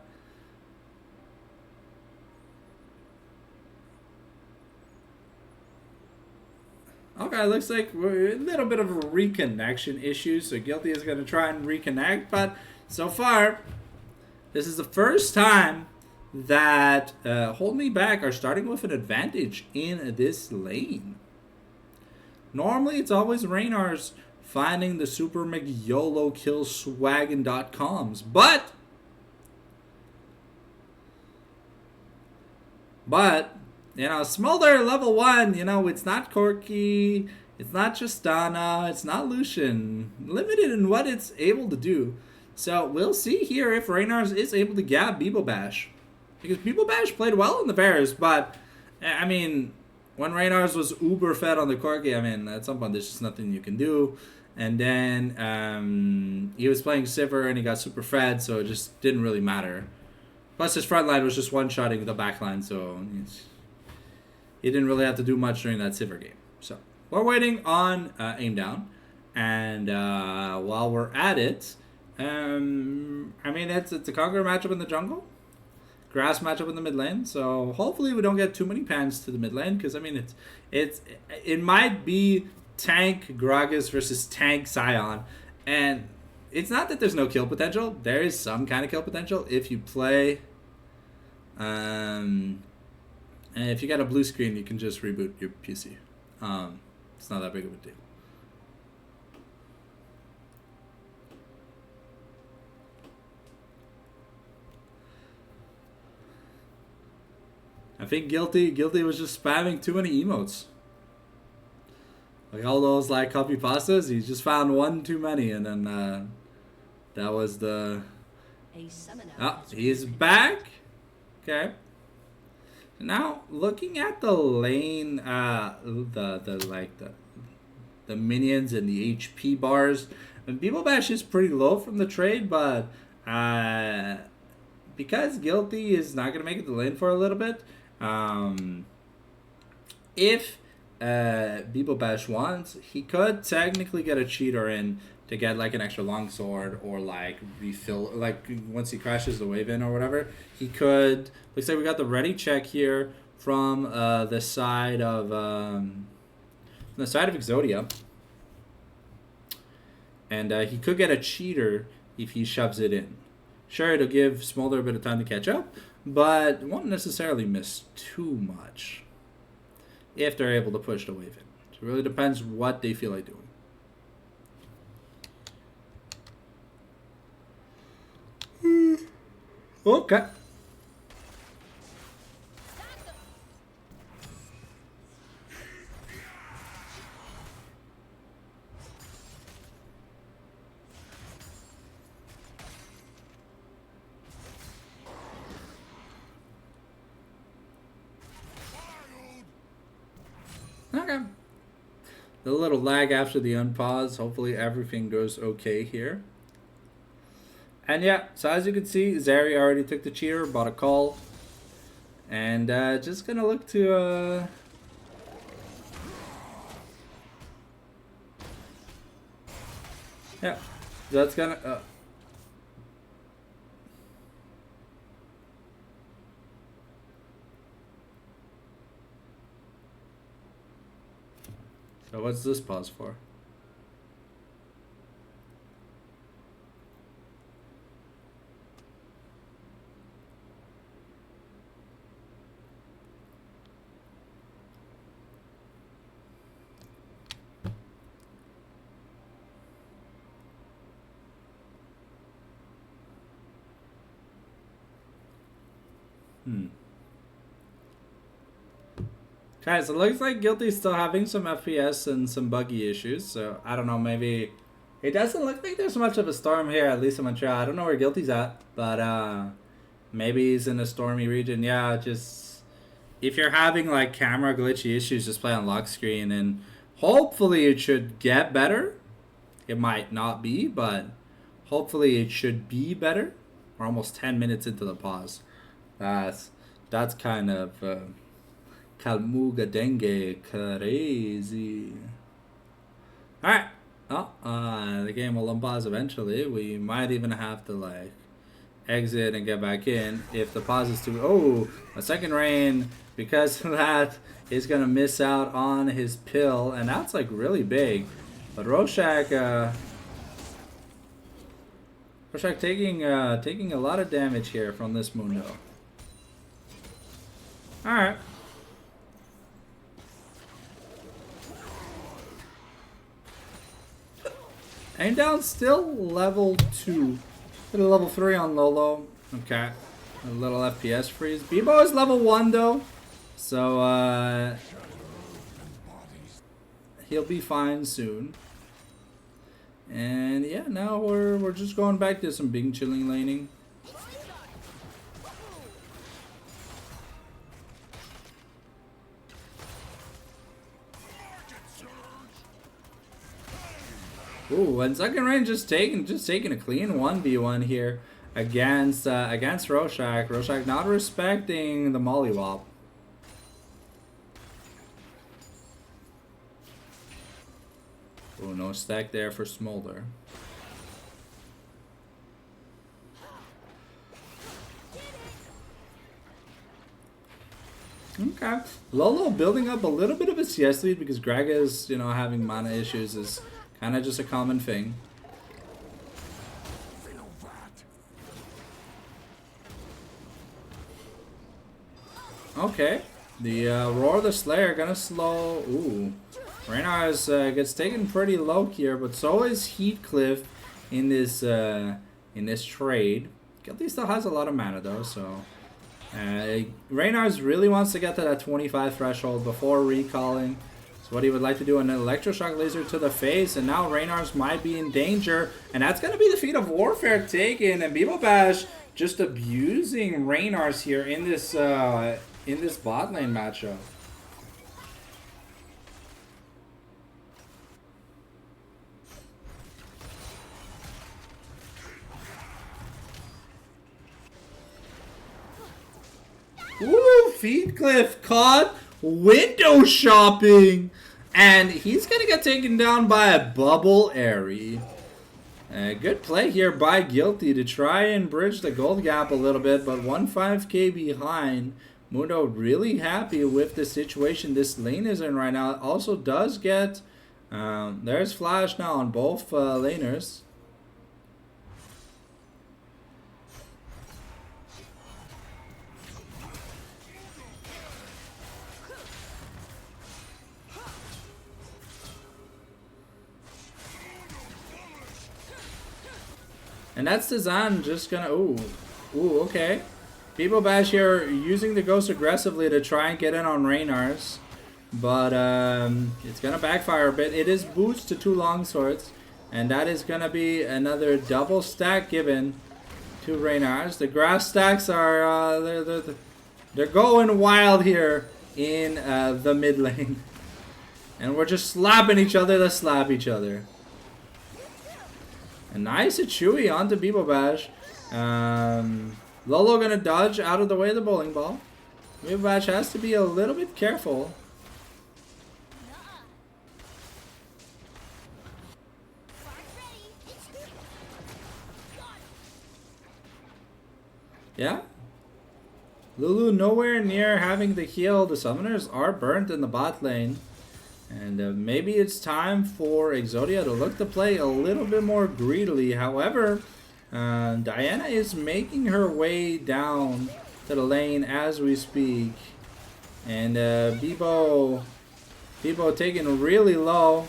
looks like we're a little bit of a reconnection issue, so Guilty is going to try and reconnect, but so far, this is the first time that Hold Me Back are starting with an advantage in this lane. Normally, it's always Reynar's finding the super mega YOLO kill swaggin.coms. But, you know, Smolder level 1, you know, it's not Corki, it's not Tristana, it's not Lucian. Limited in what it's able to do. So, we'll see here if Reynars is able to gab Bebo Bash. Because Bebo Bash played well in the Bears, but, I mean, when Reynars was uber fed on the Corki, I mean, at some point there's just nothing you can do. And then he was playing Sivir and he got super fed, so it just didn't really matter. Plus his front line was just one-shotting the back line, so he didn't really have to do much during that Sivir game. So we're waiting on aim down. And while we're at it, I mean, it's a Conqueror matchup in the jungle. Grass matchup in the mid lane, so hopefully we don't get too many pans to the mid lane, because I mean it might be tank Gragas versus tank Scion, and it's not that there's no kill potential. There is some kind of kill potential if you play and if you got a blue screen, you can just reboot your PC. It's not that big of a deal. I think Guilty was just spamming too many emotes. Like all those like copy pastas, he just found one too many, and then that was the. Oh, he's back. Okay. Now looking at the lane, the minions and the HP bars, and Bebo Bash is pretty low from the trade, but because Guilty is not gonna make it to the lane for a little bit. If Bebo Bash wants, he could technically get a cheater in to get like an extra longsword or like refill, like once he crashes the wave in or whatever. He could. Looks like we got the ready check here from the side of Exodia, and he could get a cheater if he shoves it in. Sure, it'll give Smolder a bit of time to catch up, but won't necessarily miss too much if they're able to push the wave in. So it really depends what they feel like doing. Okay. Okay. A little lag after the unpause. Hopefully everything goes okay here. And yeah, so as you can see, Zeri already took the cheater, bought a call. And just gonna look to... yeah, that's gonna... so what's this pause for? Guys, it looks like Guilty's still having some FPS and some buggy issues, so I don't know, maybe... It doesn't look like there's much of a storm here, at least in Montreal. I don't know where Guilty's at, but maybe he's in a stormy region. Yeah, just... if you're having like camera glitchy issues, just play on lock screen, and hopefully it should get better. It might not be, but hopefully it should be better. We're almost 10 minutes into the pause. That's kind of... Kalmuga dengue crazy. Alright. Oh, the game will unpause eventually. We might even have to like exit and get back in if the pause is too... oh, a second rain. Because of that, is gonna miss out on his pill, and that's like really big. But Rorschach taking a lot of damage here from this Mundo. Alright. Aim down still level 2. Hit a level 3 on Lolo. Okay. A little FPS freeze. Bebo is level 1 though. So he'll be fine soon. And yeah, now we're just going back to some big chilling laning. Ooh, and second range just taking a clean 1v1 here against Rorschach. Rorschach not respecting the mollywop. Oh, no stack there for Smolder. Okay, Lolo building up a little bit of a CS lead because Greg is, having mana issues is kind of just a common thing. Okay, the Roar of the Slayer gonna slow. Ooh, Reynars gets taken pretty low here, but so is Heathcliff in this trade. Guilty still has a lot of mana though, so Reynars really wants to get to that 25 threshold before recalling. So what he would like to do, an electroshock laser to the face, and now Reynars might be in danger, and that's going to be the feat of warfare taken, and Bebo Bash just abusing Reynars here in this bot lane matchup. Ooh, Heathcliff caught window shopping, and he's gonna get taken down by a bubble Airy. Good play here by Guilty to try and bridge the gold gap a little bit, but 1.5k behind. Mundo really happy with the situation this lane is in right now. It also does get there's flash now on both laners. And that's Tizan just gonna... ooh. Ooh, okay. People Bash here using the Ghost aggressively to try and get in on Reynar's. But it's going to backfire a bit. It is boots to 2 longswords. And that is going to be another double stack given to Reynar's. The grass stacks are they're going wild here in the mid lane. And we're just slapping each other to slap each other. A nice Chewy onto Bebo Bash. Lolo gonna dodge out of the way of the bowling ball. Bebo Bash has to be a little bit careful. Yeah. Lulu nowhere near having the heal. The summoners are burnt in the bot lane. And maybe it's time for Exodia to look to play a little bit more greedily. However, Diana is making her way down to the lane as we speak. And Bebo taking really low.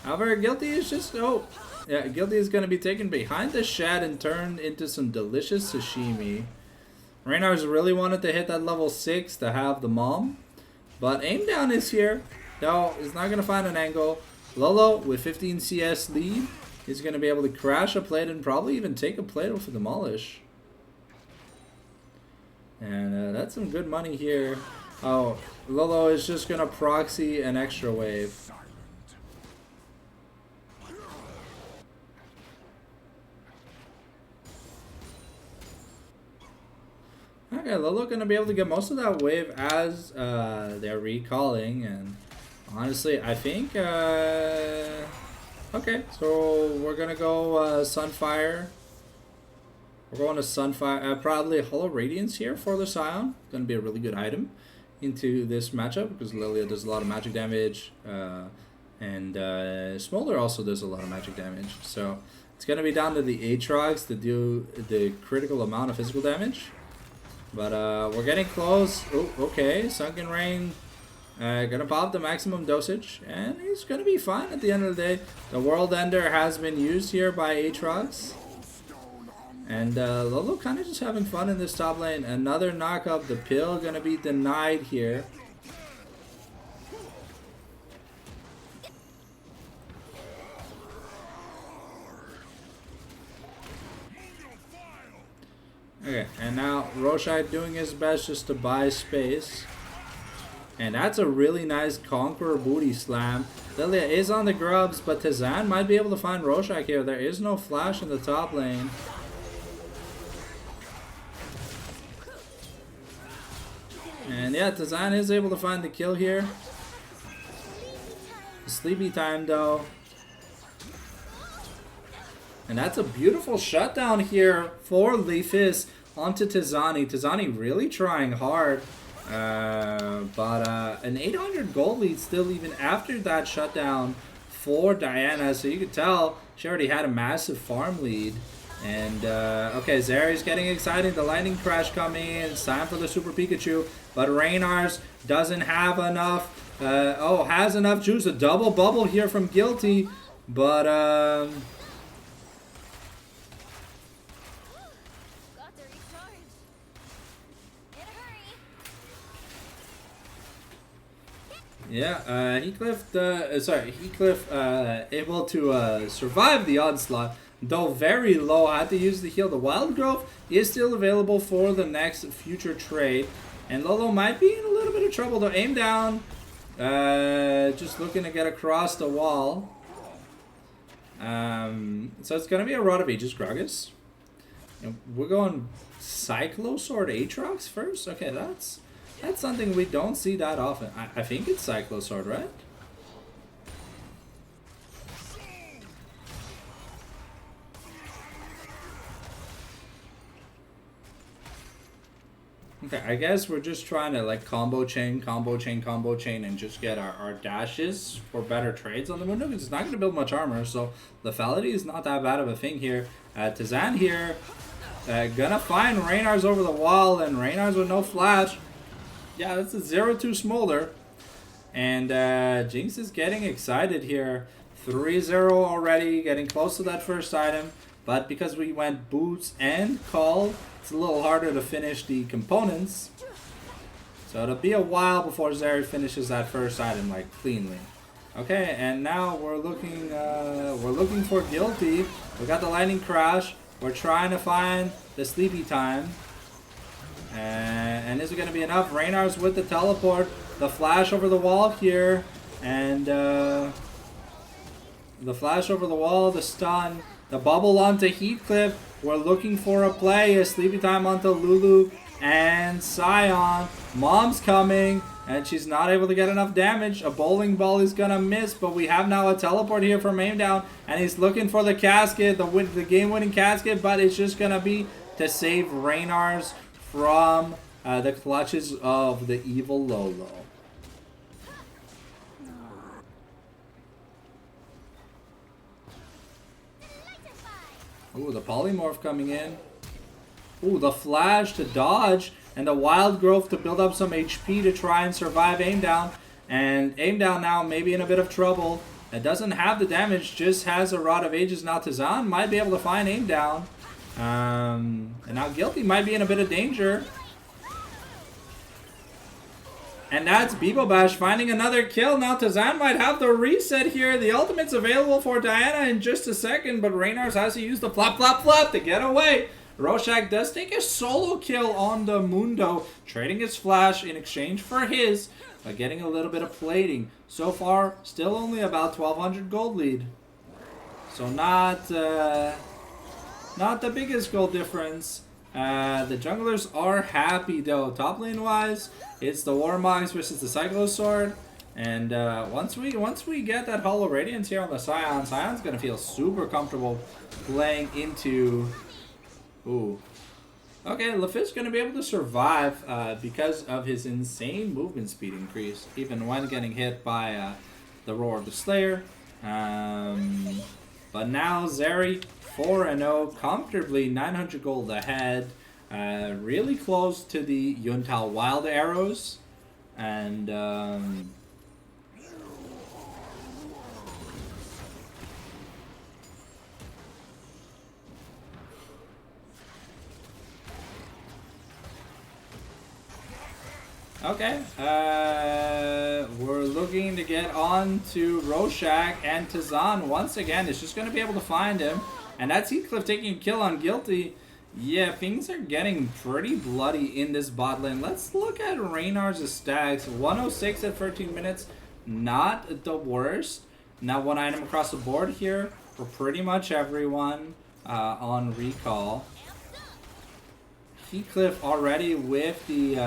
However, Guilty is just... Oh, yeah, Guilty is going to be taken behind the shed and turned into some delicious sashimi. Reynar's really wanted to hit that level 6 to have the mom. But aim down is here. No, he's not going to find an angle. Lolo with 15 CS lead is going to be able to crash a plate and probably even take a plate for Demolish. And that's some good money here. Oh, Lolo is just going to proxy an extra wave. Okay, Lolo gonna be able to get most of that wave as they're recalling, and honestly, I think okay, so we're gonna go Sunfire. We're going to Sunfire, probably Hollow Radiance here for the Scion. Gonna be a really good item into this matchup because Lilia does a lot of magic damage, and Smolder also does a lot of magic damage. So it's gonna be down to the Aatrox to do the critical amount of physical damage. But we're getting close. Oh, okay. Sunken Rain gonna pop the maximum dosage. And he's gonna be fine at the end of the day. The World Ender has been used here by Aatrox. And Lolo kind of just having fun in this top lane. Another knock up. The pill gonna be denied here. Okay, and now Roshai doing his best just to buy space. And that's a really nice Conqueror booty slam. Lilia is on the grubs, but Tazan might be able to find Roshai here. There is no flash in the top lane. And yeah, Tazan is able to find the kill here. Sleepy time though. And that's a beautiful shutdown here for Leafis onto Tizani. Tizani really trying hard. But an 800 gold lead still even after that shutdown for Diana. So you could tell she already had a massive farm lead. And okay, Zeri's getting excited. The lightning crash coming in. It's time for the Super Pikachu. But Reynar's doesn't have enough. Oh, has enough juice. A double bubble here from Guilty. But yeah, Heathcliff able to survive the onslaught, though very low. Had to use the heal. The Wild Growth is still available for the next future trade, and Lolo might be in a little bit of trouble though. Aim down, just looking to get across the wall. So it's gonna be a Rod of Aegis Gragas. And we're going Cyclosword Aatrox first. Okay, that's something we don't see that often. I think it's Cyclosword, right? Okay, I guess we're just trying to like combo chain, and just get our dashes for better trades on the window because it's not going to build much armor. So lethality is not that bad of a thing here. Tazan here, gonna find Reynar's over the wall, and Reynar's with no flash. Yeah, that's a 0-2 Smolder. And Jinx is getting excited here. 3-0 already, getting close to that first item. But because we went boots and call, it's a little harder to finish the components. So it'll be a while before Zeri finishes that first item like cleanly. Okay, and now we're looking for Guilty. We got the lightning crash. We're trying to find the sleepy time. And is it going to be enough? Reynar's with the teleport. The flash over the wall here. And the flash over the wall, the stun. The bubble onto Heathcliff. We're looking for a play. A sleepy time onto Lulu and Scion. Mom's coming. And she's not able to get enough damage. A bowling ball is going to miss. But we have now a teleport here from Aim Down. And he's looking for the casket. The game-winning casket. But it's just going to be to save Reynar's from the clutches of the evil Lolo. Ooh, the polymorph coming in. Ooh, the flash to dodge. And the wild growth to build up some HP to try and survive Aim Down. And Aim Down now maybe in a bit of trouble. It doesn't have the damage, just has a Rod of Ages. Now Tazan might be able to find Aim Down. And now Guilty might be in a bit of danger. And that's Bebo Bash finding another kill. Now Tazan might have the reset here. The ultimate's available for Diana in just a second. But Reynars has to use the flop, flop, flop to get away. Rorschach does take a solo kill on the Mundo, trading his flash in exchange for his, but getting a little bit of plating. So far, still only about 1,200 gold lead. So not the biggest gold difference. The junglers are happy though. Top lane wise, it's the Warmogs versus the Cyclo Sword. And once we get that Hollow Radiance here on the Scion, Scion's gonna feel super comfortable playing into. Ooh. Okay, Lefi's going to be able to survive because of his insane movement speed increase, even when getting hit by the Roar of the Slayer. But now Zeri 4-0, comfortably 900 gold ahead, really close to the Yuntal Wild Arrows. And okay, we're looking to get on to Rorschach, and Tazan once again is just going to be able to find him. And that's Heathcliff taking a kill on Guilty. Yeah, things are getting pretty bloody in this bot lane. Let's look at Reynar's stacks. 106 at 13 minutes, not the worst. Now one item across the board here for pretty much everyone on recall. Heathcliff already with the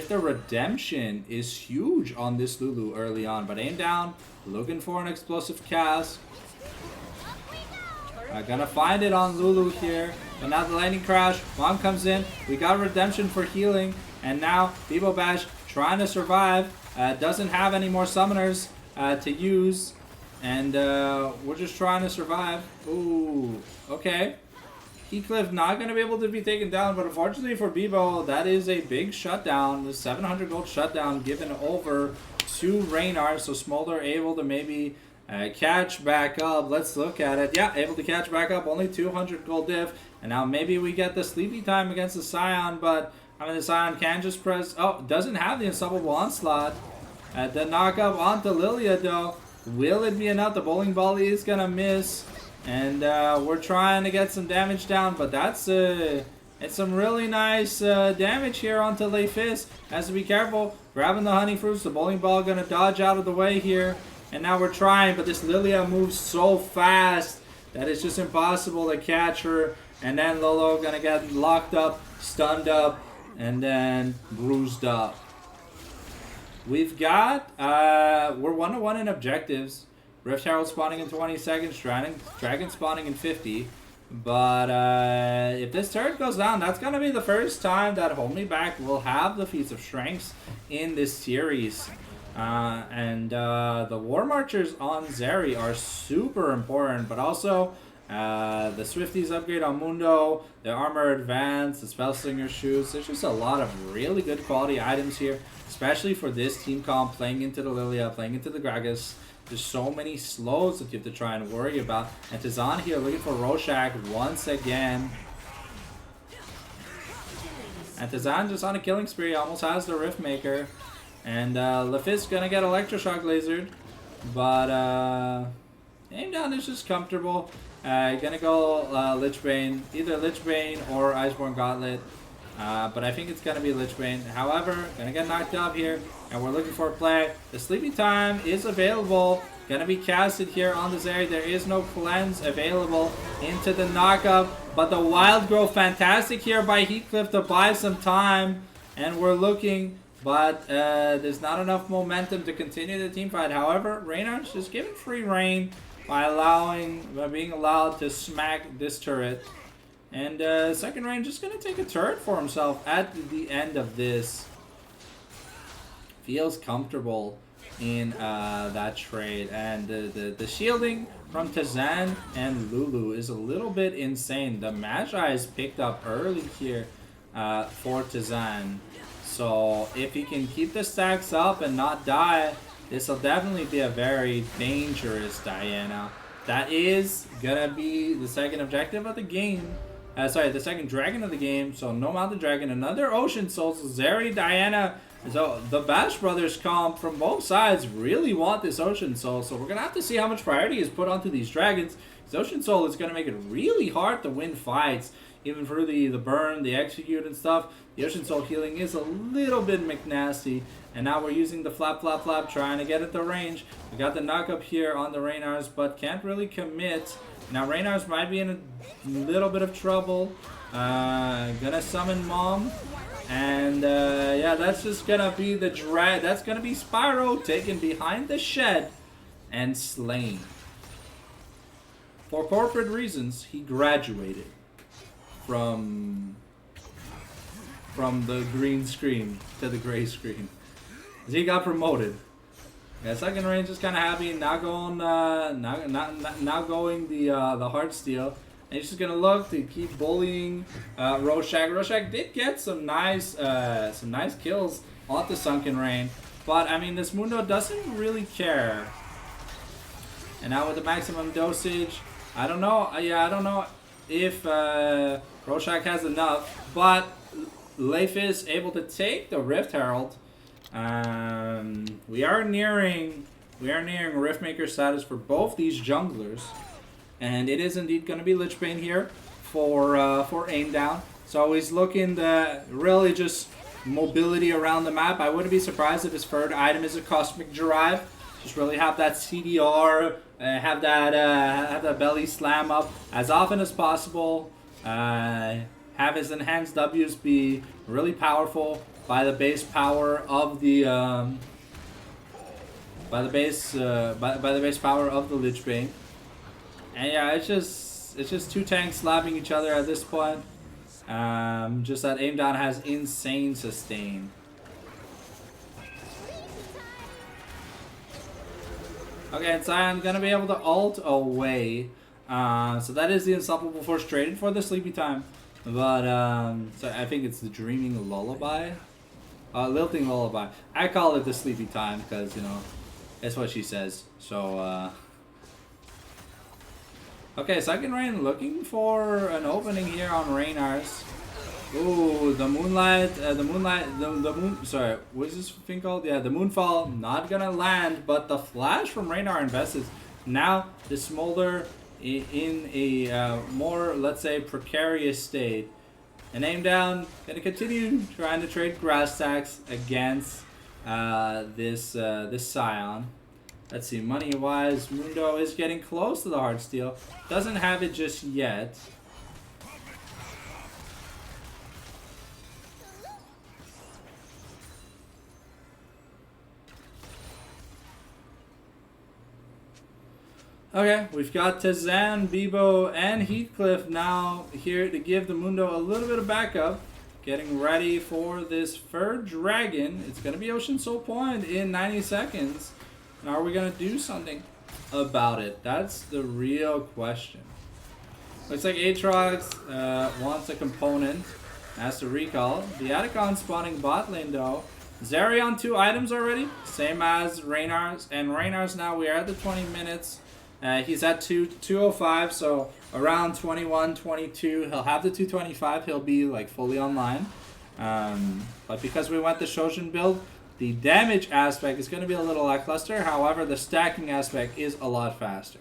redemption is huge on this Lulu early on, but Aim Down, looking for an explosive cast. Gonna find it on Lulu here, but now the lightning crash. Mom comes in. We got redemption for healing, and now Bebo Bash trying to survive. Doesn't have any more summoners to use, and we're just trying to survive. Ooh, okay. Heathcliff not going to be able to be taken down, but unfortunately for Bebo, that is a big shutdown. The 700 gold shutdown given over to Reynar, so Smolder able to maybe catch back up. Let's look at it. Yeah, able to catch back up, only 200 gold diff. And now maybe we get the sleepy time against the Scion, but I mean the Scion can just press. Oh, doesn't have the unstoppable onslaught. The knockup onto Lilia though. Will it be enough? The bowling ball is going to miss. And we're trying to get some damage down, but that's it's some really nice damage here onto Lefis. Has to be careful. Grabbing the honey fruits, the bowling ball gonna dodge out of the way here. And now we're trying, but this Lilia moves so fast that it's just impossible to catch her. And then Lolo gonna get locked up, stunned up, and then bruised up. We've got we're 1-1 in objectives. Rift Herald spawning in 20 seconds, Dragon spawning in 50. But if this turret goes down, that's going to be the first time that Hold Me Back will have the Feats of Strengths in this series. The War Marchers on Zeri are super important, but also The Swifties upgrade on Mundo, the Armor Advance, the Spellslinger Shoes. There's just a lot of really good quality items here, especially for this team comp, playing into the Lilia, playing into the Gragas. There's so many slows that you have to try and worry about. And Tizan here looking for Rorschach once again. And Tizan just on a killing spree, almost has the Rift Maker. And Lephis gonna get Electroshock lasered. But Aim Down is just comfortable. Gonna go Lichbane, either Lichbane or Iceborne Gauntlet. But I think it's gonna be Lichbane. However, gonna get knocked up here, and we're looking for a play. The Sleepy Time is available. Gonna be casted here on this area. There is no cleanse available into the knockup, but the Wild Growth, fantastic here by Heathcliff to buy some time. And we're looking, but there's not enough momentum to continue the team fight. However, Reynard's just given free reign by being allowed to smack this turret. And Second Reign just gonna take a turret for himself at the end of this. Feels comfortable in that trade. And the shielding from Tizan and Lulu is a little bit insane. The Magi is picked up early here for Tizan. So if he can keep the stacks up and not die, this will definitely be a very dangerous Diana. That is gonna be the second objective of the game. The second dragon of the game. So no Mountain Dragon, another Ocean Soul, Zeri, Diana. So the Bash Brothers comp from both sides really want this Ocean Soul. So we're gonna have to see how much priority is put onto these dragons. This Ocean Soul is gonna make it really hard to win fights, even for the burn, the execute and stuff. The Ocean Soul healing is a little bit McNasty. And now we're using the flap, trying to get at the range. We got the knock-up here on the Reynars, but can't really commit. Now Reynars might be in a little bit of trouble. Gonna summon Mom. And yeah, that's just gonna be the drag. That's gonna be Spyro taken behind the shed and slain. For corporate reasons, he graduated from the green screen to the gray screen. He got promoted. Yeah, Second Reign just kind of happy, not going the Heartsteel. And he's just gonna look to keep bullying Rorschach. Rorschach did get some nice kills off the Sunken Rain, but I mean this Mundo doesn't really care. And now with the maximum dosage, I don't know. I don't know if Rorschach has enough, but Leif is able to take the Rift Herald. We are nearing Riftmaker status for both these junglers, and it is indeed going to be Lichbane here for aim down. So he's looking to really just mobility around the map. I wouldn't be surprised if his third item is a Cosmic Drive. Just really have that CDR, have that belly slam up as often as possible. Have his enhanced W's be really powerful by the base power of the base power of the Lichbane. And yeah, it's just two tanks slapping each other at this point. Just that aim down has insane sustain. Okay, and Sion's gonna be able to ult away. So that is the Unstoppable Force traded for the Sleepy Time. But so I think it's the Dreaming Lullaby. Lilting Lullaby. I call it the Sleepy Time because, you know, that's what she says. So, okay, Second Reign looking for an opening here on Reynars. Ooh, the Moonlight, the Moon, sorry, what is this thing called? Yeah, the Moonfall, not gonna land, but the Flash from Reynar invested. Now, the Smolder in a more, let's say, precarious state. And aim down, gonna continue trying to trade grass stacks against this Scion. Let's see, money-wise, Mundo is getting close to the Heartsteel. Doesn't have it just yet. Okay, we've got Tizan, Bebo, and Heathcliff now here to give the Mundo a little bit of backup. Getting ready for this third dragon. It's going to be Ocean Soul Point in 90 seconds. And are we going to do something about it? That's the real question. Looks like Aatrox wants a component. Has to recall. The Atacon spawning bot lane though. Zeri on 2 items already. Same as Reynar's. And Reynar's now, we are at the 20 minutes. He's at 205, so around 21, 22. He'll have the 225. He'll be like fully online. But because we went the Shoshin build, the damage aspect is going to be a little lackluster. However, the stacking aspect is a lot faster.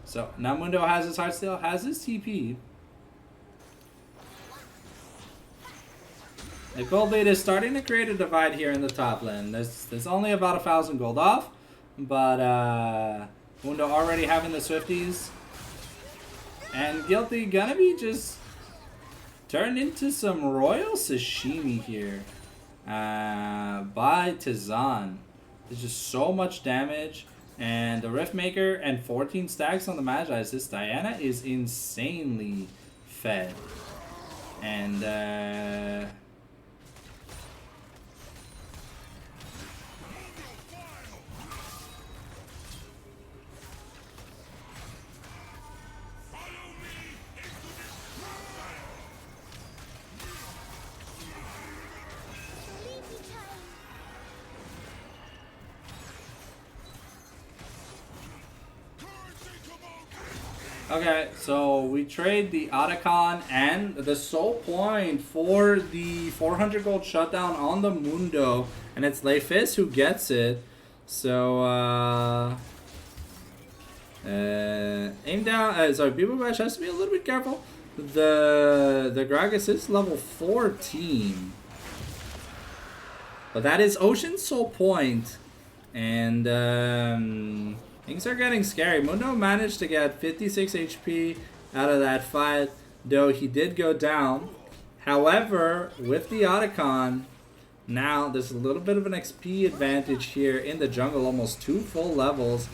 So now Mundo has his Heartsteel, has his TP. The gold lead is starting to create a divide here in the top lane. There's only about 1,000 gold off, but Mundo already having the Swifties. And Guilty gonna be just turned into some royal sashimi here by Tizan. There's just so much damage. And the Riftmaker and 14 stacks on the Magi's. This Diana is insanely fed. And okay, so we trade the Otacon and the soul point for the 400 gold shutdown on the Mundo, and it's Leifis who gets it. So aim down. Sorry, Beeble Bash has to be a little bit careful. The Gragas is level 14, but that is Ocean Soul Point, and things are getting scary. Mundo managed to get 56 HP out of that fight, though he did go down. However, with the Otacon, now there's a little bit of an XP advantage here in the jungle, almost 2 full levels.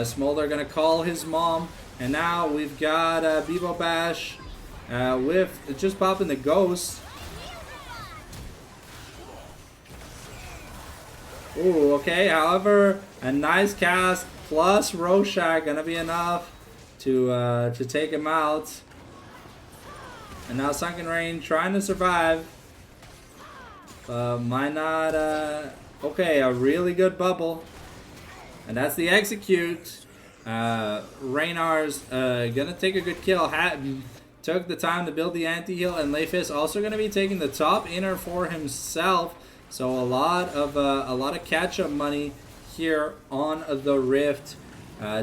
Smolder gonna call his mom, and now we've got Bebo Bash with just popping the ghost. Ooh, okay, however, a nice cast plus Rorschach gonna be enough to take him out. And now Sunken Rain trying to survive. Might not. Okay, a really good bubble. And that's the execute. Reynar's gonna take a good kill. Took the time to build the anti-heal, and Leifis also gonna be taking the top inner for himself. So a lot of catch-up money here on the Rift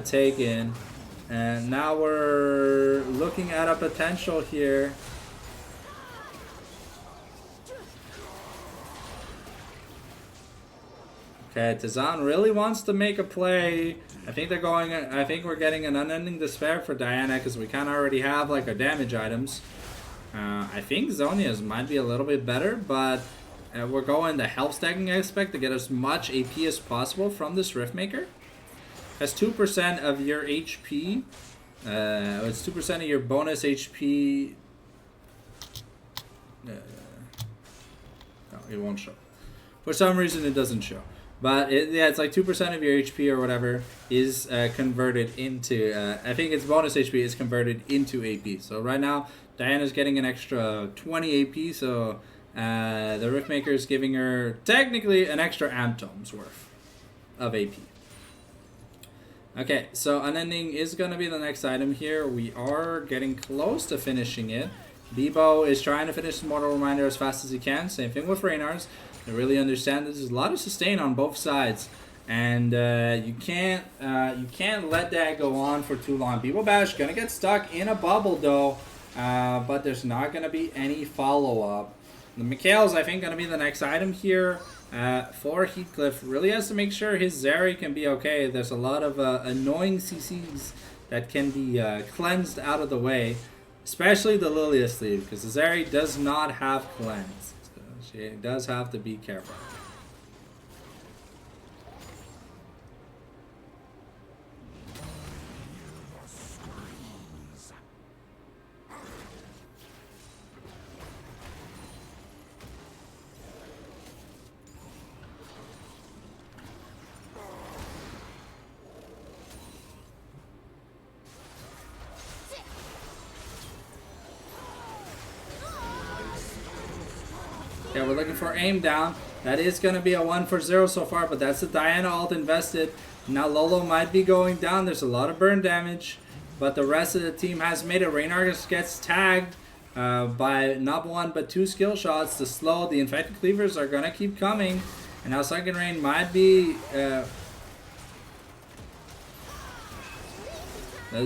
taken. And now we're looking at a potential here. Okay, Tizan really wants to make a play. I think we're getting an unending despair for Diana because we kind of already have like our damage items. I think Zonia's might be a little bit better, but we're going the health stacking aspect to get as much AP as possible from this Riftmaker. Has 2% of your HP. It's 2% of your bonus HP. No, it won't show. For some reason, it doesn't show. But yeah, it's like 2% of your HP or whatever is converted into. I think its bonus HP is converted into AP. So right now, Diana's getting an extra 20 AP. So the Riftmaker is giving her technically an extra Amtom's worth of AP. Okay, so Unending is going to be the next item here. We are getting close to finishing it. Bebo is trying to finish the Mortal Reminder as fast as he can. Same thing with Reynar's. I really understand this is a lot of sustain on both sides. And you can't let that go on for too long. Bebo Bash going to get stuck in a bubble though. But there's not going to be any follow-up. The Mikhail's, I think, going to be the next item here. For Heathcliff, really has to make sure his Zeri can be okay. There's a lot of annoying CCs that can be cleansed out of the way, especially the Lilia sleeve, because the Zeri does not have cleanse. So she does have to be careful. Okay, we're looking for aim down. That is going to be a 1 for 0 so far, but that's the Diana ult invested. Now Lolo might be going down. There's a lot of burn damage, but the rest of the team has made it. Reinhardt gets tagged by not 1 but 2 skill shots to slow. The infected cleavers are going to keep coming. And now Sunken Rain might be the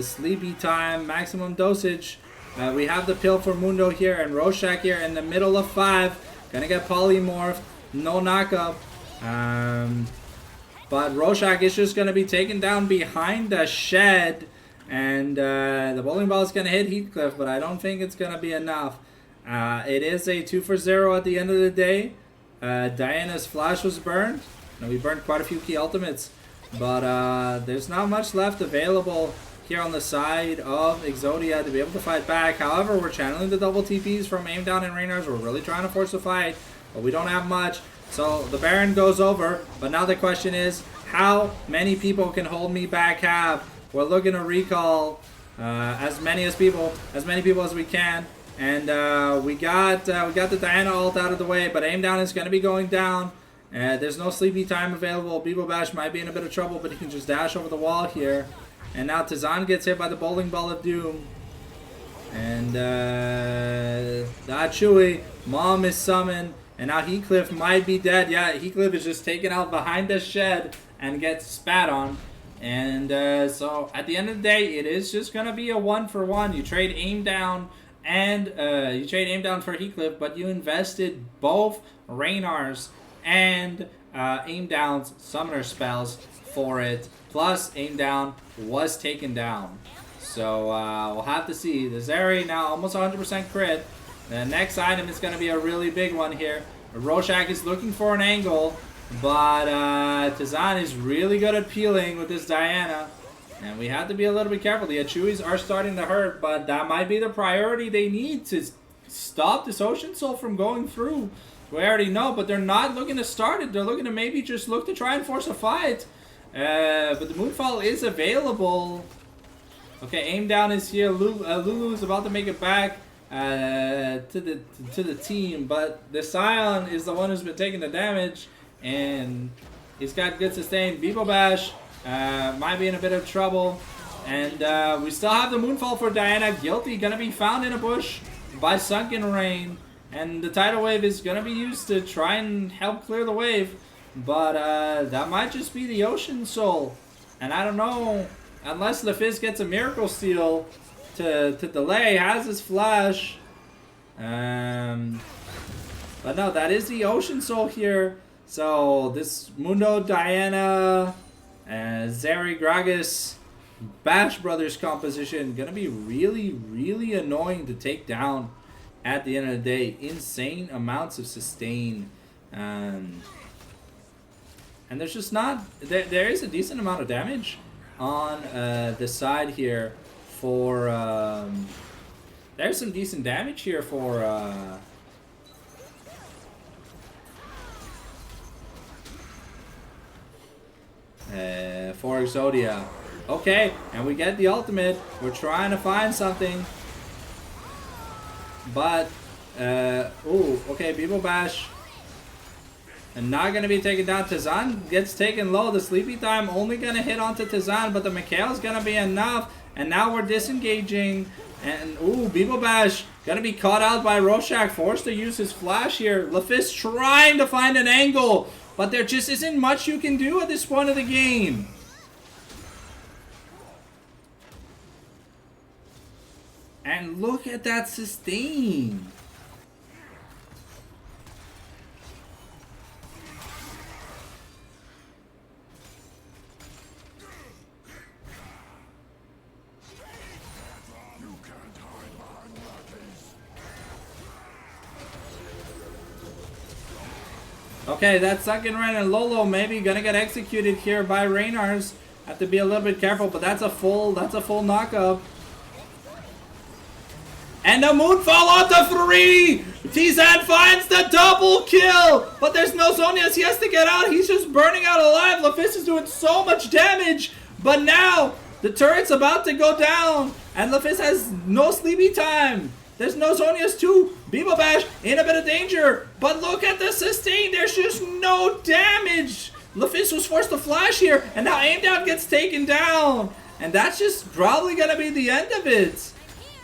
sleepy time, maximum dosage. We have the pill for Mundo here and Rorschach here in the middle of 5. Gonna get polymorphed, no knockup. But Rorschach is just gonna be taken down behind the shed. And the bowling ball is gonna hit Heathcliff, but I don't think it's gonna be enough. It is a 2 for 0 at the end of the day. Diana's flash was burned. Now, we burned quite a few key ultimates, but there's not much left available here on the side of Exodia to be able to fight back. However, we're channeling the double TPs from Aim Down and Reinhardt. We're really trying to force the fight, but we don't have much. So the Baron goes over, but now the question is, how many people can hold me back half? We're looking to recall as many people as we can. And we got the Diana ult out of the way, but Aim Down is going to be going down. There's no sleepy time available. Bebo Bash might be in a bit of trouble, but he can just dash over the wall here. And now Tazan gets hit by the bowling ball of doom. And Chewy, Mom is summoned. And now Heathcliff might be dead. Yeah, Heathcliff is just taken out behind the shed and gets spat on. And so at the end of the day, it is just going to be a 1 for 1. You trade Aim Down and you trade Aim Down for Heathcliff, but you invested both Reinar's and Aim Down's summoner spells for it. Plus, Aim Down was taken down. So we'll have to see. The Zeri now almost 100% crit. The next item is going to be a really big one here. Rorschach is looking for an angle, but Tazan is really good at peeling with this Diana. And we have to be a little bit careful. The Achuis are starting to hurt, but that might be the priority they need to stop this Ocean Soul from going through. We already know, but they're not looking to start it. They're looking to maybe just look to try and force a fight. But the Moonfall is available. Okay, Aim Down is here. Lulu is about to make it back to the team, but the Scion is the one who's been taking the damage, and he's got good sustain. Bebo Bash might be in a bit of trouble, and we still have the Moonfall for Diana. Guilty gonna be found in a bush by Sunken Rain, and the Tidal Wave is gonna be used to try and help clear the wave. But that might just be the Ocean Soul. And I don't know, unless LeFiz gets a Miracle Steal to delay, has his flash. But no, that is the Ocean Soul here. So this Mundo, Diana, Zeri, Gragas, Bash Brothers composition gonna be really, really annoying to take down at the end of the day. Insane amounts of sustain. And there's just not... There is a decent amount of damage on the side here for... there's some decent damage here for... for Exodia. Okay, and we get the ultimate. We're trying to find something. But... ooh, okay, Bebo Bash... And not going to be taken down. Tazan gets taken low. The sleepy time only going to hit onto Tazan, but the Mikhail is going to be enough. And now we're disengaging. And, ooh, Bebo Bash going to be caught out by Rorschach. Forced to use his flash here. LeFist trying to find an angle. But there just isn't much you can do at this point of the game. And look at that sustain. Okay, that Sunken Rain and Lolo maybe gonna get executed here by Reinhardt. Have to be a little bit careful, but that's a full knockup. And the Moonfall onto 3! Tizan finds the double kill! But there's no Zonias, he has to get out, he's just burning out alive. LeFist is doing so much damage, but now the turret's about to go down, and LeFist has no sleepy time. There's no Zonias too. Bebo Bash in a bit of danger. But look at the sustain. There's just no damage. LeFist was forced to flash here. And now Aim Down gets taken down. And that's just probably going to be the end of it.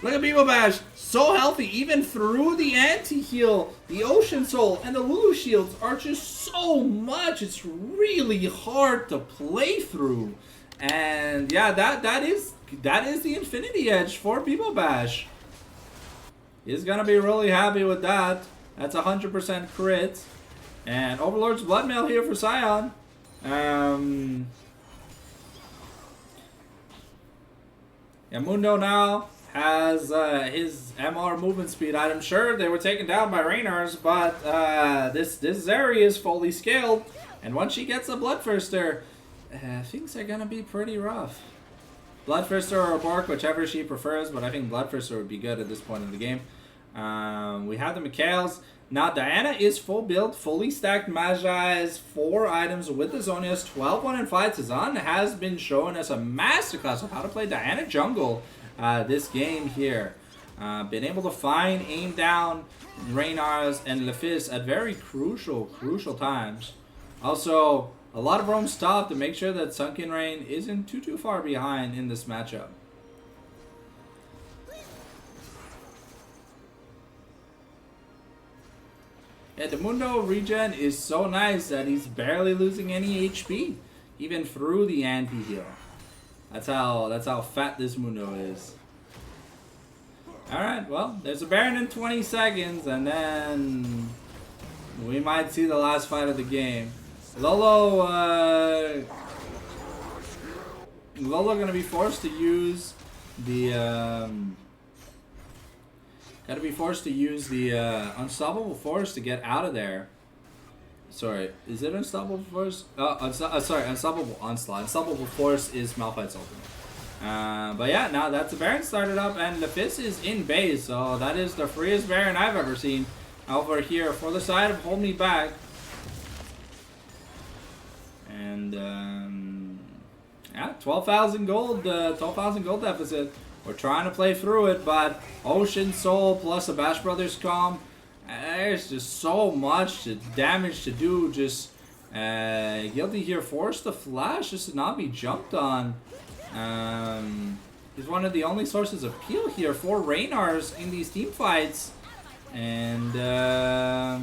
Look at Bebo Bash. So healthy. Even through the anti-heal. The Ocean Soul and the Lulu Shields are just so much. It's really hard to play through. And yeah, that is the Infinity Edge for Bebo Bash. He's gonna be really happy with that. That's 100% crit. And Overlord's Bloodmail here for Sion. Yeah, Mundo now has his MR movement speed item. Sure, they were taken down by Raynars, but this Zeri is fully scaled. And once she gets a Bloodthirster, things are gonna be pretty rough. Bloodthirster or Bork, whichever she prefers, but I think Bloodthirster would be good at this point in the game. We have the Mikhails. Now Diana is full build, fully stacked Magi's, 4 items with the Zonias, 12-1 in fights. Azan has been shown as a masterclass of how to play Diana jungle this game here. Been able to find Aim Down, Raynars, and LeFist at very crucial times. Also, a lot of roam stuff to make sure that Sunken Rain isn't too far behind in this matchup. Yeah, the Mundo regen is so nice that he's barely losing any HP, even through the anti-heal. That's how fat this Mundo is. Alright, well, there's a Baron in 20 seconds, and then we might see the last fight of the game. Lolo gonna be forced to use the Unstoppable Force to get out of there. Sorry, is it Unstoppable Force? Sorry, Unstoppable Onslaught. Unstoppable Force is Malphite's ultimate. But yeah, now that's the Baron started up, and LeFist is in base, so that is the freest Baron I've ever seen over here for the side of Hold Me Back. And yeah, 12,000 gold, 12,000 gold deficit. We're trying to play through it, but Ocean Soul plus a Bash Brothers comp, there's just so much damage to do. Just Guilty here forced to flash just to not be jumped on. He's one of the only sources of peel here for Raynars in these team fights. And yeah,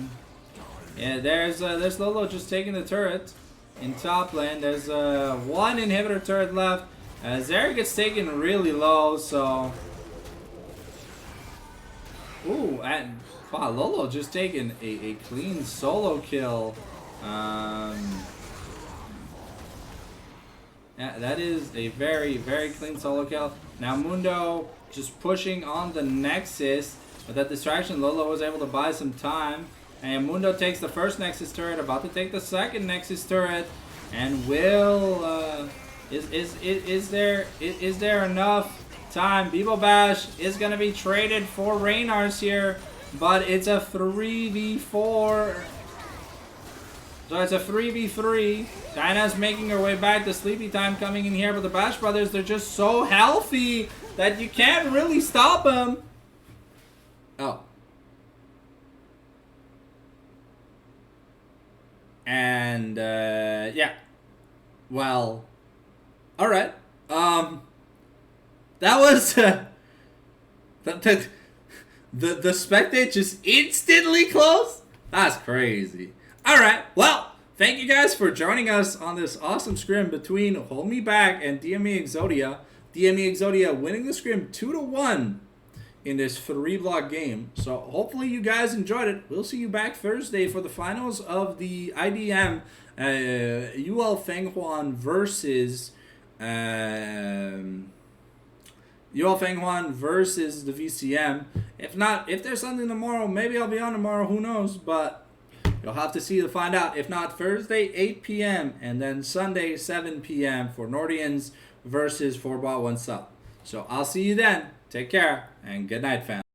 there's Lolo just taking the turret in top lane. There's one inhibitor turret left. Zeri gets taken really low, so... Ooh, and wow, Lolo just taking a clean solo kill. Yeah, that is a very clean solo kill. Now Mundo just pushing on the Nexus. With that distraction, Lolo was able to buy some time. And Mundo takes the first Nexus turret, about to take the second Nexus turret. And will... Is there enough time? Bebo Bash is going to be traded for Raynars here, but it's a 3v4. So it's a 3v3. Diana's making her way back. The Sleepy Time coming in here, but the Bash Brothers, they're just so healthy that you can't really stop them. Oh. And, yeah. Well... Alright, that was, the spectate just instantly closed? That's crazy. Alright, well, thank you guys for joining us on this awesome scrim between Hold Me Back and DME Exodia. DME Exodia winning the scrim 2-1 in this 3-block game. So hopefully you guys enjoyed it. We'll see you back Thursday for the finals of the IDM UL Fenghuan versus... Yuo Fenghuan versus the VCM. If not, if there's something tomorrow, maybe I'll be on tomorrow, who knows, but you'll have to see to find out. If not, Thursday 8 p.m. and then Sunday 7 p.m. for Nordians versus 4bot 1 sub. So I'll see you then. Take care and good night, fam.